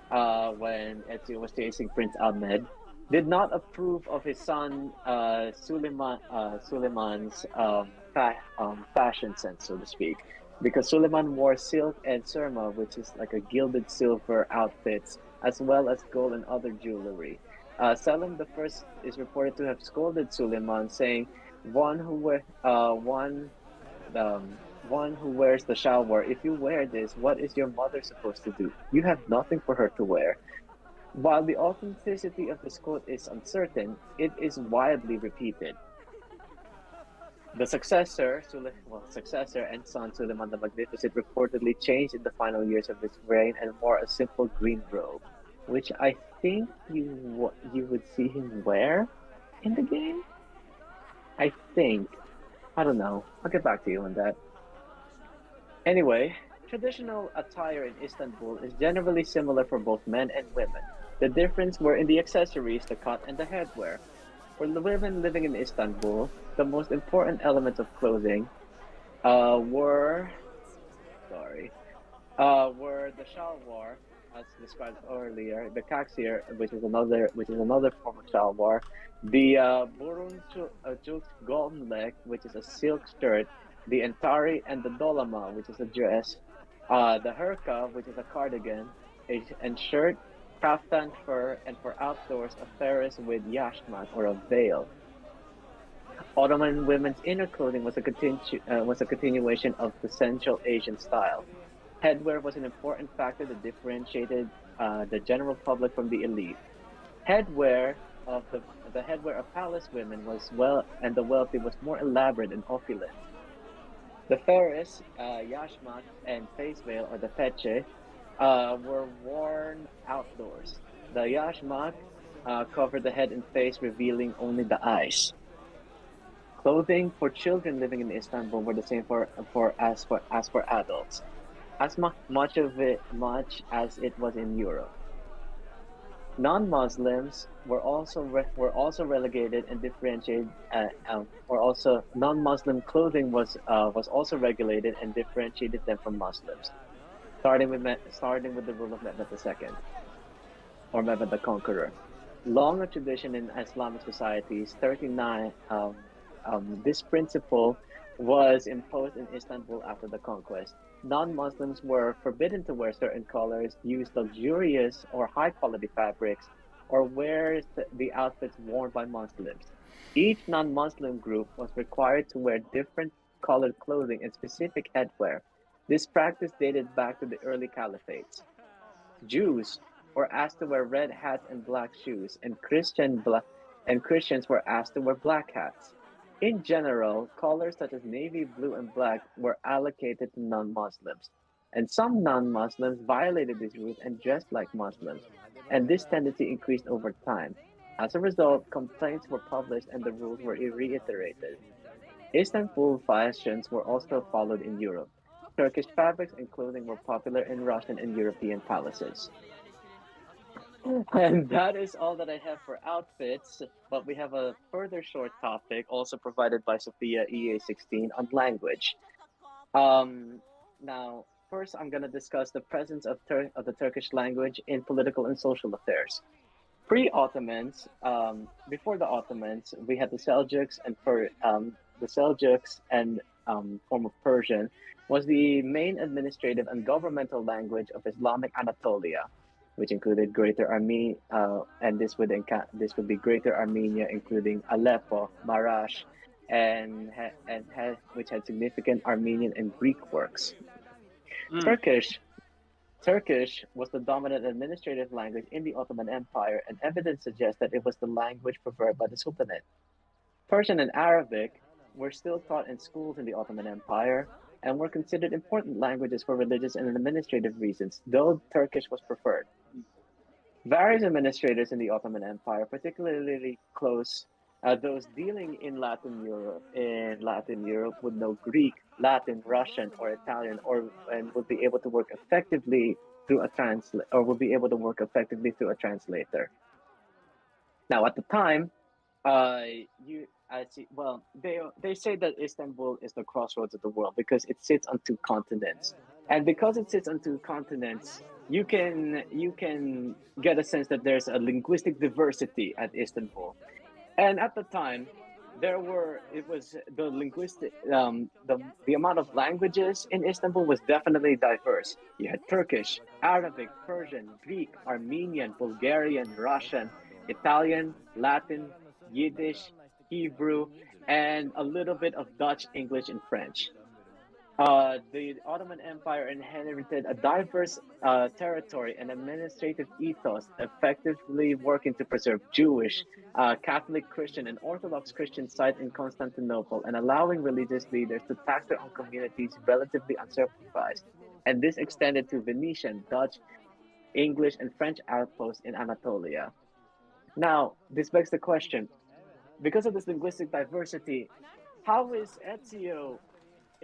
when Ezio was chasing Prince Ahmed, did not approve of his son Suleiman's fashion sense, so to speak, because Suleiman wore silk and surma, which is like a gilded silver outfits, as well as gold and other jewelry. Selim I is reported to have scolded Suleiman, saying, one who wears the shalwar, if you wear this, what is your mother supposed to do? You have nothing for her to wear. While the authenticity of this quote is uncertain, it is widely repeated. The successor and son Suleiman the Magnificent reportedly changed in the final years of his reign and wore a simple green robe, which I think you would see him wear in the game. I think. I don't know. I'll get back to you on that. Anyway, traditional attire in Istanbul is generally similar for both men and women. The difference were in the accessories, the cut, and the headwear. For the women living in Istanbul, the most important elements of clothing were were the shalwar, as described earlier, the kaksir, which is another form of shalwar, the golden which is a silk shirt, the entari and the dolama, which is a dress, the hurka, which is a cardigan, and shirt, kaftan fur, and for outdoors a feris with yashmak or a veil. Ottoman women's inner clothing was a continuation of the Central Asian style. Headwear was an important factor that differentiated the general public from the elite. Headwear of the headwear of palace women was and the wealthy was more elaborate and opulent. The feris, yashmak, and face veil or the peche were worn outdoors. The yashmak covered the head and face, revealing only the eyes. Clothing for children living in Istanbul were the same for adults, as much as it was in Europe. Non-Muslims were also relegated and differentiated. Or also non-Muslim clothing was also regulated and differentiated them from Muslims, starting with the rule of Mehmed II or Mehmed the Conqueror. Longer tradition in Islamic societies, 39. This principle was imposed in Istanbul after the conquest. Non-Muslims were forbidden to wear certain colors, use luxurious or high-quality fabrics, or wear the outfits worn by Muslims. Each non-Muslim group was required to wear different colored clothing and specific headwear. This practice dated back to the early caliphates. Jews were asked to wear red hats and black shoes, and Christians were asked to wear black hats. In general, colors such as navy blue and black were allocated to non-Muslims, and some non-Muslims violated these rules and dressed like Muslims, and this tendency increased over time. As a result, complaints were published and the rules were reiterated. Istanbul fashions were also followed in Europe. Turkish fabrics and clothing were popular in Russian and European palaces. And that is all that I have for outfits, but we have a further short topic also provided by Sophia EA16 on language. Now, first I'm going to discuss the presence of the Turkish language in political and social affairs. Pre-Ottomans, before the Ottomans, we had the Seljuks and form of Persian was the main administrative and governmental language of Islamic Anatolia, which included Greater Armenia, and this would be Greater Armenia, including Aleppo, Marash, which had significant Armenian and Greek works. Mm. Turkish was the dominant administrative language in the Ottoman Empire, and evidence suggests that it was the language preferred by the Sultanate. Persian and Arabic were still taught in schools in the Ottoman Empire and were considered important languages for religious and administrative reasons, though Turkish was preferred. Various administrators in the Ottoman Empire, particularly those dealing in Latin Europe, would know Greek, Latin, Russian, or Italian, and would be able to work effectively through a translator. Now, at the time, they say that Istanbul is the crossroads of the world because it sits on two continents, and because it sits on two continents, you can get a sense that there's a linguistic diversity at Istanbul. And at the time, the amount of languages in Istanbul was definitely diverse. You had Turkish, Arabic, Persian, Greek, Armenian, Bulgarian, Russian, Italian, Latin, Yiddish, Hebrew, and a little bit of Dutch, English, and French. The Ottoman Empire inherited a diverse territory and administrative ethos, effectively working to preserve Jewish, Catholic Christian, and Orthodox Christian sites in Constantinople and allowing religious leaders to tax their own communities relatively unsupervised. And this extended to Venetian, Dutch, English, and French outposts in Anatolia. Now, this begs the question, because of this linguistic diversity, how is Ezio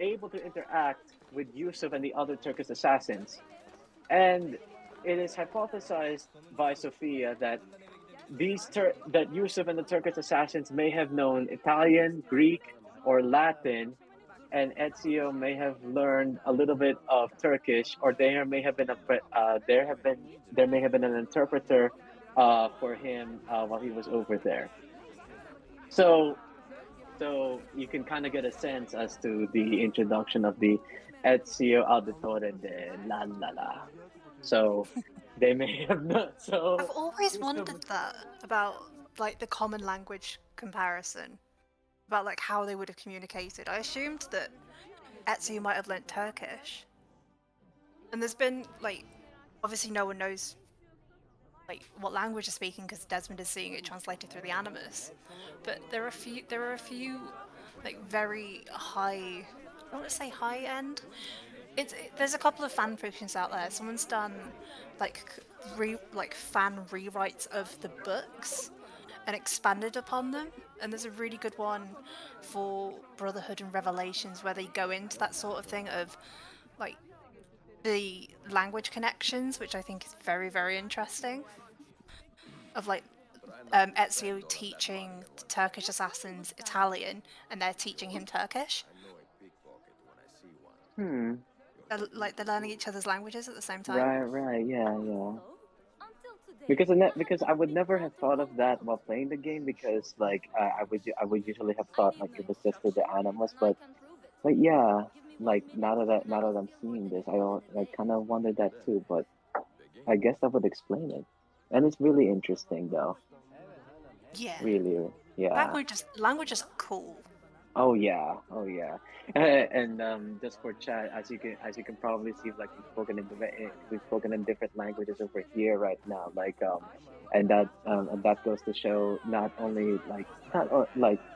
able to interact with Yusuf and the other Turkish assassins? And it is hypothesized by Sophia that that Yusuf and the Turkish assassins may have known Italian, Greek, or Latin, and Ezio may have learned a little bit of Turkish, or there may have been there may have been an interpreter for him while he was over there. So you can kind of get a sense as to the introduction of the Ezio Auditore de La La La. So they may have not. So I've always wondered that about like the common language comparison, about like how they would have communicated. I assumed that Ezio might have learnt Turkish, and there's been like obviously no one knows like what language they're speaking because Desmond is seeing it translated through the Animus. But there are a few like very high. I don't want to say high end. There's a couple of fan fictions out there. Someone's done like fan rewrites of the books and expanded upon them. And there's a really good one for Brotherhood and Revelations where they go into that sort of thing of like the language connections, which I think is very, very interesting. Of like Ezio teaching the Turkish assassins Italian, and they're teaching him Turkish. They're learning each other's languages at the same time. Right, yeah. Because I would never have thought of that while playing the game, because like I would usually have thought like it was just for the animals, but yeah, like now that I'm seeing this, I kind of wondered that too, but I guess that would explain it, and it's really interesting though. Yeah. Really, yeah. Language is cool. Oh yeah. And just for chat, as you can probably see, like we've spoken in different languages over here right now, like and that goes to show not only like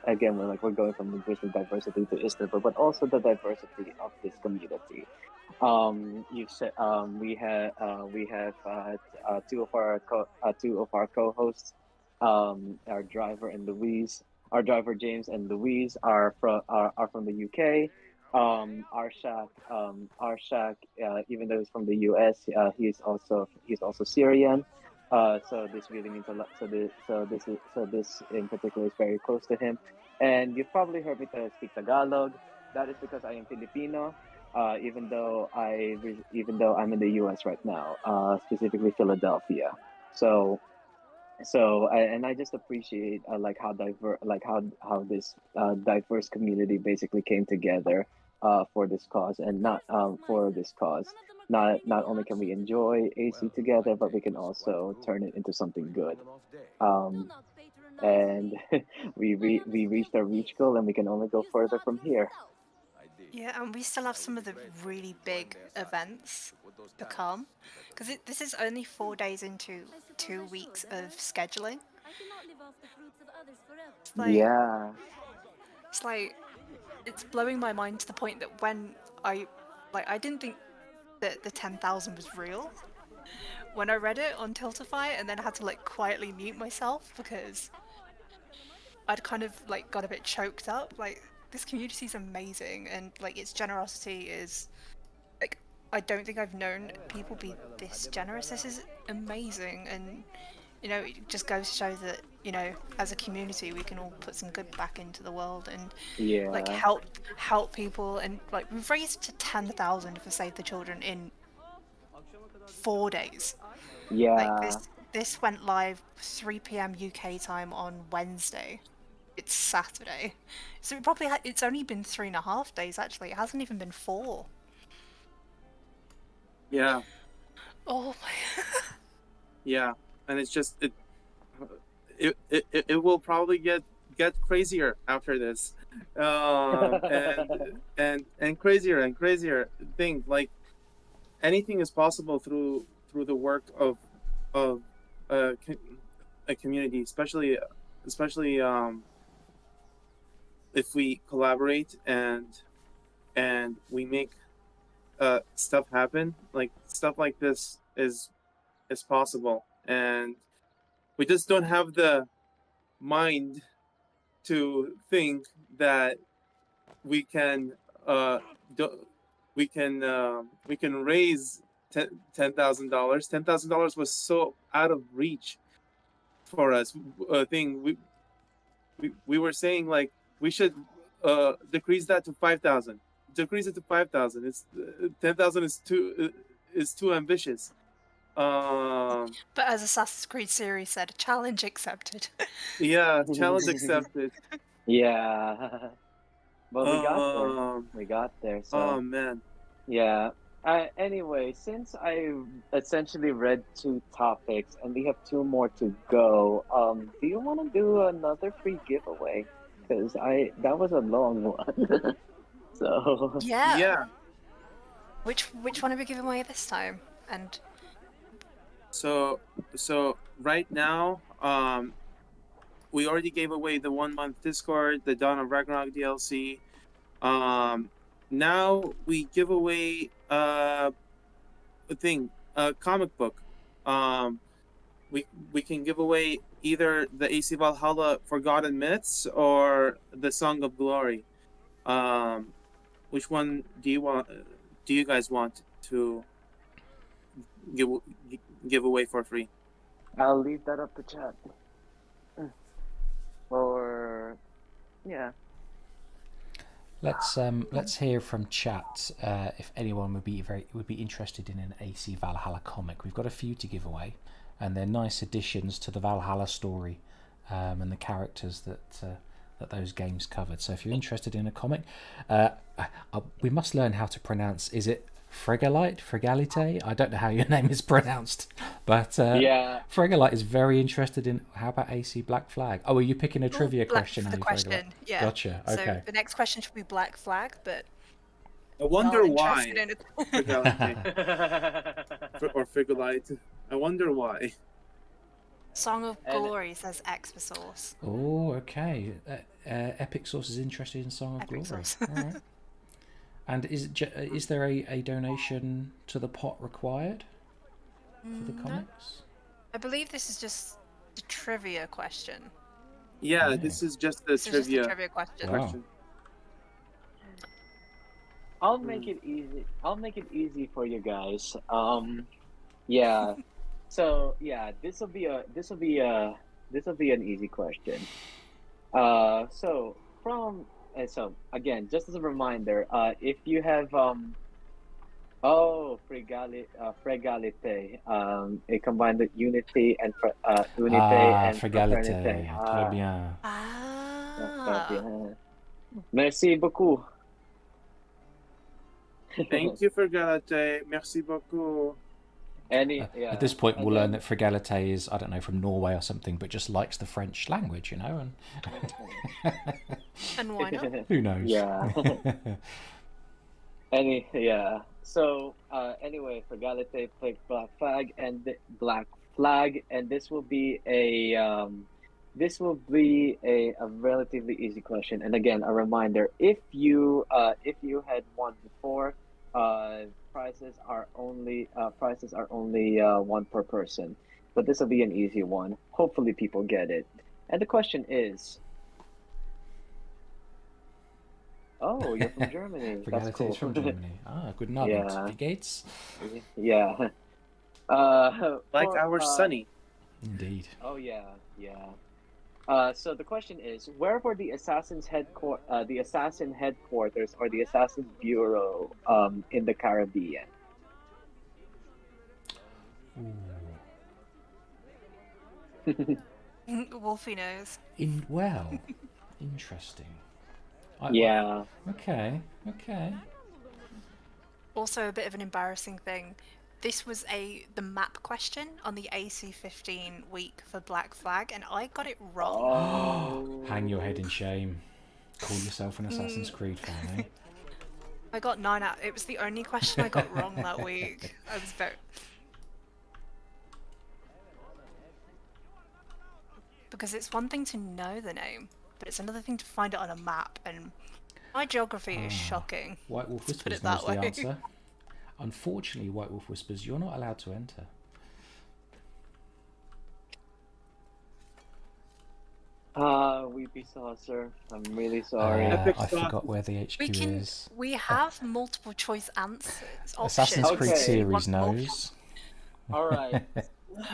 again we're going from linguistic diversity to Istanbul, but also the diversity of this community. You said we have two of our co-hosts, our driver and Louise. Our driver James and Louise are from the UK. Arshak, even though he's from the US, he's also Syrian. So this really means a lot. So this in particular is very close to him. And you've probably heard me speak Tagalog. That is because I am Filipino. Even though I'm in the US right now, specifically Philadelphia. And I just appreciate like how this diverse community basically came together for this cause, and not for this cause. Not only can we enjoy AC together, but we can also turn it into something good. And we reached our reach goal, and we can only go further from here. Yeah, and we still have some of the really big events to come, because this is only 4 days into 2 weeks of scheduling. It's blowing my mind to the point that when I didn't think that the 10,000 was real when I read it on Tiltify, and then I had to like quietly mute myself because I'd kind of like got a bit choked up. Like, this community is amazing, and like its generosity is like, I don't think I've known people be this generous. This is amazing, and you know, it just goes to show that, you know, as a community we can all put some good back into the world and like help people. And like, we've raised to 10,000 for Save the Children in 4 days. Like, this went live 3 p.m. UK time on Wednesday. It's Saturday, so it's only been 3.5 days. Actually, it hasn't even been 4. Yeah. Oh my. Yeah, and it's just it will probably get crazier after this, and crazier and crazier. Thing like anything is possible through the work of a community, especially if we collaborate and we make stuff happen. Like, stuff like this is possible, and we just don't have the mind to think that we can raise $10,000. $10,000 was so out of reach for us. Thing we were saying like we should decrease that to 5,000. Decrease it to 5,000. It's 10,000 is too ambitious. But as Assassin's Creed series said, challenge accepted. Yeah, challenge accepted. Yeah. But we got there. We got there. So Oh man. yeah. Anyway, since I essentially read 2 topics and we have 2 more to go, do you want to do another free giveaway? Because that was a long one. So Yeah. Which one are we giving away this time? And So right now, we already gave away the 1-month Discord, the Dawn of Ragnarok DLC. Now we give away a comic book. We can give away either the AC Valhalla Forgotten Myths or the Song of Glory. Which one do you guys want to give away for free? I'll leave that up to chat. Or yeah. Let's hear from chat if anyone would be interested in an AC Valhalla comic. We've got a few to give away, and they're nice additions to the Valhalla story and the characters that those games covered. So if you're interested in a comic, we must learn how to pronounce. Is it Fregalite? I don't know how your name is pronounced, but Yeah. Fregalite is very interested in. How about AC Black Flag? Oh, are you picking a trivia question? For the Fregalite? question, yeah. Gotcha. Okay. So the next question should be Black Flag, but I wonder not why. interested in it. Or Figurite. I wonder why. Song of And- Glory says Exposource. Oh, okay. Epic Source is interested in Song of Epic Glory. Source. All right. And is there a donation to the pot required for the comics? I believe this is just the trivia question. Yeah, Yeah. this is just the This is just a trivia trivia question. Wow. question. I'll make it easy. I'll make it easy for you guys. Yeah. So yeah, this will be an easy question. So again, just as a reminder, if you have Fregalite, it combined with unity and unité and Frégalité. fraternité. Très bien. Ah. Bien. Merci beaucoup. Thank you for Galate. Merci beaucoup. At this point, we'll learn that Frégalité is, I don't know, from Norway or something, but just likes the French language, you know, and And why not? who knows? Yeah. So anyway, Frégalité picked Black Flag, and this will be a relatively easy question. And again, a reminder: if you had won before, prizes are only one per person. But this will be an easy one. Hopefully, people get it. And the question is. Oh, you're from Germany. That's Frégalité cool. is from Germany. Good Abend. Yeah. Wie geht's? Yeah. Like our Sunny. Indeed. Oh yeah. So the question is, where were the assassin headquarters or the assassin's bureau in the Caribbean? Wolfie knows. Interesting. Yeah. Okay. Also, a bit of an embarrassing thing. This was the map question on the AC15 week for Black Flag, and I got it wrong. Oh. Hang your head in shame. Call yourself an Assassin's Creed fan, eh? I got 9 out. It was the only question I got wrong that week. I was very. Because it's one thing to know the name, but it's another thing to find it on a map, and my geography is shocking. White Wolf Let's put Whispers it that knows the way. answer. Unfortunately, White Wolf Whispers, you're not allowed to enter. Weepy saucer. I'm really sorry. Epic I Sauce. forgot where the HQ is. We have multiple choice answers. Assassin's options. Creed Okay. series Want more? knows. All right.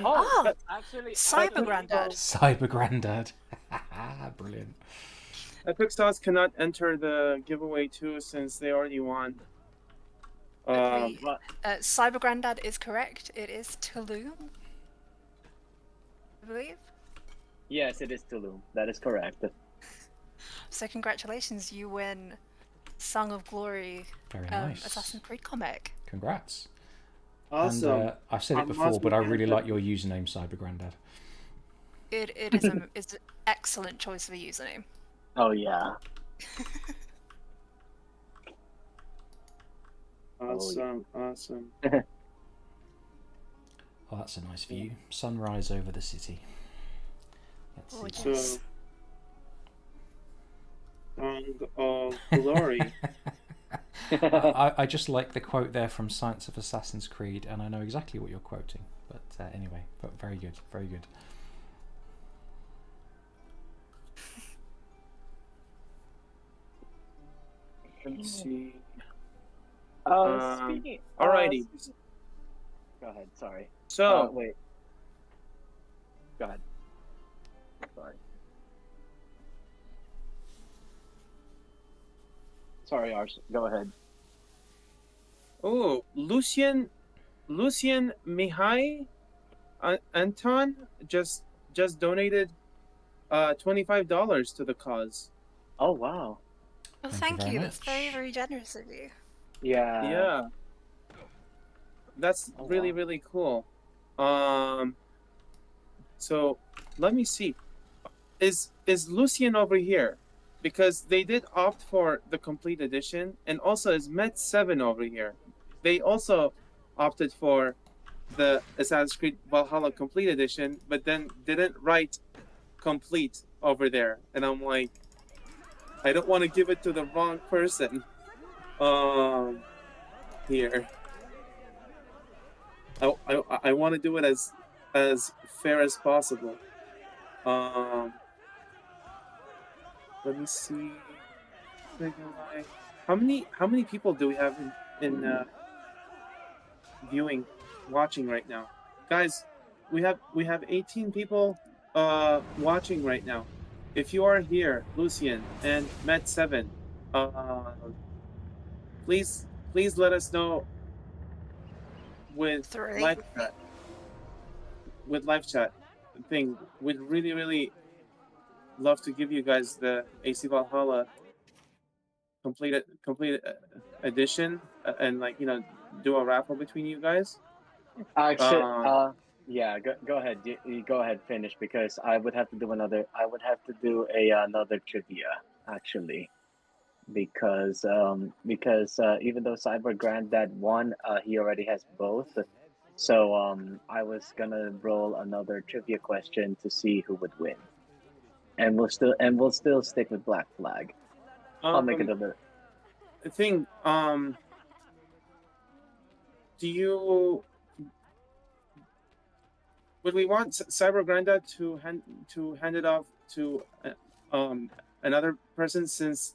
Oh, Actually, Cyber Granddad. Cyber Grandad. Brilliant. Epic Sauce cannot enter the giveaway too since they already won. But Cyber Granddad is correct. It is Tulum, I believe. yes, it is Tulum. That is correct. So congratulations, you win Song of Glory Very nice. Assassin's Creed comic. Congrats. Awesome. And I've said it I'm before, awesome. but I really like your username, Cyber Grandad. It is it's an excellent choice of a username. Oh yeah. Awesome. Awesome. Oh, that's a nice view. Sunrise over the city. Let's see. Gorgeous. So, Song of Glory. I just like the quote there from Science of Assassin's Creed, and I know exactly what you're quoting. But anyway, but very good, very good. Let me see. Speaking. Alrighty. Go ahead. Sorry. So, Wait. Go ahead. Sorry. Sorry, Arsh. Go ahead. oh, Lucian Mihai Anton just donated $25 to the cause. Oh wow. Oh, Thank you thank very you. That's very, much. very generous of you. Yeah. Yeah. That's Oh, really, wow. really cool. So let me see. Is Lucian over here? Because they did opt for the complete edition, and also is Met7 over here. They also opted for the Assassin's Creed Valhalla complete edition, but then didn't write complete over there. And I'm like, I don't want to give it to the wrong person. Here. I want to do it as fair as possible. Let me see. How many people do we have in viewing, watching right now, guys? We have 18 people watching right now. If you are here, Lucian and Met7, please let us know with Three. live chat thing. We'd really love to give you guys the AC Valhalla complete edition, and do a raffle between you guys. Actually, Um, yeah. Go ahead. You go ahead. Finish because I would have to do another. I would have to do another trivia actually, because even though Cyber Granddad won, he already has both. So I was gonna roll another trivia question to see who would win, and we'll still stick with Black Flag. I'll make it a bit. thing. Do you would we want Cyber Granddad to hand it off to another person since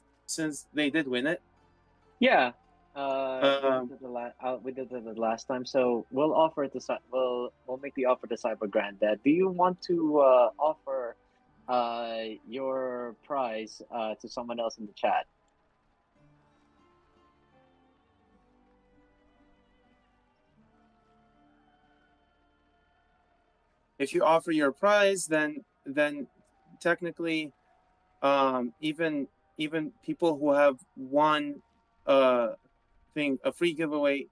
they did win it? Yeah. Um, We did it the last time, so we'll offer it to we'll make the offer to Cyber Granddad. Do you want to offer your prize to someone else in the chat? if you offer your prize, then technically, even people who have won a free giveaway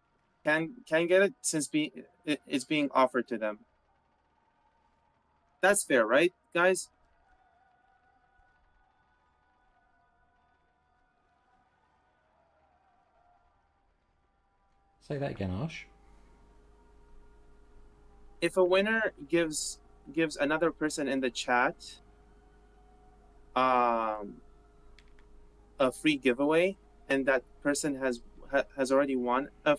can get it since it's being offered to them. That's fair, right, guys? Say that again, Arsh. If a winner gives another person in the chat a free giveaway, and that person has already won a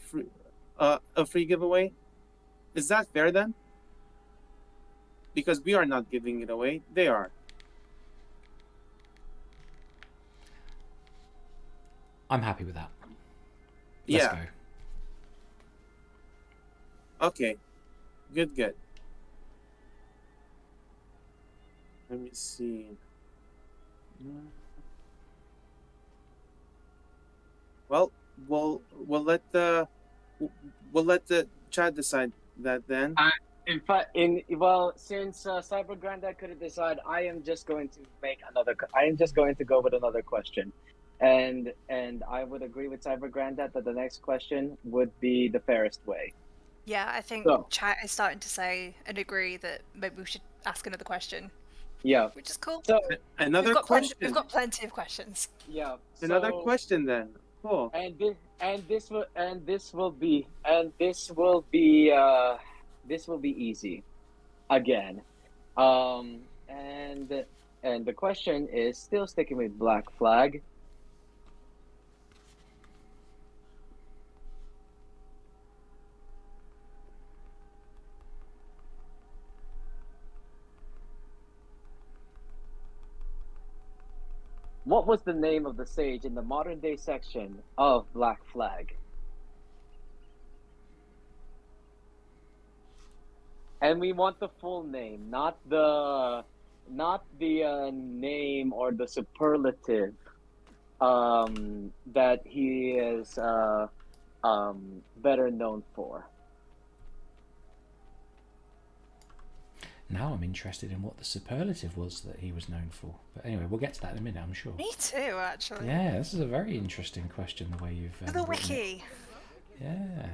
free giveaway, is that fair then? Because we are not giving it away, they are. I'm happy with that. Let's Yeah. go. Okay. Good. Let me see. Well, we'll let the chat decide that then. In fact, since Cyber Grandad couldn't decide, I am just going to I am just going to go with another question, and I would agree with Cyber Grandad that the next question would be the fairest way. Yeah, I think So- chat is starting to say and agree that maybe we should ask another question, Yeah. which is cool. So Another we've got question. we've got plenty of questions. yeah. Another so- question then. Cool. And this will be easy again. And the question is still sticking with Black Flag. What was the name of the sage in the modern day section of Black Flag? And we want the full name, not the name or the superlative that he is better known for. Now I'm interested in what the superlative was that he was known for. But anyway, we'll get to that in a minute, I'm sure. Me too, actually. Yeah, this is a very interesting question, the way you've For the written it. wiki. Yeah.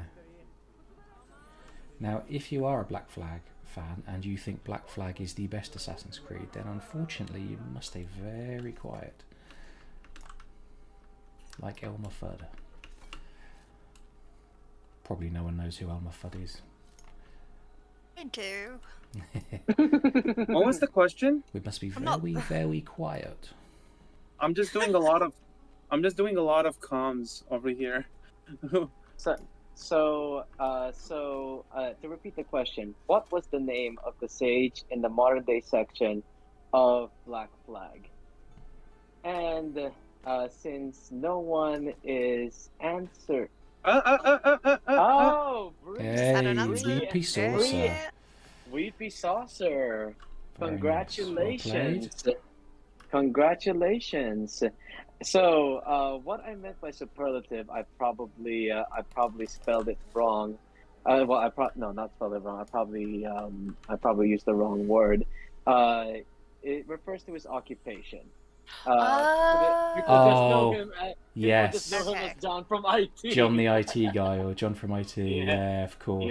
Now, if you are a Black Flag fan and you think Black Flag is the best Assassin's Creed, then unfortunately you must stay very quiet. Like Elmer Fudd. Probably no one knows who Elmer Fudd is. I do. What was the question? We must be I'm not- very quiet. I'm just doing a lot of comms over here. So to repeat the question, what was the name of the sage in the modern day section of Black Flag? And since no one is answered, oh, Bruce, that an Hey, answer? Weepy Saucer. Yeah. Weepy Saucer, Very nice. congratulations, congratulations. So what I meant by superlative, I probably spelled it wrong. Not spelled it wrong. I probably used the wrong word. It refers to his occupation. People just know him as, yes. People just know him Okay. as John from IT. John the IT guy, or John from IT. Yeah. Yeah, of course.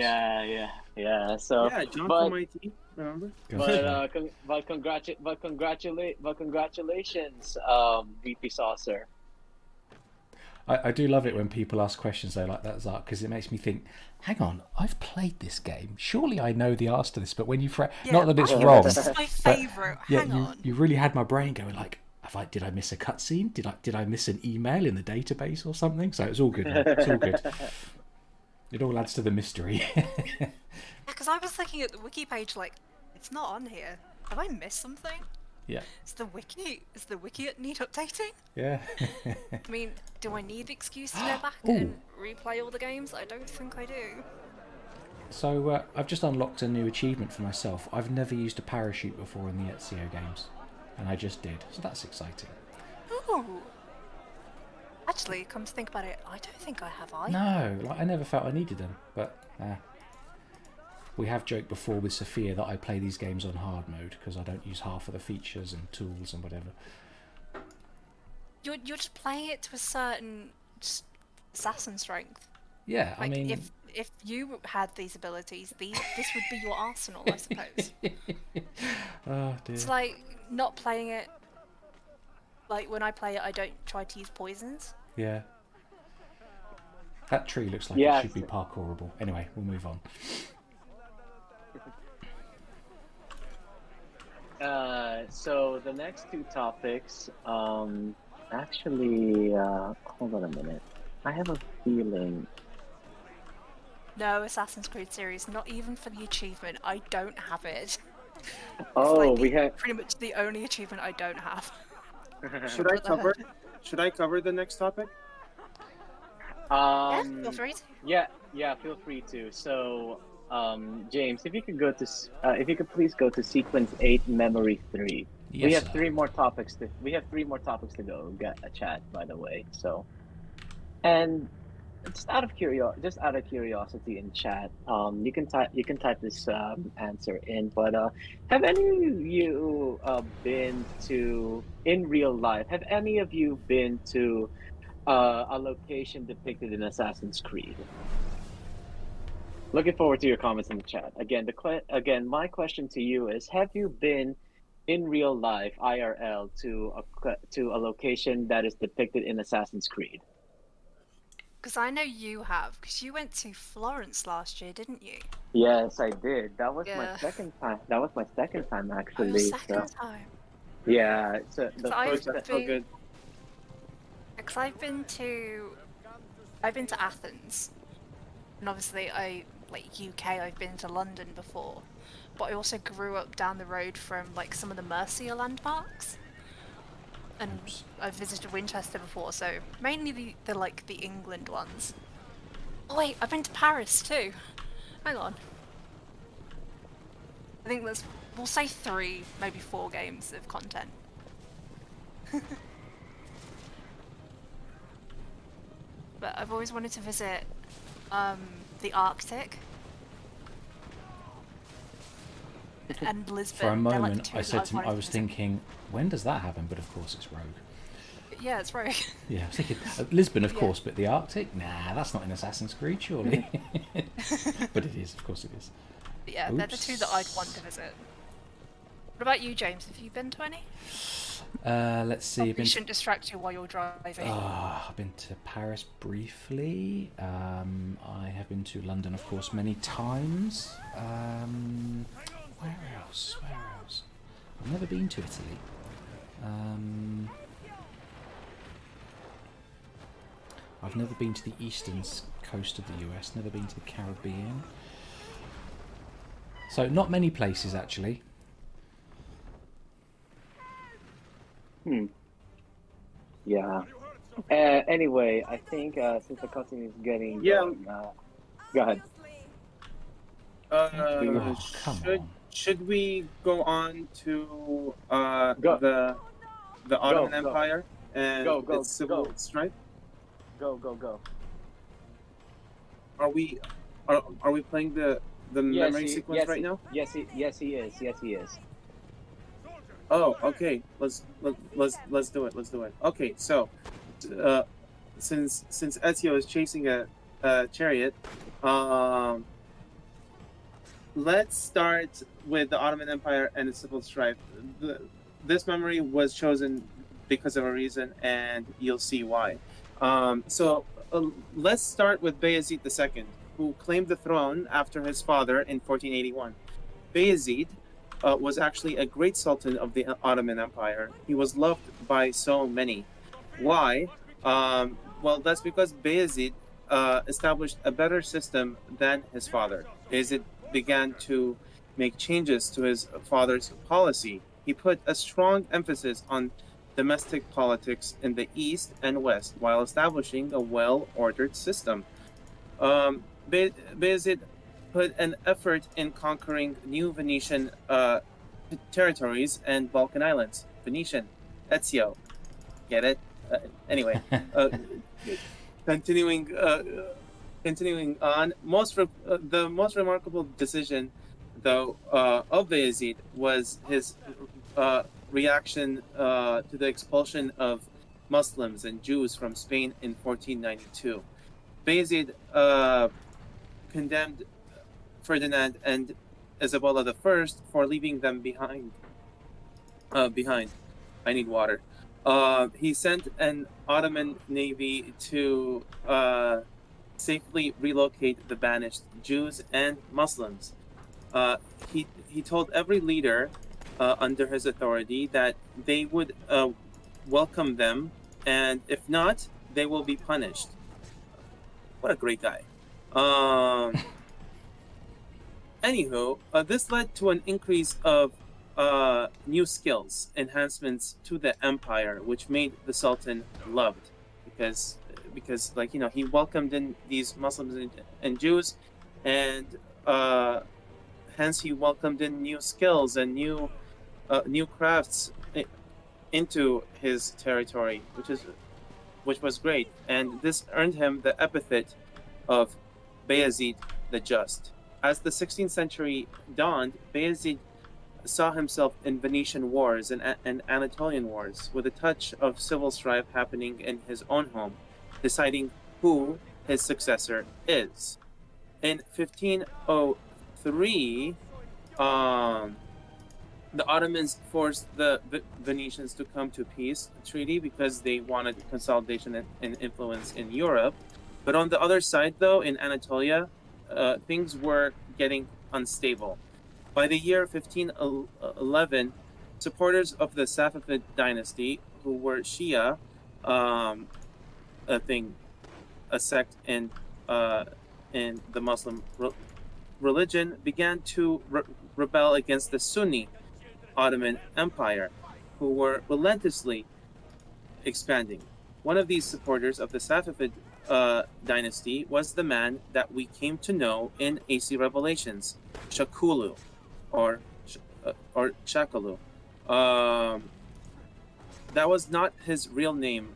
Yeah. So, Yeah, John but- from IT. Remember? Congratulations, VP Saucer. I do love it when people ask questions though like that, Zark, because it makes me think, hang on, I've played this game. Surely I know the answer to this, but when you not that it's I think wrong. This is my favourite. Yeah, Hang on. you really had my brain going like, did I miss a cutscene? Did I miss an email in the database or something? So it's all good. Man. It's all good. It all adds to the mystery. Because I was looking at the wiki page like, it's not on here. Have I missed something? Yeah. Is the wiki need updating? Yeah. I mean, do I need the excuse to go back Ooh. and replay all the games? I don't think I do. So I've just unlocked a new achievement for myself. I've never used a parachute before in the Ezio games, and I just did. So that's exciting. Ooh. Actually, come to think about it, I don't think I have either. No, I never felt I needed them, but we have joked before with Sophia that I play these games on hard mode because I don't use half of the features and tools and whatever. You're just playing it to a certain assassin strength. Yeah, Like I mean, if you had these abilities, this would be your arsenal, I suppose. oh dear. It's like not playing it. Like when I play it, I don't try to use poisons. Yeah. That tree looks like Yes. it should be parkourable. Anyway, we'll move on. So the next two topics, actually, hold on a minute. I have a feeling. No Assassin's Creed series, not even for the achievement. I don't have it. Oh, It's like we have. pretty much the only achievement I don't have. Should I cover the next topic? Yeah, feel free to. Yeah, feel free to. So, James, if you could go to, if you could please go to sequence 8, memory 3. Yes, we have sir. 3 more topics to. We have 3 more topics to go. Get a chat, by the way. So, and just out of curiosity in chat, you can type this answer in. But have any of you been to in real life? Have any of you been to a location depicted in Assassin's Creed? Looking forward to your comments in the chat. Again, my question to you is: have you been in real life, IRL, to a location that is depicted in Assassin's Creed? Because I know you have, because you went to Florence last year, didn't you? Yes, I did. That was my Yeah. second time. That was my second time, Oh, actually. your second time. Yeah. So the So first. That's so good. Because I've been to Athens, and obviously UK. I've been to London before, but I also grew up down the road from like some of the Mercia landmarks, and I've visited Winchester before, so mainly the England ones. Oh wait, I've been to Paris too. Hang on. I think we'll say 3, maybe 4 games of content. But I've always wanted to visit the Arctic and Lisbon. For a They're, like, the moment, two I that said I've to, wanted I to was visit. thinking, when does that happen? But of course, it's Rogue. Yeah, it's right. Yeah, I was thinking Lisbon, of Yeah. course, but the Arctic? Nah, that's not in Assassin's Creed, surely. But it is, of course, it is. Yeah, they're the 2 that I'd want to visit. What about you, James? Have you been to any? Let's see. Probably shouldn't distract you while you're driving. I've been to Paris briefly. I have been to London, of course, many times. Where else? I've never been to Italy. I've never been to the eastern coast of the US. Never been to the Caribbean. So not many places, actually. Yeah. Anyway, I think since the cutscene is getting going, go ahead. Oh, come on. Should we go on to Go. the Ottoman Go. Empire and Go, its civil strife? Go. Are we playing the memory sequence right now? Yes, he is. Oh, okay. Let's do it. Okay, so since Ezio is chasing a chariot, let's start with the Ottoman Empire and its civil strife. This memory was chosen because of a reason, and you'll see why. So let's start with Bayezid II, who claimed the throne after his father in 1481. Bayezid was actually a great sultan of the Ottoman Empire. He was loved by so many. Why? Well, that's because Bayezid established a better system than his father. Bayezid began to make changes to his father's policy. He put a strong emphasis on domestic politics in the east and west while establishing a well-ordered system. Bayezid put an effort in conquering new Venetian territories and Balkan islands. Venetian, Ezio, get it? Anyway, continuing on. The most remarkable decision, though, of Bayezid was his reaction to the expulsion of Muslims and Jews from Spain in 1492. Bayezid condemned Ferdinand and Isabella I for leaving them behind. I need water. He sent an Ottoman navy to safely relocate the banished Jews and Muslims. He told every leader under his authority that they would welcome them, and if not, they will be punished. What a great guy. Anywho, this led to an increase of new skills, enhancements to the empire, which made the Sultan loved because he welcomed in these Muslims and Jews, and hence he welcomed in new skills and new crafts into his territory, which was great, and this earned him the epithet of Bayezid the Just. As the 16th century dawned, Bayezid saw himself in Venetian wars and Anatolian wars, with a touch of civil strife happening in his own home, deciding who his successor is. In 1503, the Ottomans forced the Venetians to come to peace treaty because they wanted consolidation and influence in Europe. But on the other side, though, in Anatolia, things were getting unstable. By the year 1511, supporters of the Safavid dynasty, who were Shia, a sect in the Muslim religion, began to rebel against the Sunni Ottoman Empire, who were relentlessly expanding. One of these supporters of the Safavid dynasty was the man that we came to know in AC Revelations, Shakulu, or Shakalu. That was not his real name,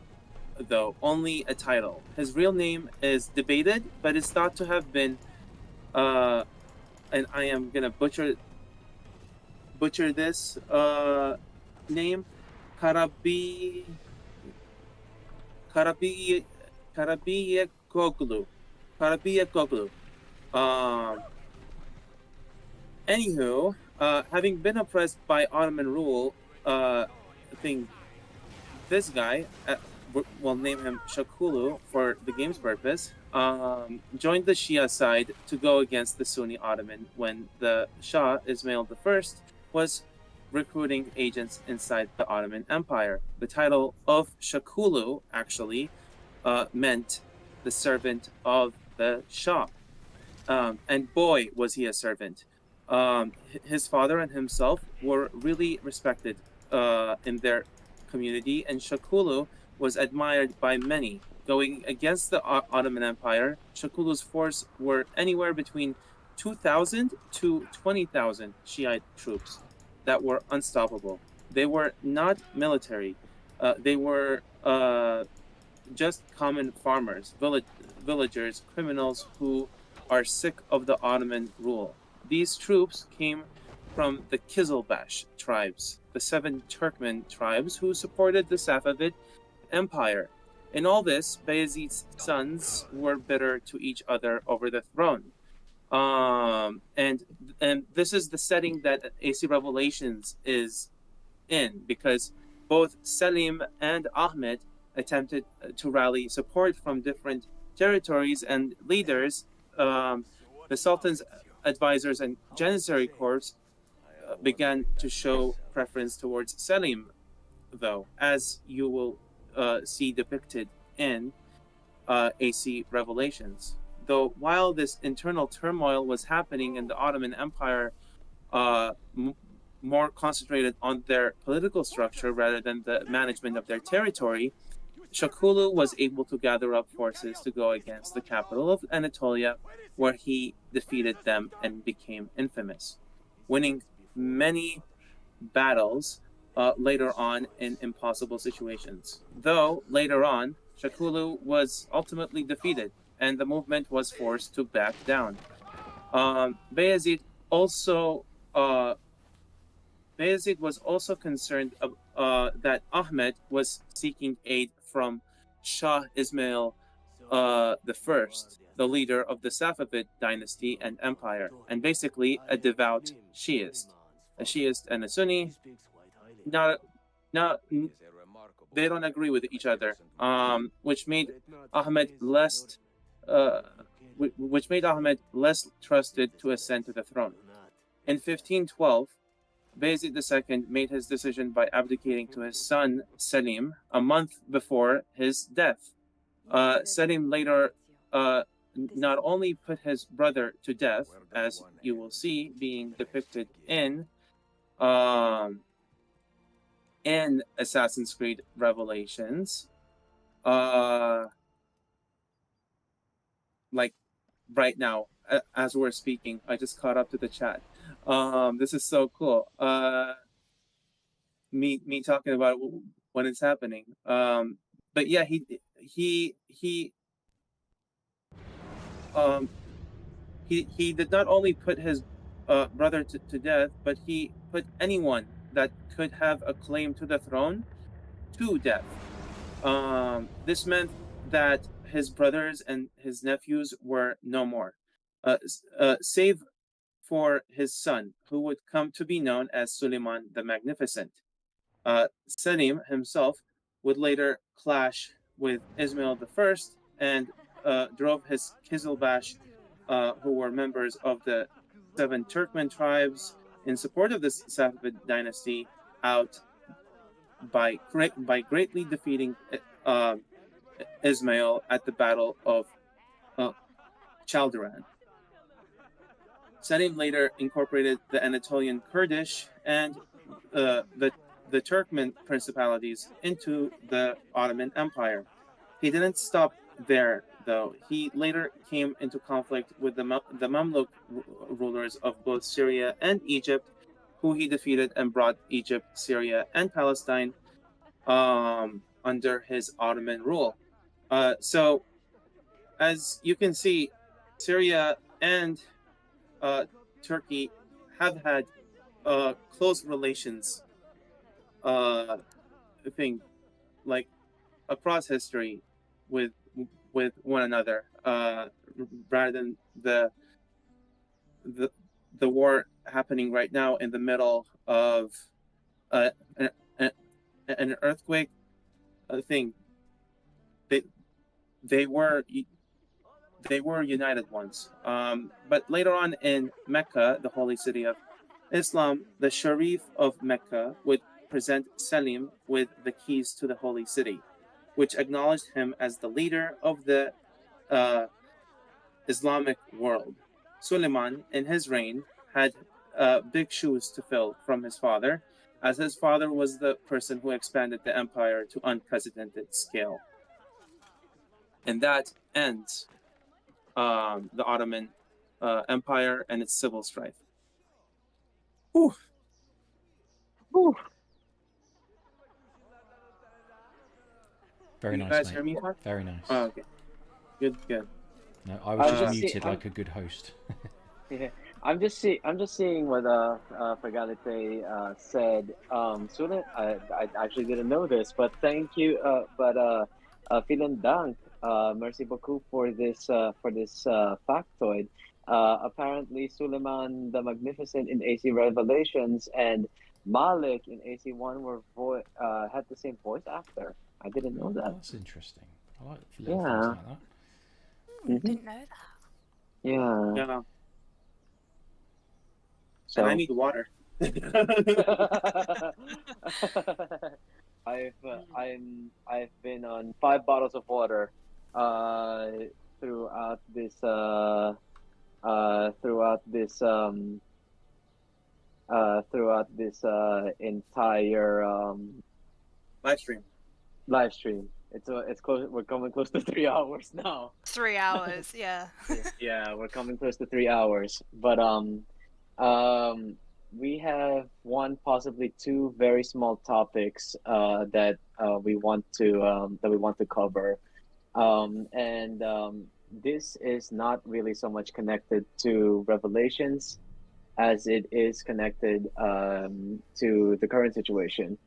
though, only a title. His real name is debated, but is thought to have been, and I am gonna butcher this name, Karabiyekoglu. Anywho, having been oppressed by Ottoman rule, this guy, we'll name him Shakulu for the game's purpose, joined the Shia side to go against the Sunni Ottoman when the Shah, Ismail I, was recruiting agents inside the Ottoman Empire. The title of Shakulu actually meant the servant of the Shah. And boy, was he a servant. His father and himself were really respected in their community, and Shakulu was admired by many. Going against the Ottoman Empire, Shakulu's force were anywhere between 2,000 to 20,000 Shiite troops that were unstoppable. They were not military. They were just common farmers, villagers, criminals who are sick of the Ottoman rule. These troops came from the Kizilbash tribes, the 7 Turkmen tribes who supported the Safavid Empire. In all this, Bayezid's sons were bitter to each other over the throne. And this is the setting that AC Revelations is in, because both Selim and Ahmed attempted to rally support from different territories and leaders. The Sultan's advisors and Janissary corps began to show preference towards Selim, though, as you will see depicted in AC Revelations. Though while this internal turmoil was happening in the Ottoman Empire, more concentrated on their political structure rather than the management of their territory, Shakulu was able to gather up forces to go against the capital of Anatolia, where he defeated them and became infamous, winning many battles later on in impossible situations. Though later on, Shakulu was ultimately defeated and the movement was forced to back down. Bayezid was also concerned that Ahmed was seeking aid from Shah Ismail I, the leader of the Safavid dynasty and empire, and basically a devout Shiist. A Shiist and a Sunni, they don't agree with each other, which made Ahmed less trusted to ascend to the throne. In 1512, Bayezid II made his decision by abdicating to his son Selim a month before his death. Selim later not only put his brother to death, as you will see being depicted in Assassin's Creed Revelations, like right now as we're speaking. I just caught up to the chat. This is so cool. Me talking about it when it's happening. But yeah, he did not only put his brother to death, but he put anyone that could have a claim to the throne to death. This meant that his brothers and his nephews were no more, save for his son, who would come to be known as Suleiman the Magnificent. Selim himself would later clash with Ismail I and drove his Kizilbash, who were members of the 7 Turkmen tribes in support of the Safavid dynasty, out by greatly defeating Ismail at the Battle of Chaldiran. Selim later incorporated the Anatolian Kurdish and the Turkmen principalities into the Ottoman Empire. He didn't stop there, though. He later came into conflict with the Mamluk rulers of both Syria and Egypt, who he defeated and brought Egypt, Syria, and Palestine under his Ottoman rule. So, as you can see, Syria and Turkey have had close relations, thing like across history with one another, rather than the war happening right now in the middle of an earthquake thing. They were united once. But later on in Mecca, the holy city of Islam, the Sharif of Mecca would present Selim with the keys to the holy city, which acknowledged him as the leader of the Islamic world. Suleiman, in his reign, had big shoes to fill from his father, as his father was the person who expanded the empire to unprecedented scale. And that ends the Ottoman Empire and its civil strife. Whew. Whew. Very You nice, guys mate. hear me fine? Very nice. Oh, okay. Good. No, I was just just muted like a good host. Yeah, I'm just seeing what Pagalite said. Sulit, I actually didn't know this, but thank you. Vielen Dank, merci beaucoup for this factoid. Apparently, Suleiman the Magnificent in AC Revelations and Malik in AC1 were had the same voice actor. I didn't know that. That's interesting. I like little things like that. Didn't know that. Yeah. So, and I need water. I've been on 5 bottles of water throughout this entire live stream. It's close. We're coming close to 3 hours now. 3 hours, yeah. Yeah, we're coming close to 3 hours. But we have one, possibly 2 very small topics that we want to cover, and this is not really so much connected to Revelations as it is connected to the current situation.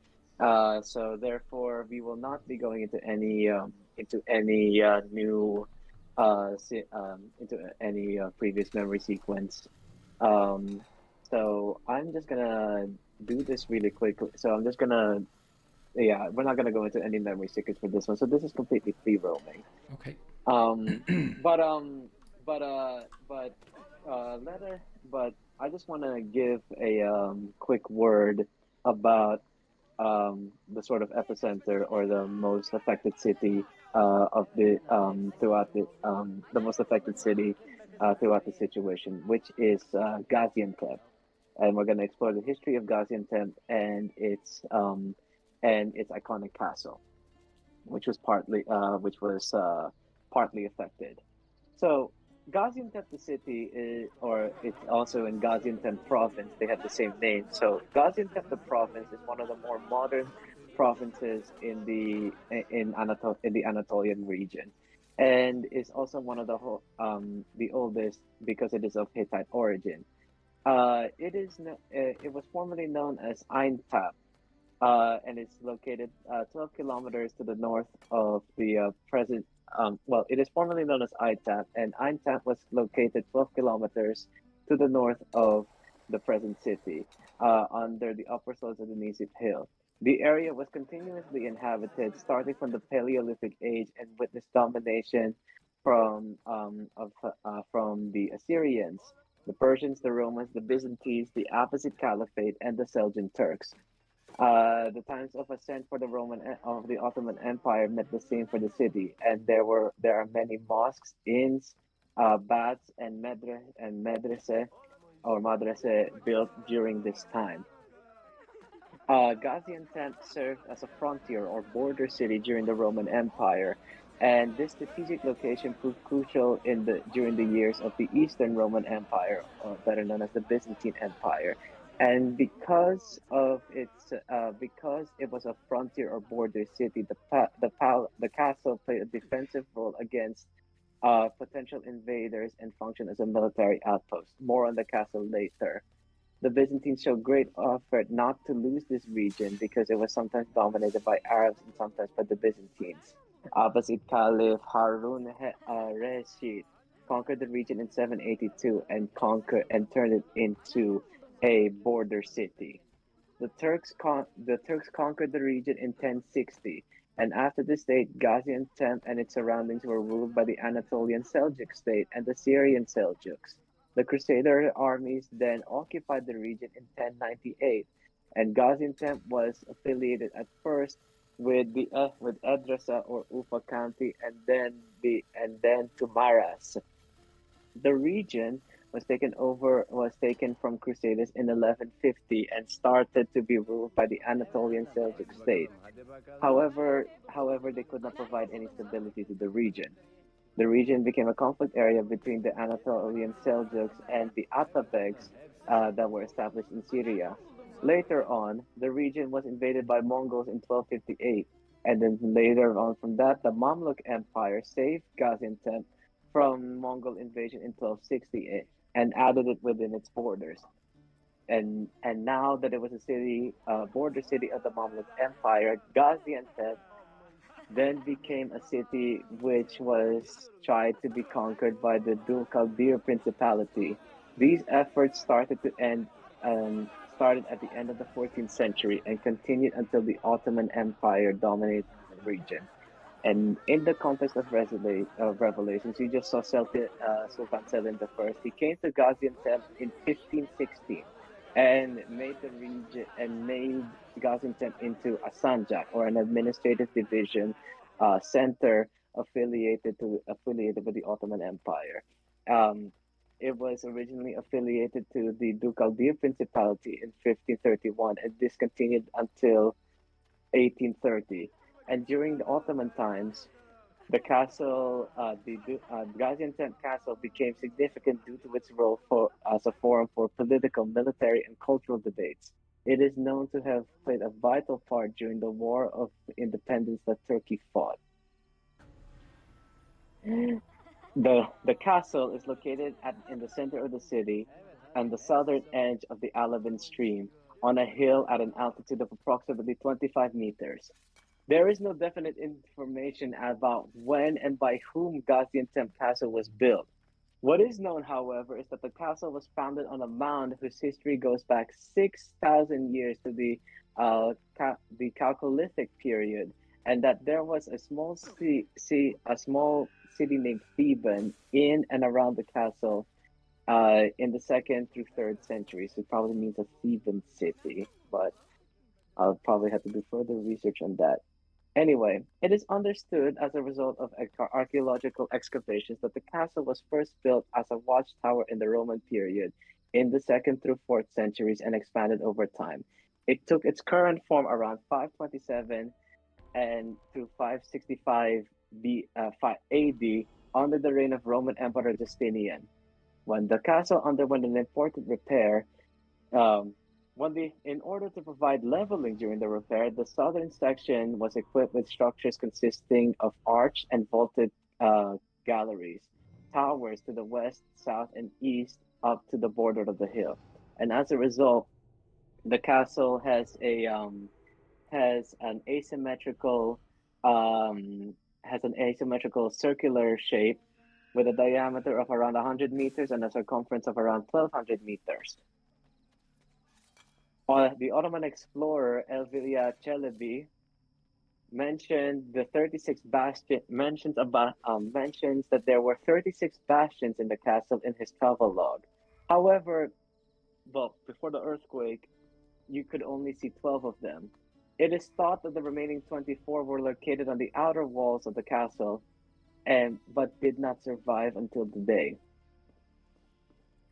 So therefore, we will not be going into any new into any previous memory sequence. So I'm just gonna do this really quickly. So I'm just gonna, we're not gonna go into any memory secrets for this one. So this is completely free roaming. Okay. But I just want to give a quick word about the sort of epicenter or the most affected city of the the most affected city throughout the situation, which is Gaziantep. And we're going to explore the history of Gaziantep and its iconic castle, which was partly affected. So Gaziantep, the city, is, or it's also in Gaziantep province. They have the same name. So Gaziantep, the province, is one of the more modern provinces in the Anatolian region, and is also one of the oldest because it is of Hittite origin. It was formerly known as Aintab, and it's located 12 kilometers to the north of the present. Well, it is formerly known as Aintab, and Aintab was located 12 kilometers to the north of the present city, under the upper slopes of the Nisip Hill. The area was continuously inhabited, starting from the Paleolithic age, and witnessed domination from the Assyrians, the Persians, the Romans, the Byzantines, the Abbasid Caliphate, and the Seljuk Turks. The times of ascent for the of the Ottoman Empire met the same for the city, and there are many mosques, inns, baths, and medrese or madrase built during this time. Gaziantep served as a frontier or border city during the Roman Empire, and this strategic location proved crucial during the years of the Eastern Roman Empire, or better known as the Byzantine Empire. And because it was a frontier or border city, the castle played a defensive role against potential invaders and functioned as a military outpost. More on the castle later. The Byzantines showed great effort not to lose this region because it was sometimes dominated by Arabs and sometimes by the Byzantines. Abbasid Caliph Rashid conquered the region in 782 and turned it into a border city. The Turks conquered the region in 1060, and after this date, Gaziantep and its surroundings were ruled by the Anatolian Seljuk state and the Syrian Seljuks. The Crusader armies then occupied the region in 1098, and Gaziantep was affiliated at first with Edresa or Ufa County, and then to Maras. The region was taken from Crusaders in 1150 and started to be ruled by the Anatolian Seljuk state. However, they could not provide any stability to the region. The region became a conflict area between the Anatolian Seljuks and the Atabegs that were established in Syria. Later on, the region was invaded by Mongols in 1258, and then later on from that, the Mamluk Empire saved Gaziantep from Mongol invasion in 1268 and added it within its borders. And now that it was a border city of the Mamluk Empire, Gaziantep then became a city which was tried to be conquered by the Dulkaldir Principality. These efforts started at the end of the 14th century and continued until the Ottoman Empire dominated the region. And in the context of Revelations, you just saw Sultan Selim the First. He came to Gaziantep in 1516 and made Gaziantep into a sanjak or an administrative division center affiliated with the Ottoman Empire. Um, it was originally affiliated to the Dukaldir Principality in 1531 and discontinued until 1830. And during the Ottoman times, the Gaziantep Castle became significant due to its role as a forum for political, military, and cultural debates. It is known to have played a vital part during the War of Independence that Turkey fought. The castle is located in the center of the city, on the southern edge of the Alabin Stream, on a hill at an altitude of approximately 25 meters. There is no definite information about when and by whom Gaziantep Castle was built. What is known, however, is that the castle was founded on a mound whose history goes back 6,000 years to the Chalcolithic period, and that there was a small city named Theban in and around the castle in the second through third centuries. It probably means a Theban city, but I'll probably have to do further research on that. Anyway, it is understood as a result of archaeological excavations that the castle was first built as a watchtower in the Roman period in the second through fourth centuries and expanded over time. It took its current form around 527 and through 565 AD under the reign of Roman Emperor Justinian. When the castle underwent an important repair, um, in order to provide leveling during the repair, the southern section was equipped with structures consisting of arched and vaulted galleries, towers to the west, south, and east up to the border of the hill. And as a result, the castle has an asymmetrical um, circular shape with a diameter of around 100 meters and a circumference of around 1,200 meters. The Ottoman explorer Elvia Çelebi mentioned the 36 mentions that there were 36 bastions in the castle in his travel log. However, well, before the earthquake, you could only see 12 of them. It is thought that the remaining 24 were located on the outer walls of the castle, but did not survive until today.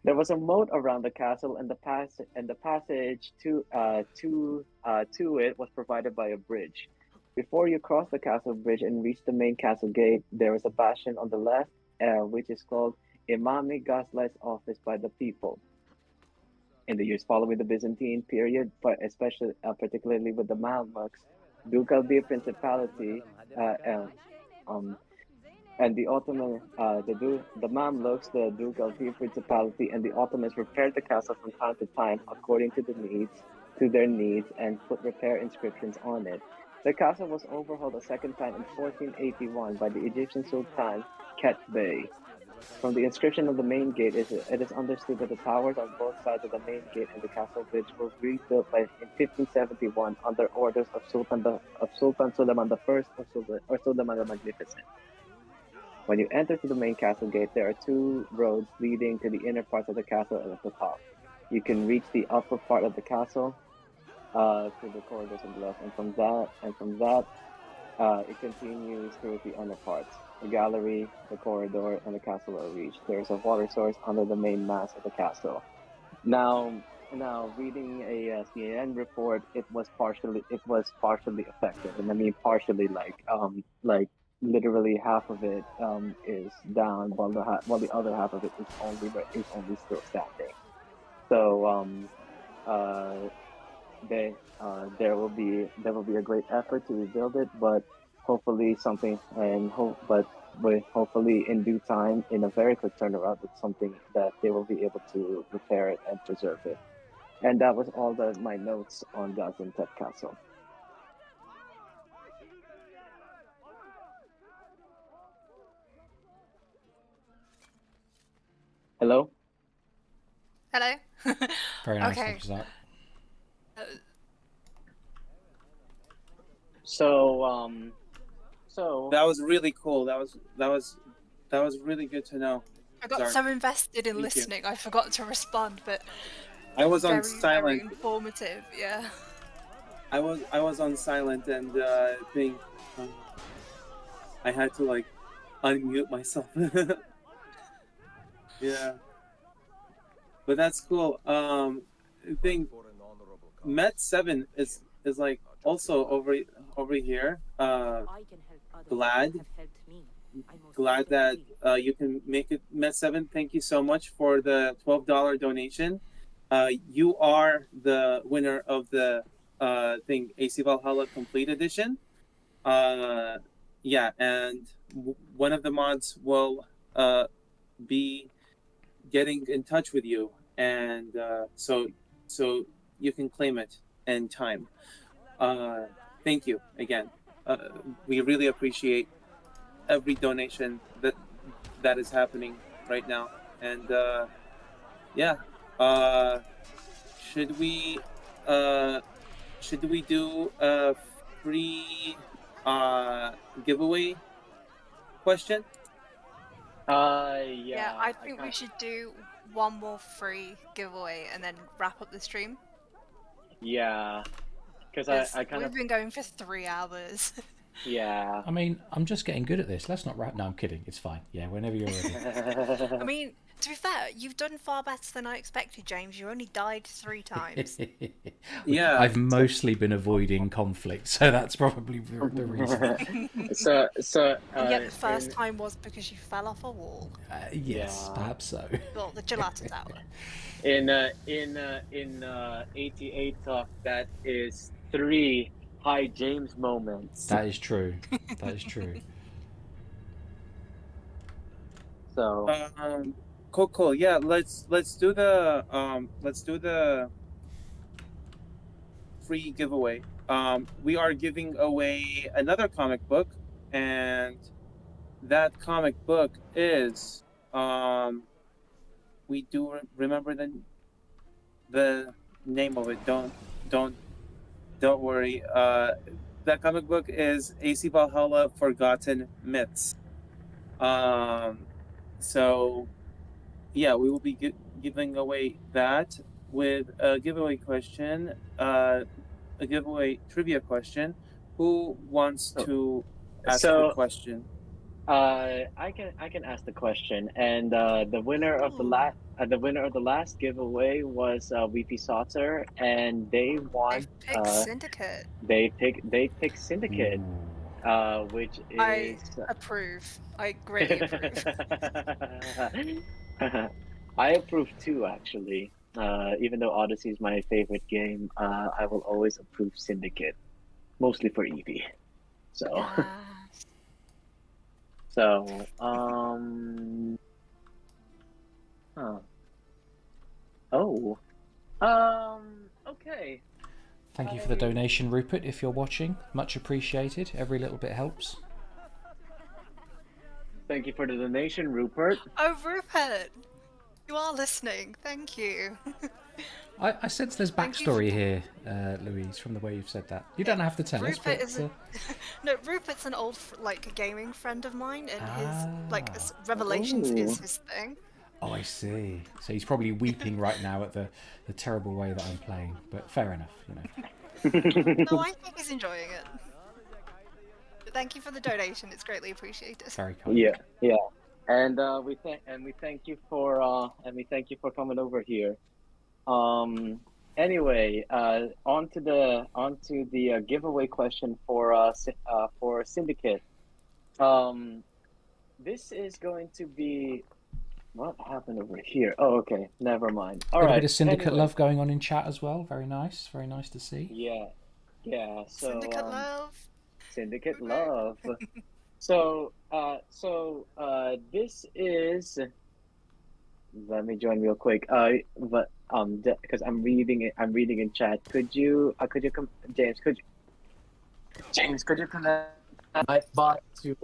There was a moat around the castle, and the passage to it was provided by a bridge. Before you cross the castle bridge and reach the main castle gate, there is a bastion on the left, which is called Imami Ghazlai's office by the people. In the years following the Byzantine period, but particularly with the Mamluks, Dukaldi Principality, and the Ottoman, the Mamluks, the Dukaldi Principality, and the Ottomans repaired the castle from time to time according to their needs, and put repair inscriptions on it. The castle was overhauled a second time in 1481 by the Egyptian Sultan Ketbey. From the inscription of the main gate, it is understood that the towers on both sides of the main gate and the castle bridge were rebuilt in 1571 under orders of Sultan Suleiman I or Suleiman the Magnificent. When you enter to the main castle gate, there are two roads leading to the inner parts of the castle and at the top. You can reach the upper part of the castle through the corridors on the left, and from that, it continues through the inner parts. The gallery, the corridor, and the castle are reached. There is a water source under the main mass of the castle. Now, reading a CNN report, it was partially affected, and I mean partially, like literally half of it is down, while the other half of it is only still standing. So there will be a great effort to rebuild it, but hopefully hopefully in due time, in a very quick turnaround, it's something that they will be able to repair it and preserve it. And that was all my notes on Gaziantep Castle. Hello? Hello? Very nice. Okay. Thank you for that. So That was really cool. That was really good to know. I got Sorry. so invested in Thank you. listening, I forgot to respond, but I was on very, very silent. informative, yeah. I was on silent, and I had to like unmute myself. Yeah, but that's cool. I think Met 7 is like also over here. Glad that you can make it. Met 7, thank you so much for the $12 donation. You are the winner of the AC Valhalla Complete Edition. Yeah, and one of the mods will be getting in touch with you, and so you can claim it in time. Thank you again. We really appreciate every donation that is happening right now, and yeah. Should we do a free giveaway question? Yeah, I think we should do one more free giveaway and then wrap up the stream. Yeah, because I kind of we've been going for 3 hours. Yeah. I mean, I'm just getting good at this. Let's not wrap. No, I'm kidding. It's fine. Yeah, whenever you're ready. I mean, To be fair, you've done far better than I expected, James. You only died 3 times. Yeah. I've mostly been avoiding conflict, so that's probably the reason. So And yet the first time was because you fell off a wall. Yes, Yeah. perhaps so. Well, the Galata Tower. in 88 talk, that is 3 Hi James moments. That is true. That is true. So Cool. Yeah, let's do the free giveaway. We are giving away another comic book, and that comic book is we do remember the name of it. Don't worry. That comic book is AC Valhalla Forgotten Myths. So yeah, we will be giving away that with a giveaway question, a giveaway trivia question. Who wants to ask the question? I can ask the question, and the winner of the last giveaway was VP Sauter, and they won. They've picked Syndicate. They picked Syndicate, which is I approve. I greatly approve. I approve too, actually. Even though Odyssey is my favorite game, I will always approve Syndicate, mostly for Evie. So. Yes. So, okay. Thank you for the donation, Rupert, if you're watching. Much appreciated. Every little bit helps. Thank you for the donation, Rupert. Oh, Rupert! You are listening. Thank you. I sense there's backstory here, Louise, from the way you've said that. You don't have to tell us, but... No, Rupert's an old, gaming friend of mine, and his, Revelations is his thing. Oh, I see. So he's probably weeping right now at the terrible way that I'm playing, but fair enough, you know. No, I think he's enjoying it. But thank you for the donation. It's greatly appreciated. Very kind. Yeah. And we thank you for coming over here. Anyway, on to the giveaway question for Syndicate. This is going to be what happened over here. Oh, okay, never mind. All right. A bit of Syndicate love going on in chat as well. Very nice to see. Yeah. So Syndicate love. Syndicate love. So this is. Let me join real quick. Because I'm reading in chat. Could you come, James? Could you connect my bot to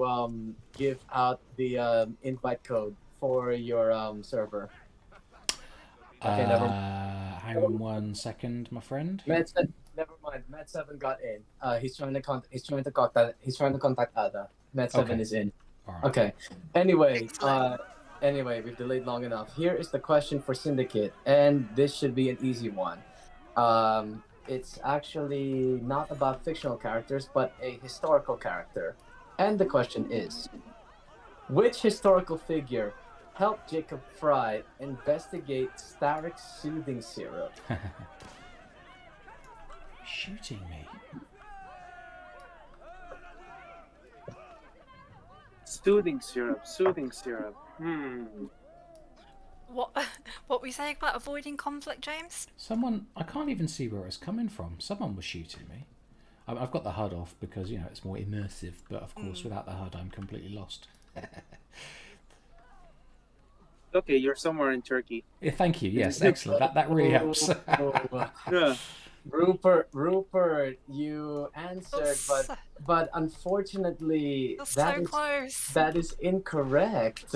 give out the invite code for your server? Okay, hang on 1 second, my friend. Never mind. Med7 got in. He's trying to contact Ada. Med7 is in. Right. Okay. Anyway, we've delayed long enough. Here is the question for Syndicate, and this should be an easy one. It's actually not about fictional characters, but a historical character. And the question is, which historical figure helped Jacob Fry investigate Starrick's soothing syrup? Shooting me. Soothing syrup. What were you saying about avoiding conflict, James? Someone, I can't even see where it's coming from. Someone was shooting me. I've got the HUD off because, you know, it's more immersive, but of course without the HUD I'm completely lost. Okay, you're somewhere in Turkey. Yeah, thank you. Yes, excellent. That really helps. Yeah. Rupert, you answered, but unfortunately, that is incorrect.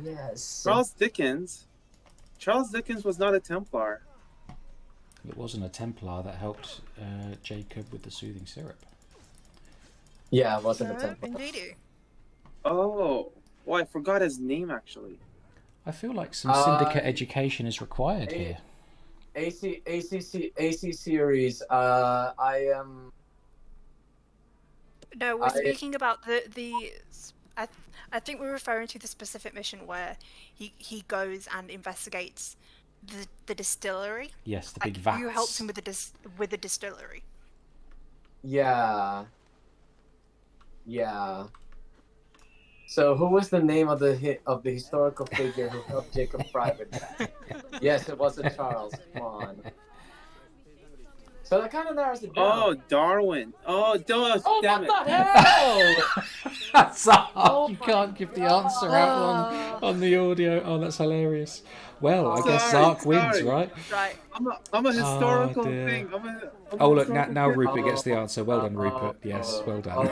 Yes. Charles Dickens was not a Templar. It wasn't a Templar that helped Jacob with the soothing syrup. Yeah, it wasn't a Templar. Indeed. Oh, I forgot his name actually. I feel like some Syndicate education is required here. AC series. I am. No, we're speaking about the I think we're referring to the specific mission where he goes and investigates the distillery. Yes, the big Who helps vats. him with the distillery? Yeah. Yeah. So, who was the name of the historical figure who helped Jacob Fry with that? Yes, it wasn't Charles. Come on. So that kind of narrows it down. Oh, Darwin. Oh, damn what it. the hell? That's hard. Oh You my can't give the answer out on the audio. Oh, that's hilarious. Well, I guess Sorry, Zark wins, sorry. right? Right. I'm a historical dear. thing. I'm Oh, a look, now historical figure. Rupert gets the answer. Well done, Rupert. Yes, well done.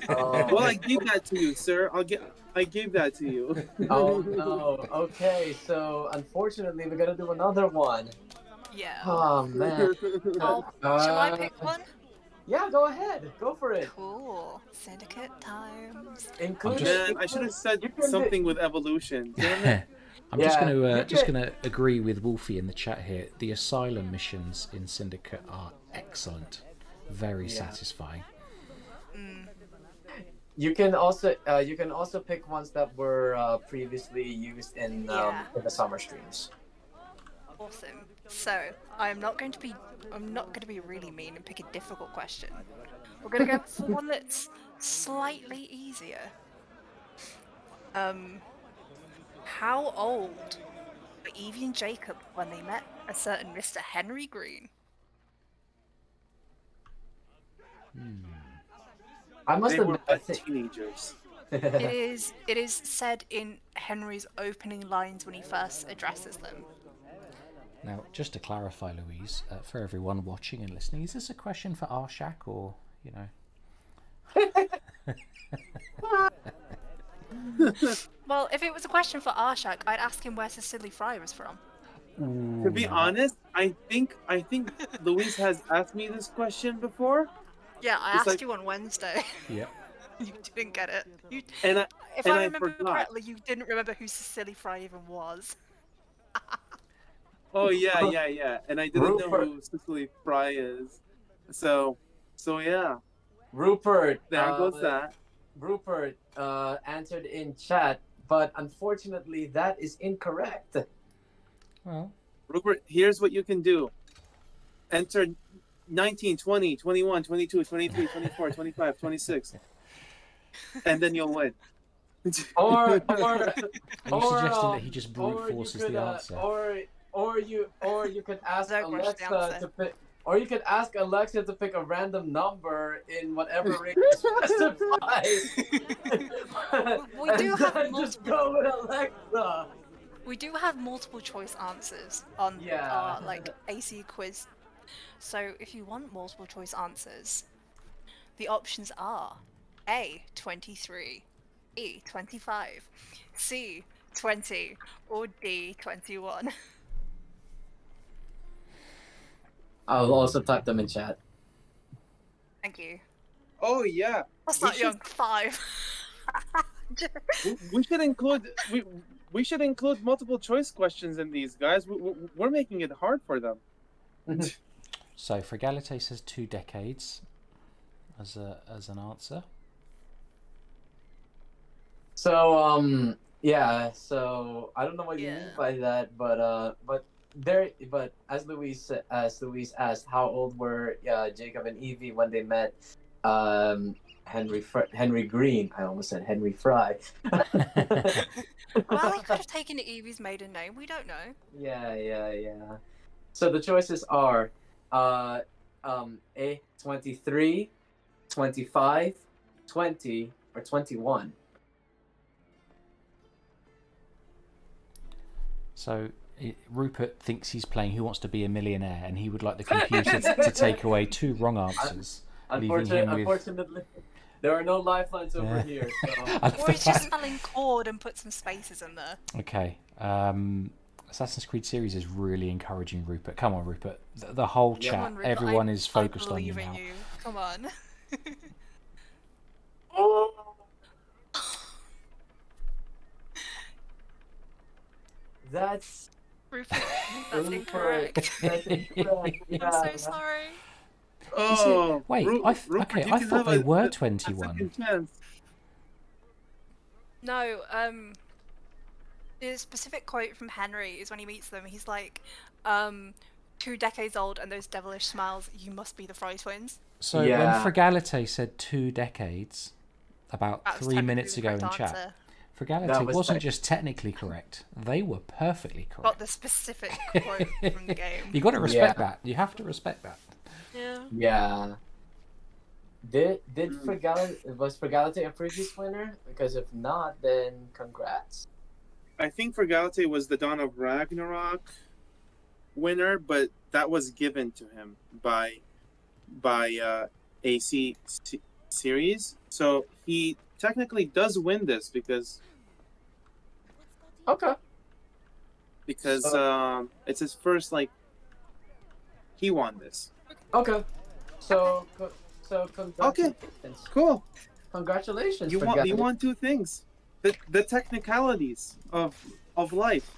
Well, I gave that to you, sir. I gave that to you. Oh no. Okay, so unfortunately, we gotta do another one. Yeah. Oh man. Shall I pick one? Yeah, go ahead. Go for it. Cool. Syndicate times. Including. Man, I should have said something with evolution. Damn it. I'm just gonna agree with Wolfie in the chat here. The asylum missions in Syndicate are excellent, very satisfying. You can also pick ones that were previously used in the summer streams. Awesome. So I'm not going to be really mean and pick a difficult question. We're going to go for one that's slightly easier. How old were Evie and Jacob when they met a certain Mr. Henry Green? I must They were admit, I think. teenagers. It is said in Henry's opening lines when he first addresses them. Now, just to clarify, Louise, for everyone watching and listening, is this a question for Arshak or, you know? Well, if it was a question for Arshak, I'd ask him where Cecily Fry was from. To be honest, I think Louise has asked me this question before. Yeah, I It's asked like- you on Wednesday. Yeah. You didn't get it. If and I I remember forgot. correctly, you didn't remember who Cecily Fry even was. Oh yeah. And I didn't know Rupert. who Cecily Fry is. So yeah, Rupert. there goes that. Rupert answered in chat, but unfortunately, that is incorrect. Well, Rupert, here's what you can do. Enter 19, 20, 21, 22, 23, 24, 25, 26. And then you'll win. Or are you suggesting that he just brute or you forces could, the answer? Or you could ask Don't rush the Alexa answer. to pick. Or you could ask Alexa to pick a random number in whatever range you specify. We do And have then just go with Alexa. We do have multiple choice answers on Yeah. our AC quiz. So if you want multiple choice answers, the options are A 23, B 25, C 20, or D 21. I'll also type them in chat. Thank you. Oh yeah. That's We not young. 5. We should include we should include multiple choice questions in these, guys. We're making it hard for them. So Fregalite says 2 decades as an answer. So yeah, so I don't know what you mean Yeah. by that, but as Louise asked, how old were Jacob and Evie when they met Henry Green? I almost said Henry Fry. Well, he could have taken Evie's maiden name. We don't know. Yeah. So the choices are A 23, 25, 20, or 21. So Rupert thinks he's playing Who Wants to Be a Millionaire, and he would like the computer to take away 2 wrong answers, leaving him with... Unfortunately, there are no lifelines over Yeah. here. So. And Or the he's just fact- spelling chord and put some spaces in there. Okay. Assassin's Creed series is really encouraging Rupert. Come on, Rupert. The whole Yeah. chat, Come on, Rupert, everyone I is focused on you believe in now. you. Come on. That's Rupert, that's incorrect. That's incorrect. Yeah. I'm so sorry. Oh, Wait, Rupert, okay, you I can thought have they were a 21. second chance. No, the specific quote from Henry is when he meets them, he's like, 2 decades old and those devilish smiles, you must be the Fry twins. So when Yeah. Frigalite said 2 decades about That was 3 technically minutes the ago in correct chat, answer. Frigalite That was wasn't like- just technically correct; they were perfectly Got correct. the specific quote from the game. You got to respect Yeah. that. You have to respect that. Yeah. Yeah. Did was Frigalite a previous winner? Because if not, then congrats. I think Galata was the Dawn of Ragnarok winner, but that was given to him by AC series. So he technically does win this because Okay. it's his first he won this. Okay. So congratulations. Cool. Congratulations. You Frigalite. won two things. The technicalities of life.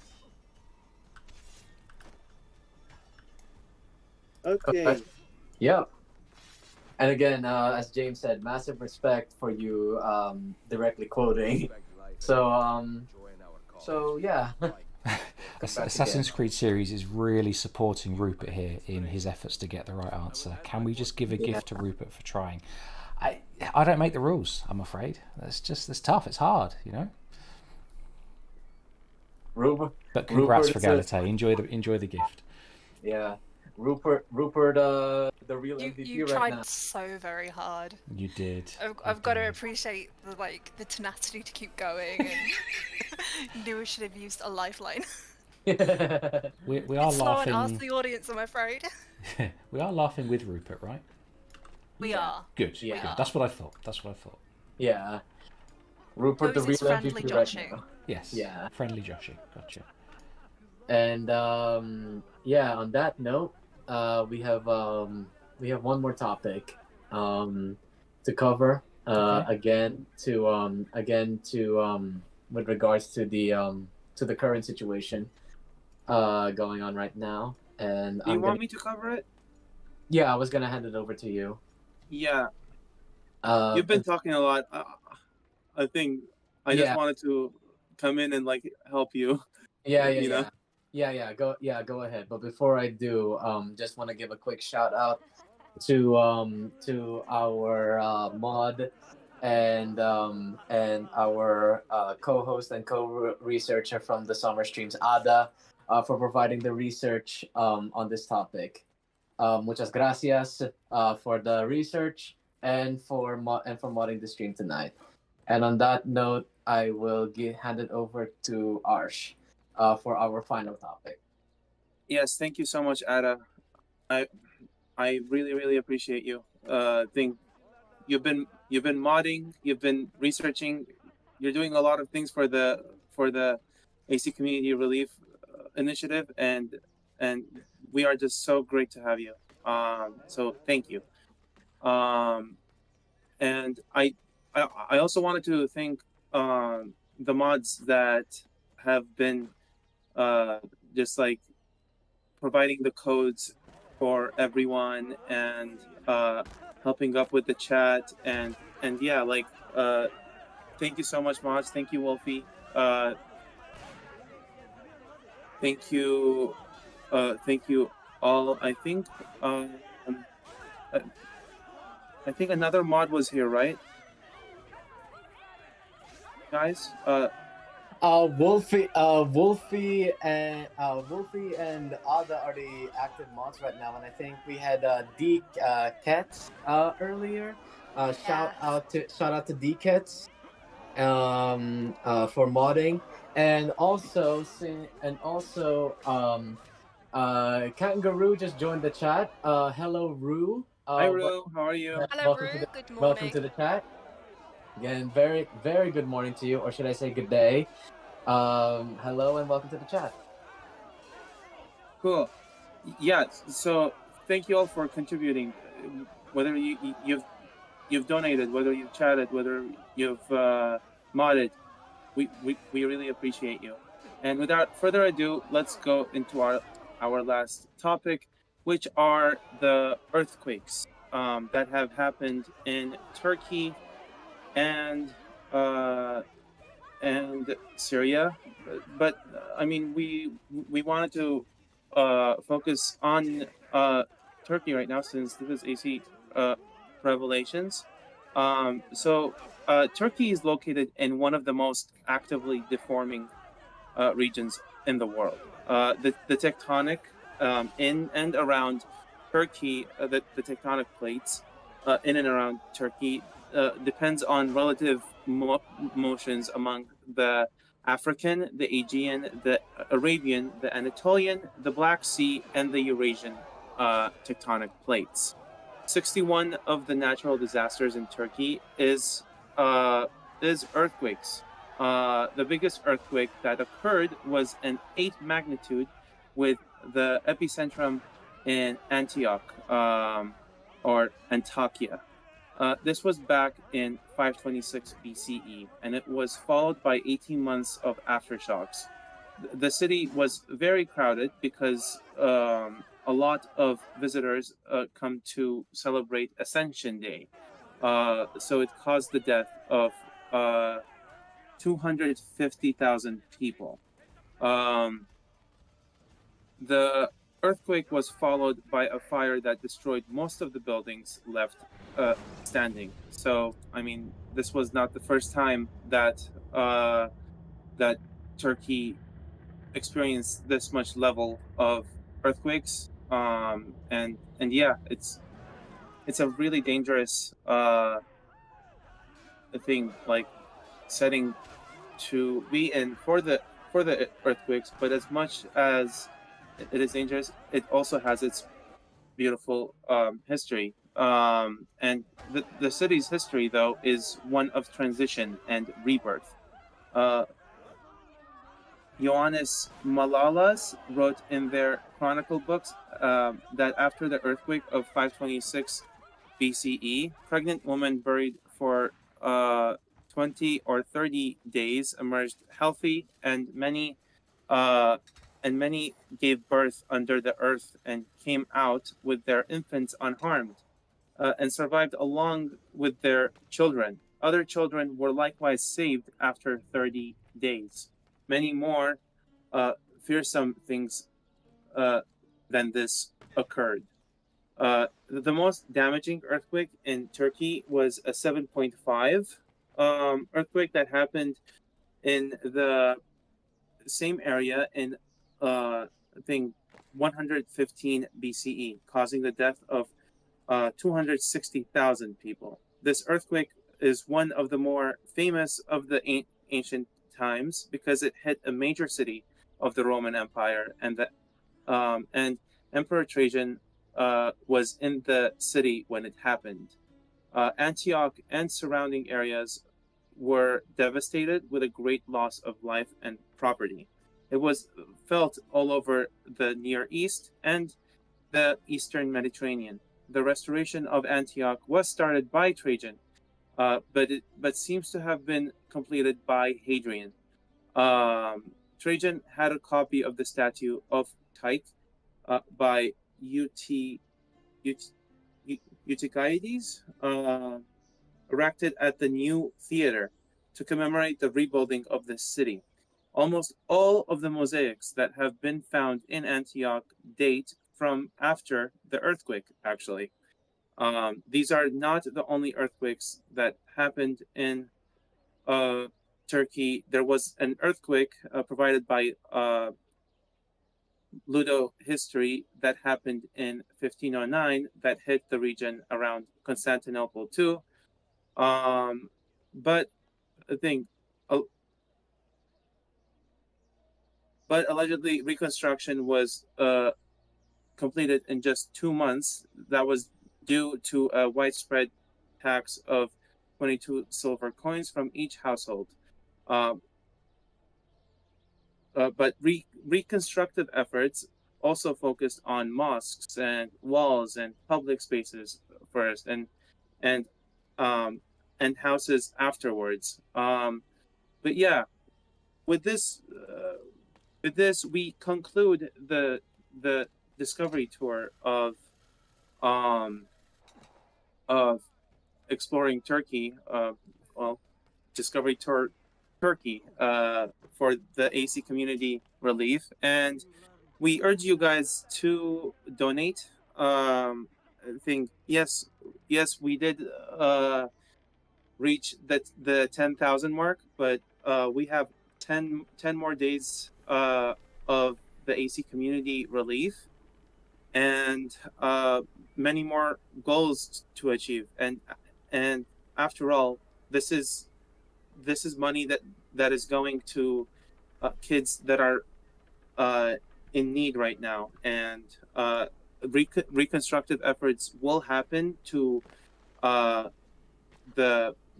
Okay. Yep. And again, as James said, massive respect for you directly quoting. So yeah. Assassin's Creed series is really supporting Rupert here in his efforts to get the right answer. Can we just give a gift to Rupert for trying? I don't make the rules, I'm afraid. It's tough. It's hard, you know. Rupert. But congrats for Rupert, Galata. Enjoy the gift. Yeah. Rupert, the real MVP You right tried now. so very hard. You did. I've got to appreciate the tenacity to keep going, and knew I should have used a lifeline. We are It's slow and ask laughing. the audience, I'm afraid. We are laughing with Rupert, right? We are. Good. Yeah. Good. That's what I thought. Yeah. Rupert, the Those real is friendly MVP right joshing. now. Yes. Yeah. Friendly Joshy. Gotcha. And yeah, on that note, we have one more topic to cover. Okay. Again to with regards to the current situation going on right now. And Do you want me to cover it? Yeah, I was gonna hand it over to you. Yeah. You've been talking a lot. I think I just Yeah. wanted to come in and help you. Yeah. you know? Go ahead. But before I do, just want to give a quick shout out to our mod and our co-host and co-researcher from the summer streams, Ada, for providing the research on this topic. Muchas gracias for the research and for modding the stream tonight. And on that note, I will hand it over to Arsh for our final topic. Yes, thank you so much, Ada. I really, really appreciate you. Think you've been modding, you've been researching, you're doing a lot of things for the AC Community Relief Initiative, and we are just so great to have you. So thank you. And I also wanted to thank the mods that have been just providing the codes for everyone and helping up with the chat and yeah, thank you so much, mods. Thank you, Wolfie. Thank you all. I think another mod was here, right, guys? Wolfie and Ada are the active mods right now, and I think we had D Cats earlier. Shout out to D Cats for modding, and also Kangaroo just joined the chat. Hello, Roo. Hi, Roo. How are you? Hello, Rue. Good morning. Welcome to the chat. Again, very, very good morning to you, or should I say good day. Hello and welcome to the chat. Cool. Yeah, so thank you all for contributing. Whether you've donated, whether you've chatted, whether you've modded, we really appreciate you. And without further ado, let's go into our last topic, which are the earthquakes that have happened in Turkey and and Syria, but I mean we wanted to focus on Turkey right now since this is AC Revelations. So Turkey is located in one of the most actively deforming regions in the world. The tectonic in and around Turkey, the tectonic plates in and around Turkey depends on relative motions among the African, the Aegean, the Arabian, the Anatolian, the Black Sea, and the Eurasian tectonic plates. 61 of the natural disasters in Turkey is earthquakes. The biggest earthquake that occurred was an 8 magnitude with the epicentrum in Antioch or Antakya. This was back in 526 BCE, and it was followed by 18 months of aftershocks. The city was very crowded because a lot of visitors come to celebrate Ascension Day. So it caused the death of 250,000 people. The earthquake was followed by a fire that destroyed most of the buildings left standing. So, I mean, this was not the first time that that Turkey experienced this much level of earthquakes. And yeah, it's a really dangerous thing, like setting to be in for the earthquakes. But as much as it is dangerous, it also has its beautiful history. And the city's history, though, is one of transition and rebirth. Ioannis Malalas wrote in their chronicle books that after the earthquake of 526 BCE, pregnant women buried for 20 or 30 days emerged healthy, and many gave birth under the earth and came out with their infants unharmed and survived along with their children. Other children were likewise saved after 30 days. Many more fearsome things than this occurred. The most damaging earthquake in Turkey was a 7.5 earthquake that happened in the same area in, I think, 115 BCE, causing the death of 260,000 people. This earthquake is one of the more famous of the ancient times because it hit a major city of the Roman Empire, and Emperor Trajan was in the city when it happened. Antioch and surrounding areas were devastated with a great loss of life and property. It was felt all over the Near East and the Eastern Mediterranean. The restoration of Antioch was started by Trajan, but seems to have been completed by Hadrian. Trajan had a copy of the statue of Tyche by Eutychides, erected at the new theater to commemorate the rebuilding of the city. Almost all of the mosaics that have been found in Antioch date from after the earthquake, actually. These are not the only earthquakes that happened in Turkey. There was an earthquake provided by Ludo history that happened in 1509 that hit the region around Constantinople too. But I think, but allegedly reconstruction was completed in just 2 months. That was due to a widespread tax of 22 silver coins from each household. But reconstructive efforts also focused on mosques and walls and public spaces first, and houses afterwards. But yeah, with this we conclude the discovery tour of exploring Turkey. Well, discovery tour Turkey for the AC community relief, and we urge you guys to donate. I think yes, we did reach the 10,000 mark, but we have 10 more days of the AC community relief, and many more goals to achieve. And after all, this is money that is going to kids that are in need right now, and reconstructive efforts will happen to the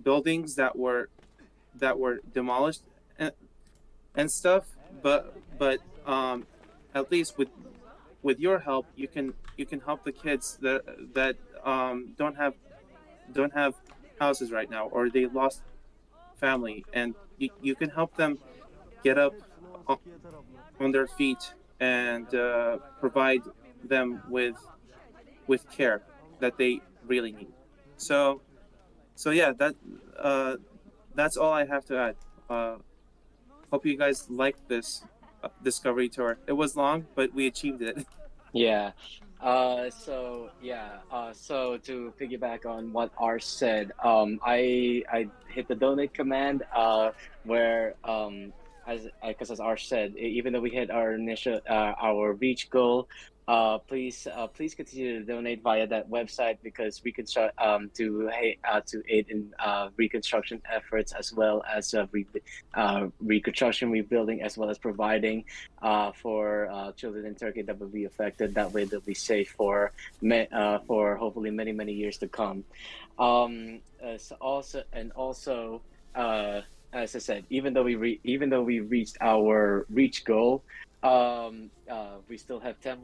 buildings that were demolished and stuff. But at least with your help, you can help the kids that don't have houses right now, or they lost family, and you can help them get up on their feet and provide them with care that they really need. So yeah, that's all I have to add. Hope you guys liked this discovery tour. It was long, but we achieved it. Yeah. So to piggyback on what Ars said, I hit the donate command, where as Ars said, even though we hit our initial our reach goal, please continue to donate via that website, because we can start to aid in reconstruction efforts, as well as reconstruction, rebuilding, as well as providing for children in Turkey that will be affected. That way, they'll be safe for hopefully many years to come. Also, as I said, even though we reached our reach goal, we still have 10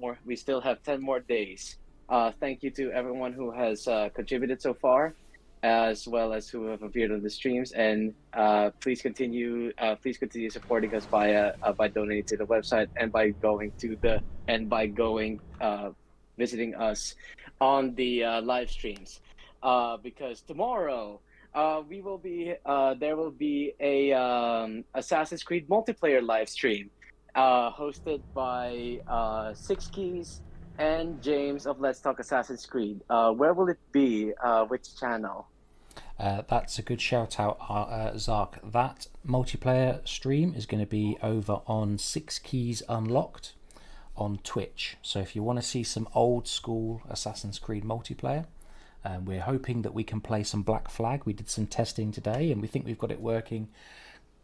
more days. Thank you to everyone who has contributed so far, as well as who have appeared on the streams, and please continue supporting us by donating to the website, and by visiting us on the live streams, because tomorrow there will be a Assassin's Creed multiplayer live stream hosted by Six Keys and James of Let's Talk Assassin's Creed. Where will it be? Which channel? That's a good shout out, Zark. That multiplayer stream is going to be over on Six Keys Unlocked on Twitch. So if you want to see some old school Assassin's Creed multiplayer, we're hoping that we can play some Black Flag. We did some testing today, and we think we've got it working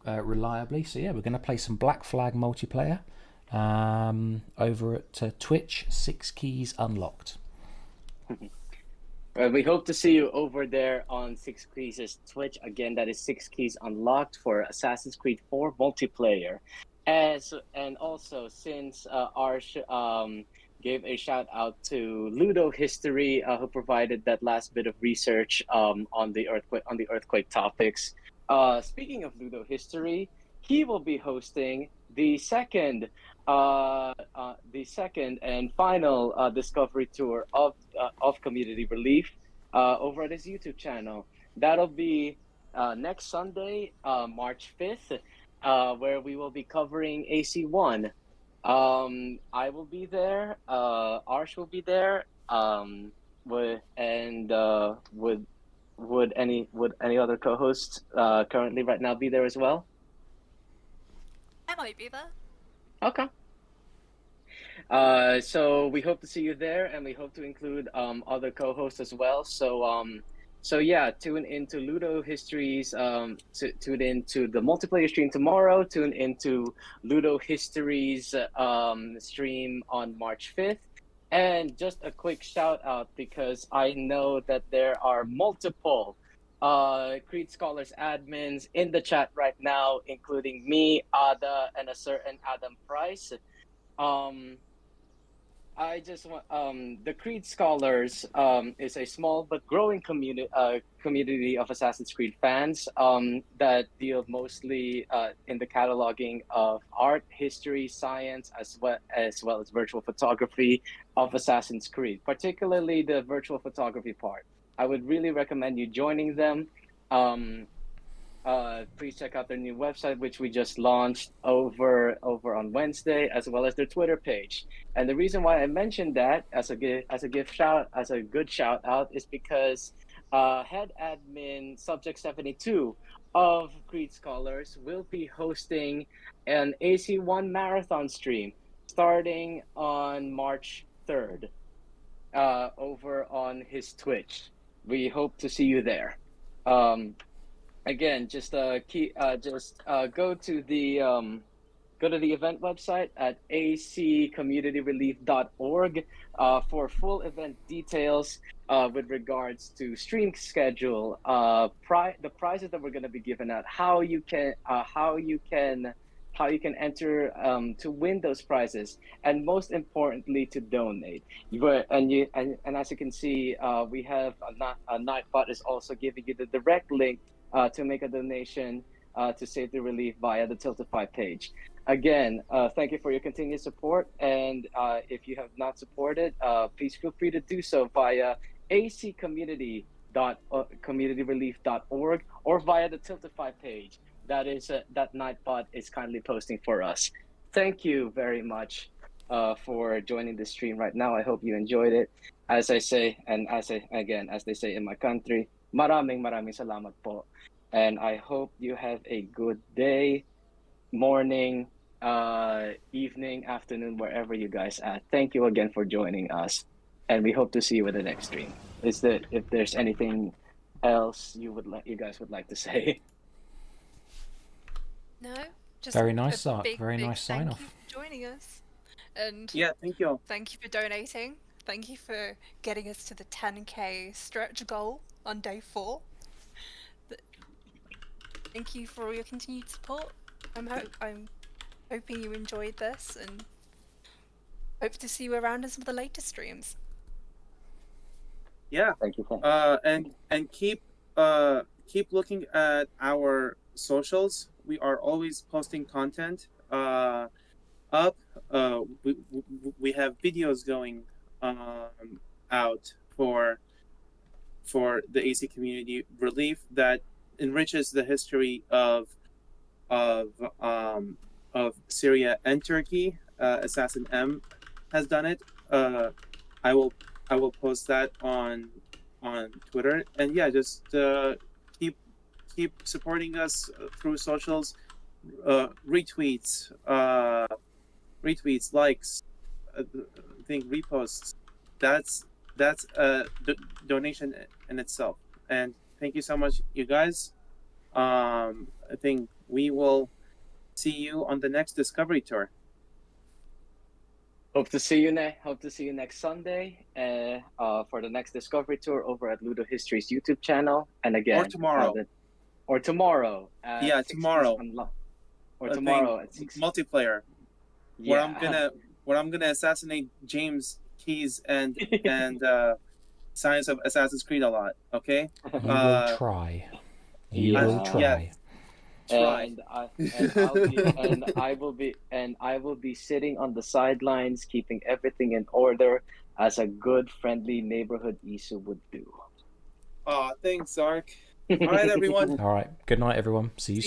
reliably. So yeah, we're going to play some Black Flag multiplayer over at Twitch, Six Keys Unlocked. We hope to see you over there on Six Keys' Twitch. Again, that is Six Keys Unlocked for Assassin's Creed 4 multiplayer. And also, since Arsh gave a shout out to Ludo History, who provided that last bit of research on the earthquake topics. Speaking of Ludo History, he will be hosting the second and final discovery tour of Community Relief over at his YouTube channel. That'll be next Sunday, March 5th, where we will be covering AC1. I will be there. Arsh will be there. Would any other co-hosts currently right now be there as well? I might be there. Okay. So we hope to see you there, and we hope to include other co-hosts as well. So yeah, tune into Ludo Histories. Tune into the multiplayer stream tomorrow. Tune into Ludo Histories stream on March 5th. And just a quick shout out, because I know that there are multiple Creed Scholars admins in the chat right now, including me, Ada, and a certain Adam Price. I just want the Creed Scholars is a small but growing community of Assassin's Creed fans that deal mostly in the cataloging of art, history, science, as well as virtual photography of Assassin's Creed, particularly the virtual photography part. I would really recommend you joining them. Please check out their new website, which we just launched over on Wednesday, as well as their Twitter page. And the reason why I mentioned that as a good shout out is because head admin Subject 72 of Creed Scholars will be hosting an AC1 marathon stream starting on March 3rd over on his Twitch. We hope to see you there. Again, just go to the event website at accommunityrelief.org for full event details with regards to stream schedule, the prizes that we're going to be giving out, how you can enter to win those prizes, and most importantly to donate. And as you can see, we have a Nightbot is also giving you the direct link to make a donation to Save the Relief via the Tiltify page. Again, thank you for your continued support, and if you have not supported, please feel free to do so via accommunityrelief.org or via the Tiltify page. That Nightbot is kindly posting for us. Thank you very much for joining the stream right now. I hope you enjoyed it. As I say, and as they say in my country, maraming salamat po. And I hope you have a good day, morning, evening, afternoon, wherever you guys are. Thank you again for joining us, and we hope to see you at the next stream. If there's anything else you guys would like to say? No, just Very nice, a Zark. big, Very big nice sign off. Thank you for joining us, and Yeah, thank you. thank you for donating. Thank you for getting us to the 10K stretch goal on day 4. Thank you for all your continued support. I'm hoping you enjoyed this, and hope to see you around in some of the later streams. Yeah. Thank you. And keep looking at our socials. We are always posting content up. We have videos going out for the AC Community Relief that enriches the history of Syria and Turkey. Assassin M has done it. I will post that on Twitter, and yeah, just keep supporting us through socials, retweets, likes, I think reposts. That's a donation in itself. And thank you so much, you guys. I think we will see you on the next Discovery Tour. Hope to see you next Sunday for the next Discovery Tour over at Ludo History's YouTube channel. And again, or tomorrow. Yeah, tomorrow. Or tomorrow at 6. Multiplayer. Yeah. Where I'm gonna assassinate James Keys and Science of Assassin's Creed a lot. Okay. You will try. You will try. Yeah. And I will be sitting on the sidelines, keeping everything in order, as a good, friendly neighborhood Isu would do. Thanks, Zark. All right, everyone. All right. Good night, everyone. See you soon.